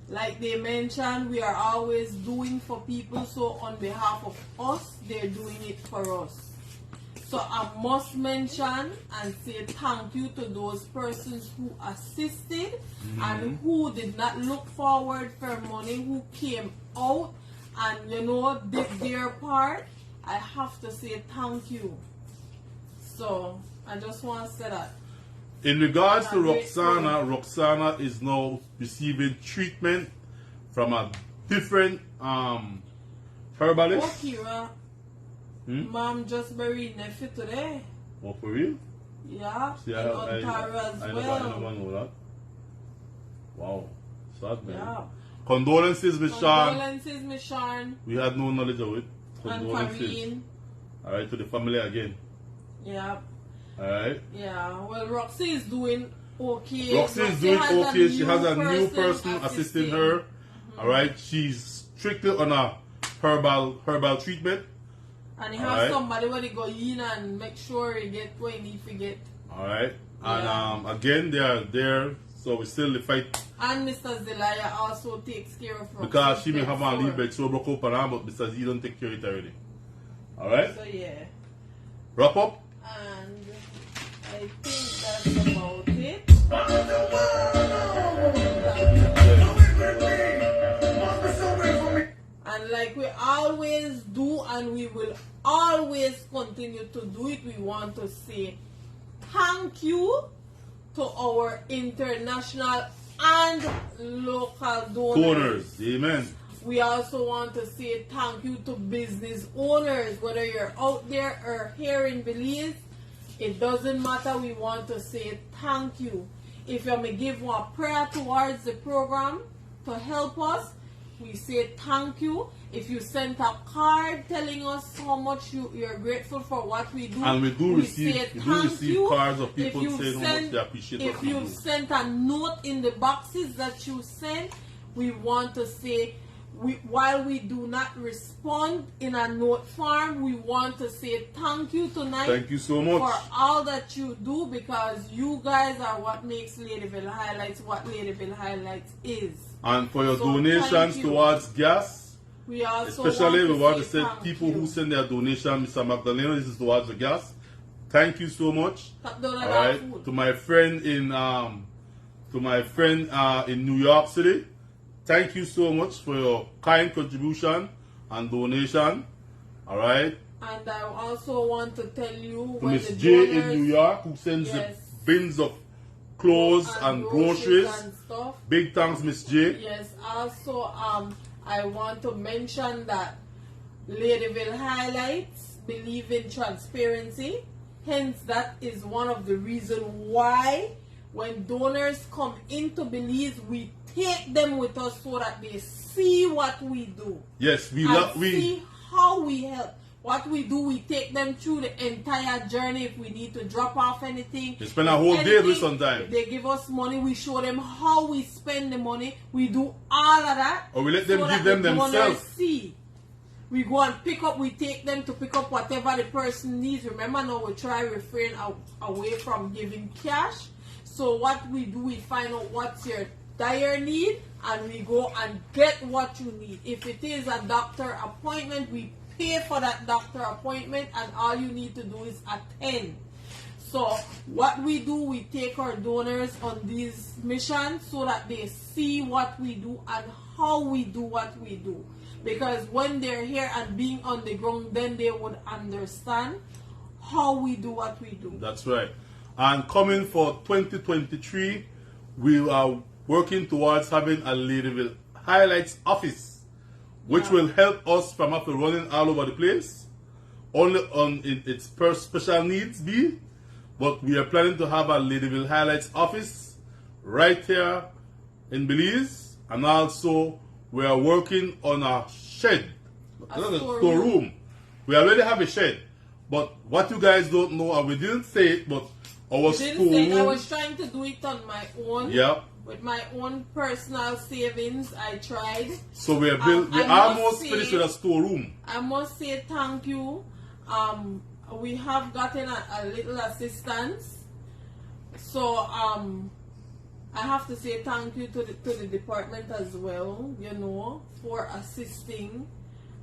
Like they mentioned, we are always doing for people, so on behalf of us, they're doing it for us. So I must mention and say thank you to those persons who assisted and who did not look forward for money, who came out and, you know, did their part. I have to say thank you. So I just want to say that. In regards to Roxana is now receiving treatment from a different herbalist. Oh, Kira, Mom just buried nephew today. Oh, for real? Yeah, See, in Ontario as I well. never know that. Wow, sad, man. Yeah. Condolences, Miss Sean. Condolences, Miss Sean. We had no knowledge of it. And Condolences. Karine. Alright, to the family again. Yeah. Alright. Yeah, well, Roxy is doing okay. Roxy is doing okay. She has a new person assisting her. Alright, she's strictly on a herbal treatment. And he has somebody when he go in and make sure he get what he need to get. Alright. And again, they are there, so we still the fight. And Mr. Zelaya also takes care of Roxy. Because she may have a leave bed, so broke up on her, but Mr. Z don't take care of it already. Alright? So yeah. Wrap up? And I think that's about it. And like we always do, and we will always continue to do it, we want to say thank you to our international and local donors. Amen. We also want to say thank you to business owners, whether you're out there or here in Belize. It doesn't matter, we want to say thank you. If you may give one prayer towards the program to help us, we say thank you. If you sent a card telling us how much you're grateful for what we do, and we do receive cards of people saying how much they appreciate what we do. If you sent a note in the boxes that you sent, we want to say, while we do not respond in a note form, we want to say thank you tonight. Thank you so much for all that you do, because you guys are what makes Ladyville Highlights what Ladyville Highlights is. And for your donations towards gas, we also especially we want to say thank people who send their donation, Mr. Magdalena, this is towards the gas. Thank you so much. Alright, to my friend in New York City. Thank you so much for your kind contribution and donation. Alright. And I also want to tell you, to Miss J in New York, who sends the bins of clothes and groceries and stuff. Big thanks, Miss J. Yes. Also, I want to mention that Ladyville Highlights believe in transparency. Hence, that is one of the reasons why when donors come into Belize, we take them with us so that they see what we do. Yes, we see how we help. What we do, we take them through the entire journey. If we need to drop off anything, they spend a whole day with sometimes. If they give us money, we show them how we spend the money. We do all of that. Or we let them give them themselves. See. We go and pick up, we take them to pick up whatever the person needs. Remember now, we try refrain away from giving cash. So what we do, we find out what's your dire need, and we go and get what you need. If it is a doctor appointment, we pay for that doctor appointment, and all you need to do is attend. So what we do, we take our donors on these missions so that they see what we do and how we do what we do. Because when they're here and being on the ground, then they would understand how we do what we do. That's right. And coming for 2023, we are working towards having a Ladyville highlights office, which will help us from after running all over the place, only on its per special needs be. But we are planning to have a Ladyville highlights office right here in Belize, and also we are working on a shed, a storeroom. We already have a shed, but what you guys don't know, and we didn't say it, but our storeroom. I was trying to do it on my own. Yeah. With my own personal savings, I tried. So we are we almost finished with a storeroom. I must say thank you. We have gotten a little assistance. So I have to say thank you to the department as well, you know, for assisting.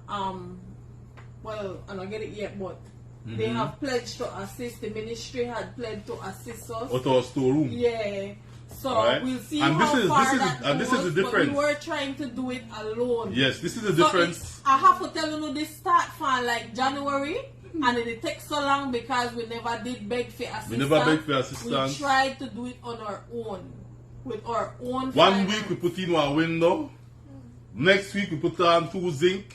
Well, I don't get it yet, but they have pledged to assist. The ministry had pledged to assist us. With our storeroom. Yeah. So right. we'll see and how far that and goes, this is the difference. But we were trying to do it alone. Yes, this is the difference. I have to tell you, this start from like January, and it takes so long because we never did beg for assistance. We never begged for assistance. We tried to do it on our own, with our own. One week we put in one window. Next week we put on 2 zinc,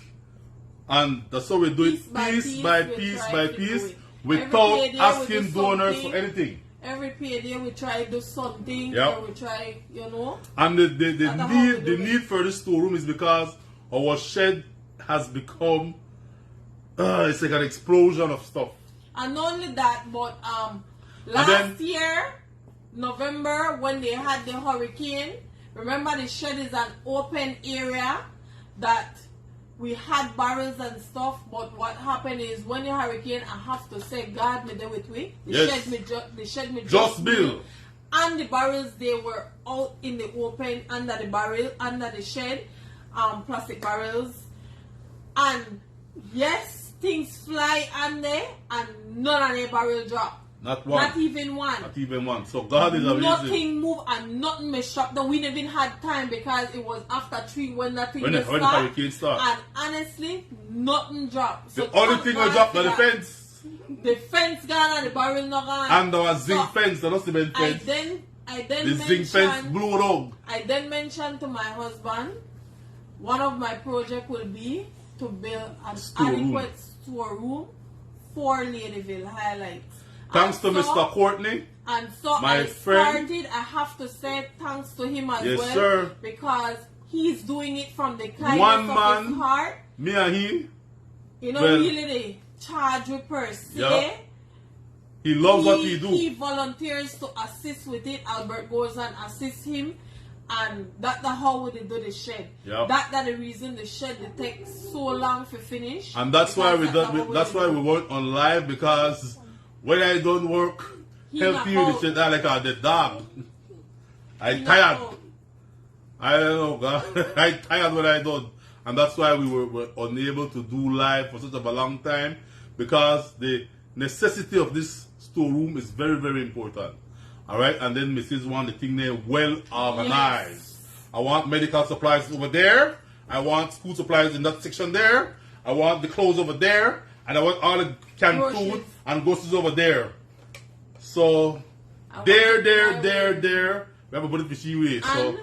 and that's how we do it piece by piece, without asking donors for anything. Every payday we try to do something, yep. or we try, you know. And the need for the storeroom is because our shed has become, it's like an explosion of stuff. And not only that, but last year, November, when they had the hurricane, remember the shed is an open area that we had barrels and stuff, but what happened is when the hurricane, I have to say, God me there with we. The shed me just built. And the barrels, they were out in the open under the shed, plastic barrels. And yes, things fly on there, and none of the barrel drop. Not one. Not even one. Not even one. So God is amazing. Nothing moved and nothing messed up. We never even had time because it was after 3 when that thing when the hurricane started. And honestly, nothing dropped. So the only thing that dropped was the fence. The fence gone and the barrel not gone. And there was zinc fence, there must have been fence. I then the zinc fence blew out. I then mentioned to my husband, one of my projects will be to build an adequate storeroom for Ladyville highlights. Thanks to Mr. Courtney. And so my friend. I have to say thanks to him as yes, well. Sir. Because he's doing it from the kindness one of man, his heart. Me and he. You know, really the charge with per se. Yeah. He loves what he do. He volunteers to assist with it. Albert goes and assists him. And that's how we do the shed. Yep. That's the reason the shed takes so long to finish. And that's why we work on live, because when I don't work, help you the shit like the dog. I tired. I don't know, God. I tired when I don't. And that's why we were unable to do live for such a long time, because the necessity of this storeroom is very, very important. Alright, and then Mrs. want the thing there well organized. Yes. I want medical supplies over there. I want school supplies in that section there. I want the clothes over there. And I want all the canned food and groceries over there. So, there. We have a bit of fishy way. So,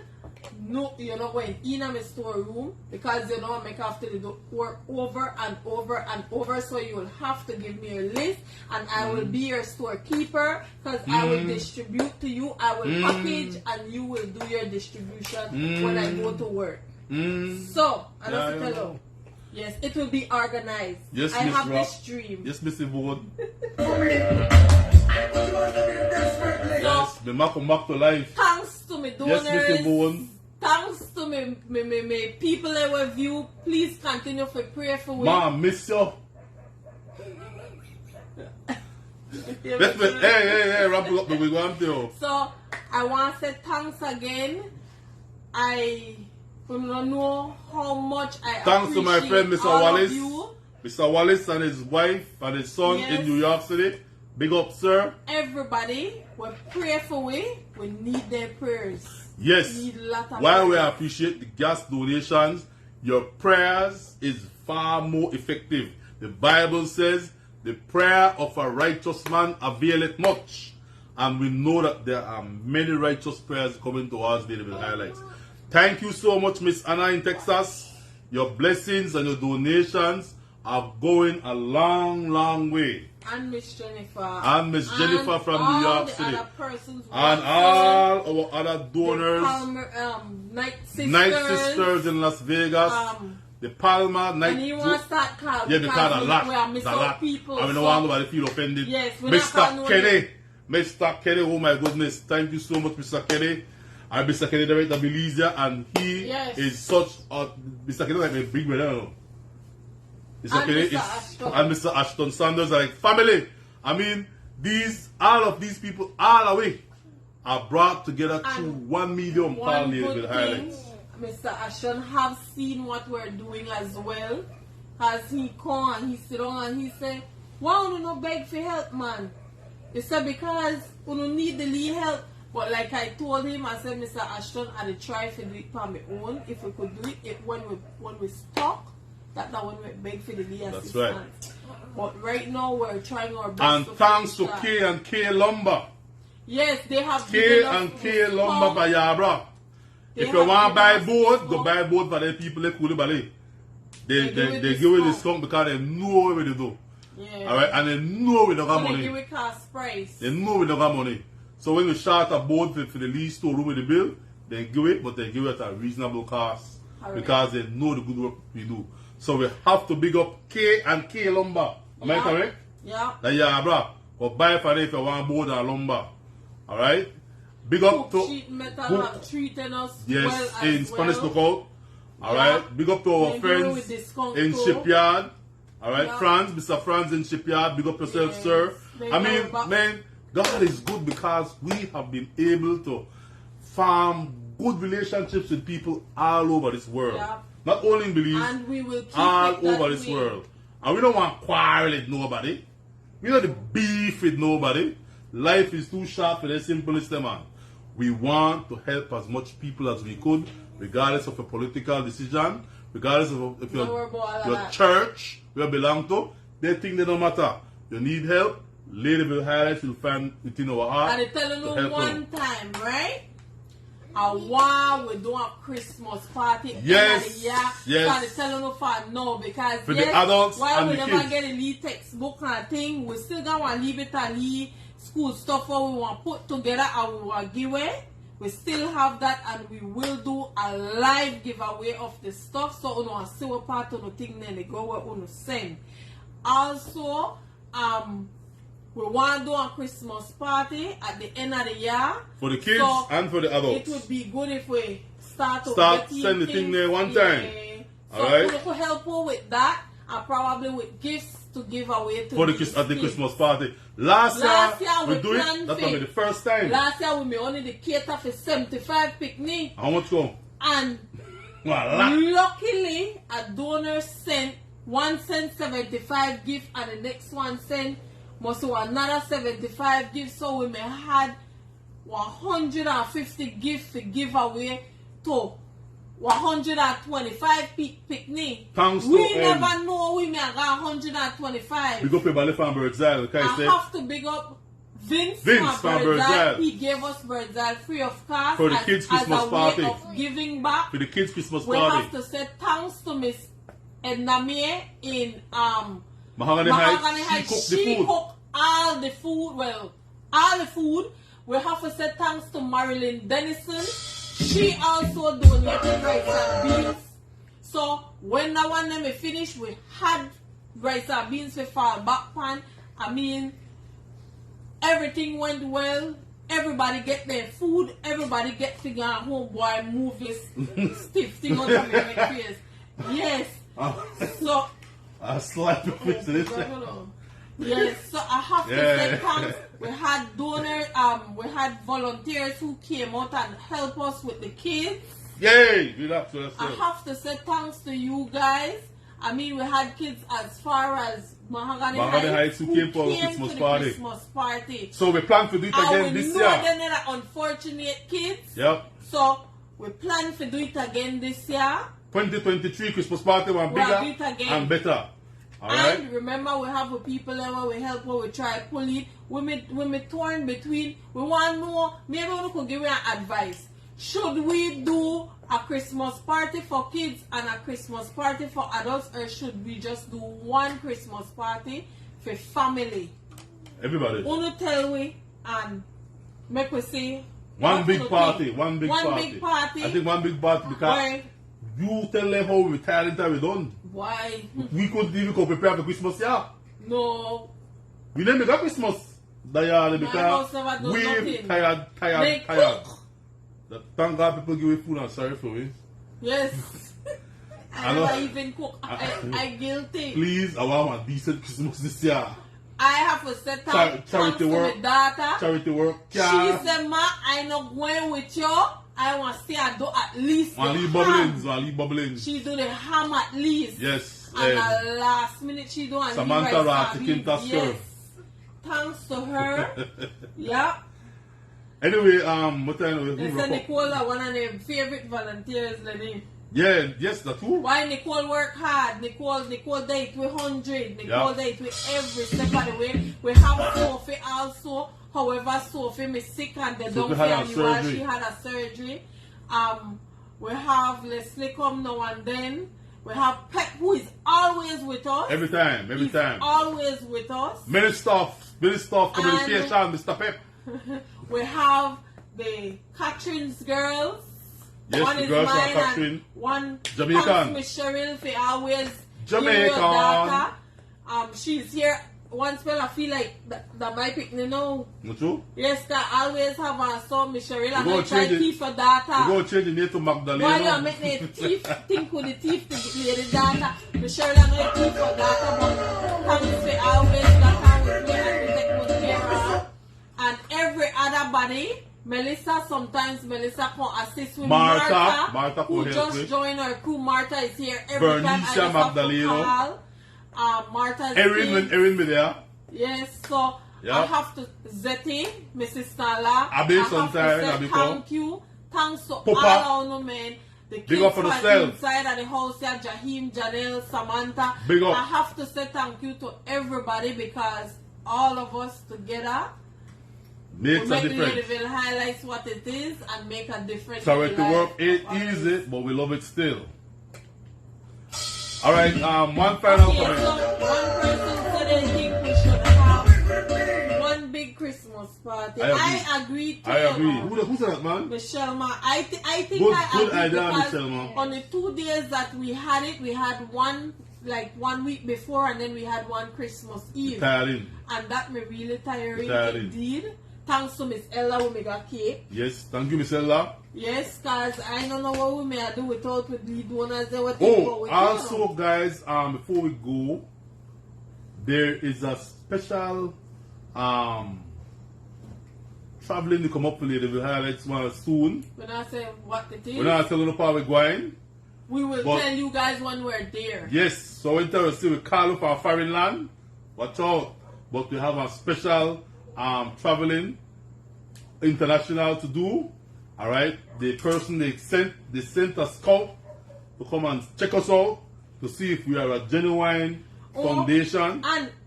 no, you're not going in my storeroom because you know I make have to do work over and over and over. So you will have to give me a list, and I will be your storekeeper, because I will distribute to you. I will package, and you will do your distribution when I go to work. So I don't tell you. Yes, it will be organized. Yes, I have this dream. Yes, Mr. Vaughan. Yes, me come back to life. Thanks to me donors. Yes, Mr. Vaughan. Thanks to me people that were view. Please continue to pray for me. Ma, miss you. Hey, wrap it up. We want to. So I want to say thanks again. I don't know how much I thanks to my friend Mr. Wallace. Mr. Wallace and his wife and his son in New York City. Big up, sir. Everybody, we pray for we need their prayers. Yes. While we appreciate the gas donations, your prayers is far more effective. The Bible says the prayer of a righteous man availeth much. And we know that there are many righteous prayers coming towards Ladyville Highlights. Thank you so much, Miss Anna in Texas. Your blessings and your donations are going a long, long way. And Miss Jennifer. And Miss Jennifer from New York City. And And all our other donors. Night Night Sisters in Las Vegas. The Palma Night. And you want to start calling. Yeah, they call a lot. We are missing A lot. people. I mean, no one nobody feel offended. Yes, we're not Mr. calling Kenny. Mr. Kenny, oh my goodness. Thank you so much, Mr. Kenny. I'm Mr. Kenny, director of Belize, and he is such a. Mr. Kenny like a big brother. Mr. And Kenny Mr. is. Ashton. And Mr. Ashton Sanders are like family. I mean, all of these people, all away, are brought together to 1 million One pound good with thing, highlights. Mr. Ashton have seen what we're doing as well. As he come and he sit down and he say, why you no beg for help, man? He said, because you don't need the lead help. But like I told him, I said, Mr. Ashton, I'd try to do it by my own. If we could do it when we stop, that's not when we beg for the lead assistance. That's right. But right now we're trying our best. And thanks to K and K Lumber. Yes, they have K and K Lumber by Yabra. If you want to buy board, go buy board for the people that could buy. They give you discount because they know what they do. Yeah. Alright, and they know we don't got money. They give it cost price. They know we don't got money. So when we start a board for the lease storeroom with the bill, they give it, but they give it at a reasonable cost. Right. Because they know the good work we do. So we have to big up K and K Lumber. Am I correct? Yeah. Yeah, bro. Go buy for it if you want board and lumber. Alright? Big up to Sheet Metal have treated us yes, well in as Spanish well. Lookout. Alright? Big up to our They do friends with discount in too. Shipyard. Alright? Yeah. Franz, Mr. Franz in Shipyard. Big up yourself, Yes. sir. They I go mean, back. man, God is good because we have been able to form good relationships with people all over this world. Yeah. Not only in Belize, And we will keep all it that over this way. world. And we don't want to quarrel with nobody. We don't want to beef with nobody. Life is too short for the simplest man. We want to help as much people as we could, regardless of a political decision, regardless of if Don't worry about all of your that. church where you belong to. They think they don't matter. You need help, Ladyville Highlights will find within our heart. And I tell to you help one time, right? And while we do a Christmas party, Yes, yes. So I tell you for no because For the yes, adults while and we the never kids. get a lead textbook and thing, we still gonna leave it and leave school stuff what we want put together and we want give away. We still have that and we will do a live giveaway of the stuff so you know see what part of the thing then they go where you send. Also, we want to do a Christmas party at the end of the year. For the kids So and for the adults. it would be good if we start Send the thing there one time. So Alright? we could help you with that and probably with gifts to give away to For the these kids at the kids. Christmas party. Last year we do planned it. That's for- gonna be the first time. Last year we may only the cater for 75 picnic How much go? and Voila. luckily a donor sent one sent 75 gift and the next one sent must do another 75 gifts, so we may had 150 gifts to give away to 125 picnic. Thanks We to, never know we may have 125. We go pay Ballet from Bird's Eye. Okay, I say have to big up Vince from from Bird's Eye. He gave us Bird's Eye free of cost For the kids' Christmas as a party. way of giving back. for the kids' Christmas We party. have to say thanks to Miss Edna May in Mahogany Heights. She cooked the She food. cooked all the food. Well, all the food. We have to say thanks to Marilyn Dennison. She also donated rice and beans. So when that one them finished, we had rice and beans for fall back pan. I mean, everything went well. Everybody get their food. Everybody get figure out home boy move this stiff thing on the face. Yes. So I slap your face to this. yes, so I have to say thanks. We had donors, we had volunteers who came out and helped us with the kids. Yay! Give it up to I yourself. have to say thanks to you guys. I mean, we had kids as far as Mahogany Heights who came for our to Christmas the party. Christmas party. So we plan to do it And again we this know year. they're not unfortunate kids. Yep. So we plan to do it again this year. 2023 Christmas party one We'll bigger do it again. and better. Alright? And remember, we have the people there where we help, where we try pull it. me torn between. We want to know, maybe we could give you an advice. Should we do a Christmas party for kids and a Christmas party for adults, or should we just do one Christmas party for family? Everybody. Wanna tell we and make we see one big party. One big party. I think one big party because why? You tell them how we tired and we done. Why? We couldn't even go prepare for Christmas, yeah. No. We didn't make a Christmas that year because we tired. Thank God people give me food and sorry for me. Yes. I never even cook. I guilty. Please, I want a decent Christmas this year. I have to set up charity work. Charity work. Yeah. She said, "Ma, I not going with you. I want to see her do at least one leave bubblings. She do the ham at least. Yes. And the last minute she do and Samantha Rat, yes. Thanks to her. Yeah. Anyway, what time they said Nicole is one of their favorite volunteers, Lenny. Yeah, yes, that's true. Why Nicole work hard? Nicole date with 100. Nicole date with every step of the way. We have Sophie also. However, Sophie is sick and they don't feel me while she had a surgery. We have Leslie come now and then. We have Pep who is always with us. Every time. Always with us. Many stuff, communication, Mr. Pep. We have the Catherine's girls. Yes, one the is girls mine are Catherine. One Jamaican. Miss Cheryl for always Jamaican. She's here. One spell I feel like that my pick now. Not true? Yes, I always have a son, Miss Cheryl, and I try to keep for data. You go change the name to Magdalena. Why you make the thief think with the thief to get the data? Miss Cheryl, I'm going to keep for data, but thanks for always that time with me and we take good care of her. And every other body, Melissa can assist with Martha who just joined our crew. Martha is here every time. I just Magdalena. Martha's Erin be there. Yes, so I have to Zeti, Mrs. Stala. Abby sometimes. Thank you. Thanks to all our men. The kids from inside of the house here, Jahim, Janelle, Samantha. Big up. I have to say thank you to everybody because all of us together makes a difference. Ladyville highlights what it is and make a difference. Charity work ain't easy, but we love it still. Alright, one final comment. So one person said they think we should have one big Christmas party. I agree. Who's that, man? Michelle Ma. I think I agree idea, because Michelle Ma. on the 2 days that we had it, we had one like 1 week before and then we had one Christmas Eve. Tiring. And that me really tiring indeed. Thanks to Miss Ella who made a cake. Yes, thank you, Miss Ella. Yes, because I don't know what we may do without with the donors. Also, guys, before we go, there is a special traveling to come up for Ladyville highlights one soon. When I say what it is, we're not telling you how we're going. We will tell you guys when we're there. Yes, so when we see we call up our foreign land, watch out. But we have a special traveling international to do. Alright, the person they sent a scout to come and check us out to see if we are a genuine foundation.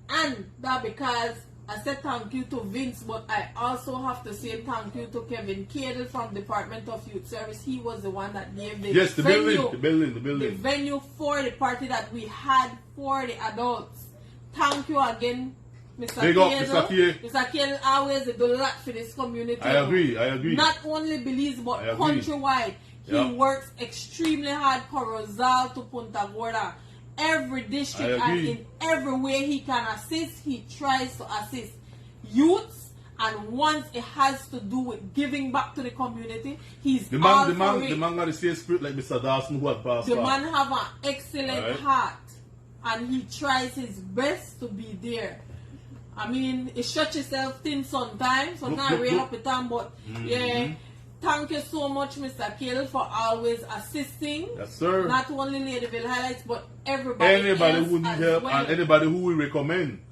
And that because I said thank you to Vince, but I also have to say thank you to Kevin Cadle from Department of Youth Service. He was the one that gave the venue for the party that we had for the adults. Thank you again, Mr. Cadle. Mr. Cadle always do a lot for this community. I agree. Not only Belize but countrywide. He works extremely hard for Rosal to Punta Gorda. Every district and in every way he can assist, he tries to assist youths. And once it has to do with giving back to the community, he's the man got the same spirit like Mr. Dawson who had passed. The man have an excellent heart, and he tries his best to be there. I mean, it stretch yourself thin sometimes, so not real up the time, but yeah. Thank you so much, Mr. Cadle, for always assisting. Yes, sir. Not only Ladyville highlights, but everybody who need help and anybody who we recommend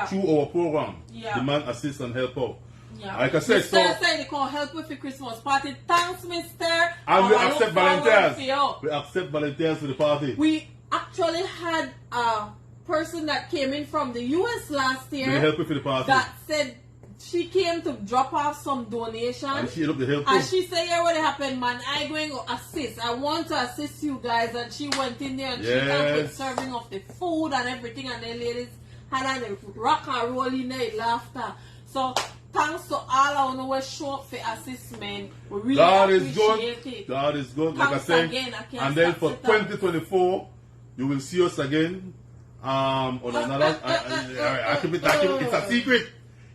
through our program. The man assist and help out. Like I said, Mr. said they can help with the Christmas party. Thanks, Mr. And we accept volunteers. We accept volunteers for the party. We actually had a person that came in from the US last year help with the party. that said she came to drop off some donation. And she up the hill too. And she said, yeah, what happened, man? I going to assist. I want to assist you guys. And she went in there and she helped with serving of the food and everything. And the ladies had a rock and roll in there, laughter. So thanks to all our who show up for assistment. We really appreciate it. God is good. Thanks like I say. again. And then for 2024, you will see us again. On another. It's a secret.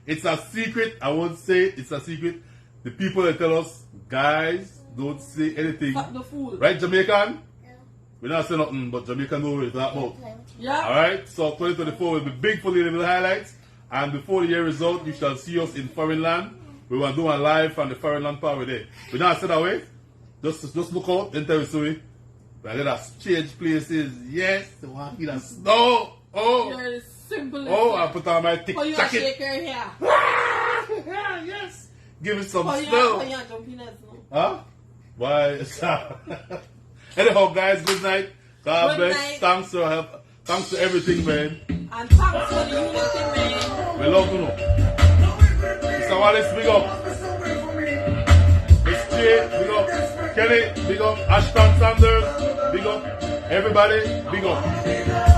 It's a secret. I won't say it's a secret. The people that tell us, guys, don't say anything. Fuck the fool. Right, Jamaican? Yeah. We're not saying nothing, but Jamaican know what it's about. Yeah. Alright, so 2024 will be big for Ladyville highlights. And before the year is out, you shall see us in foreign land. We will do a live from the foreign land power there. We're not saying that way. Just look out, enter with me. We're going to change places. Yes, the one in the snow. Oh. You're simple. Oh, I put on my thick you jacket. Shake your hair. Yes. Give it some snow. Huh? Why? Anyhow, guys, good night. God bless. Night. Thanks for help. Thanks to everything, man. And thanks for the unity, man. We love you. Mr. Wallace, big up. Miss J, big up. Kelly, big up. Ashton Sanders, big up. Everybody, big up.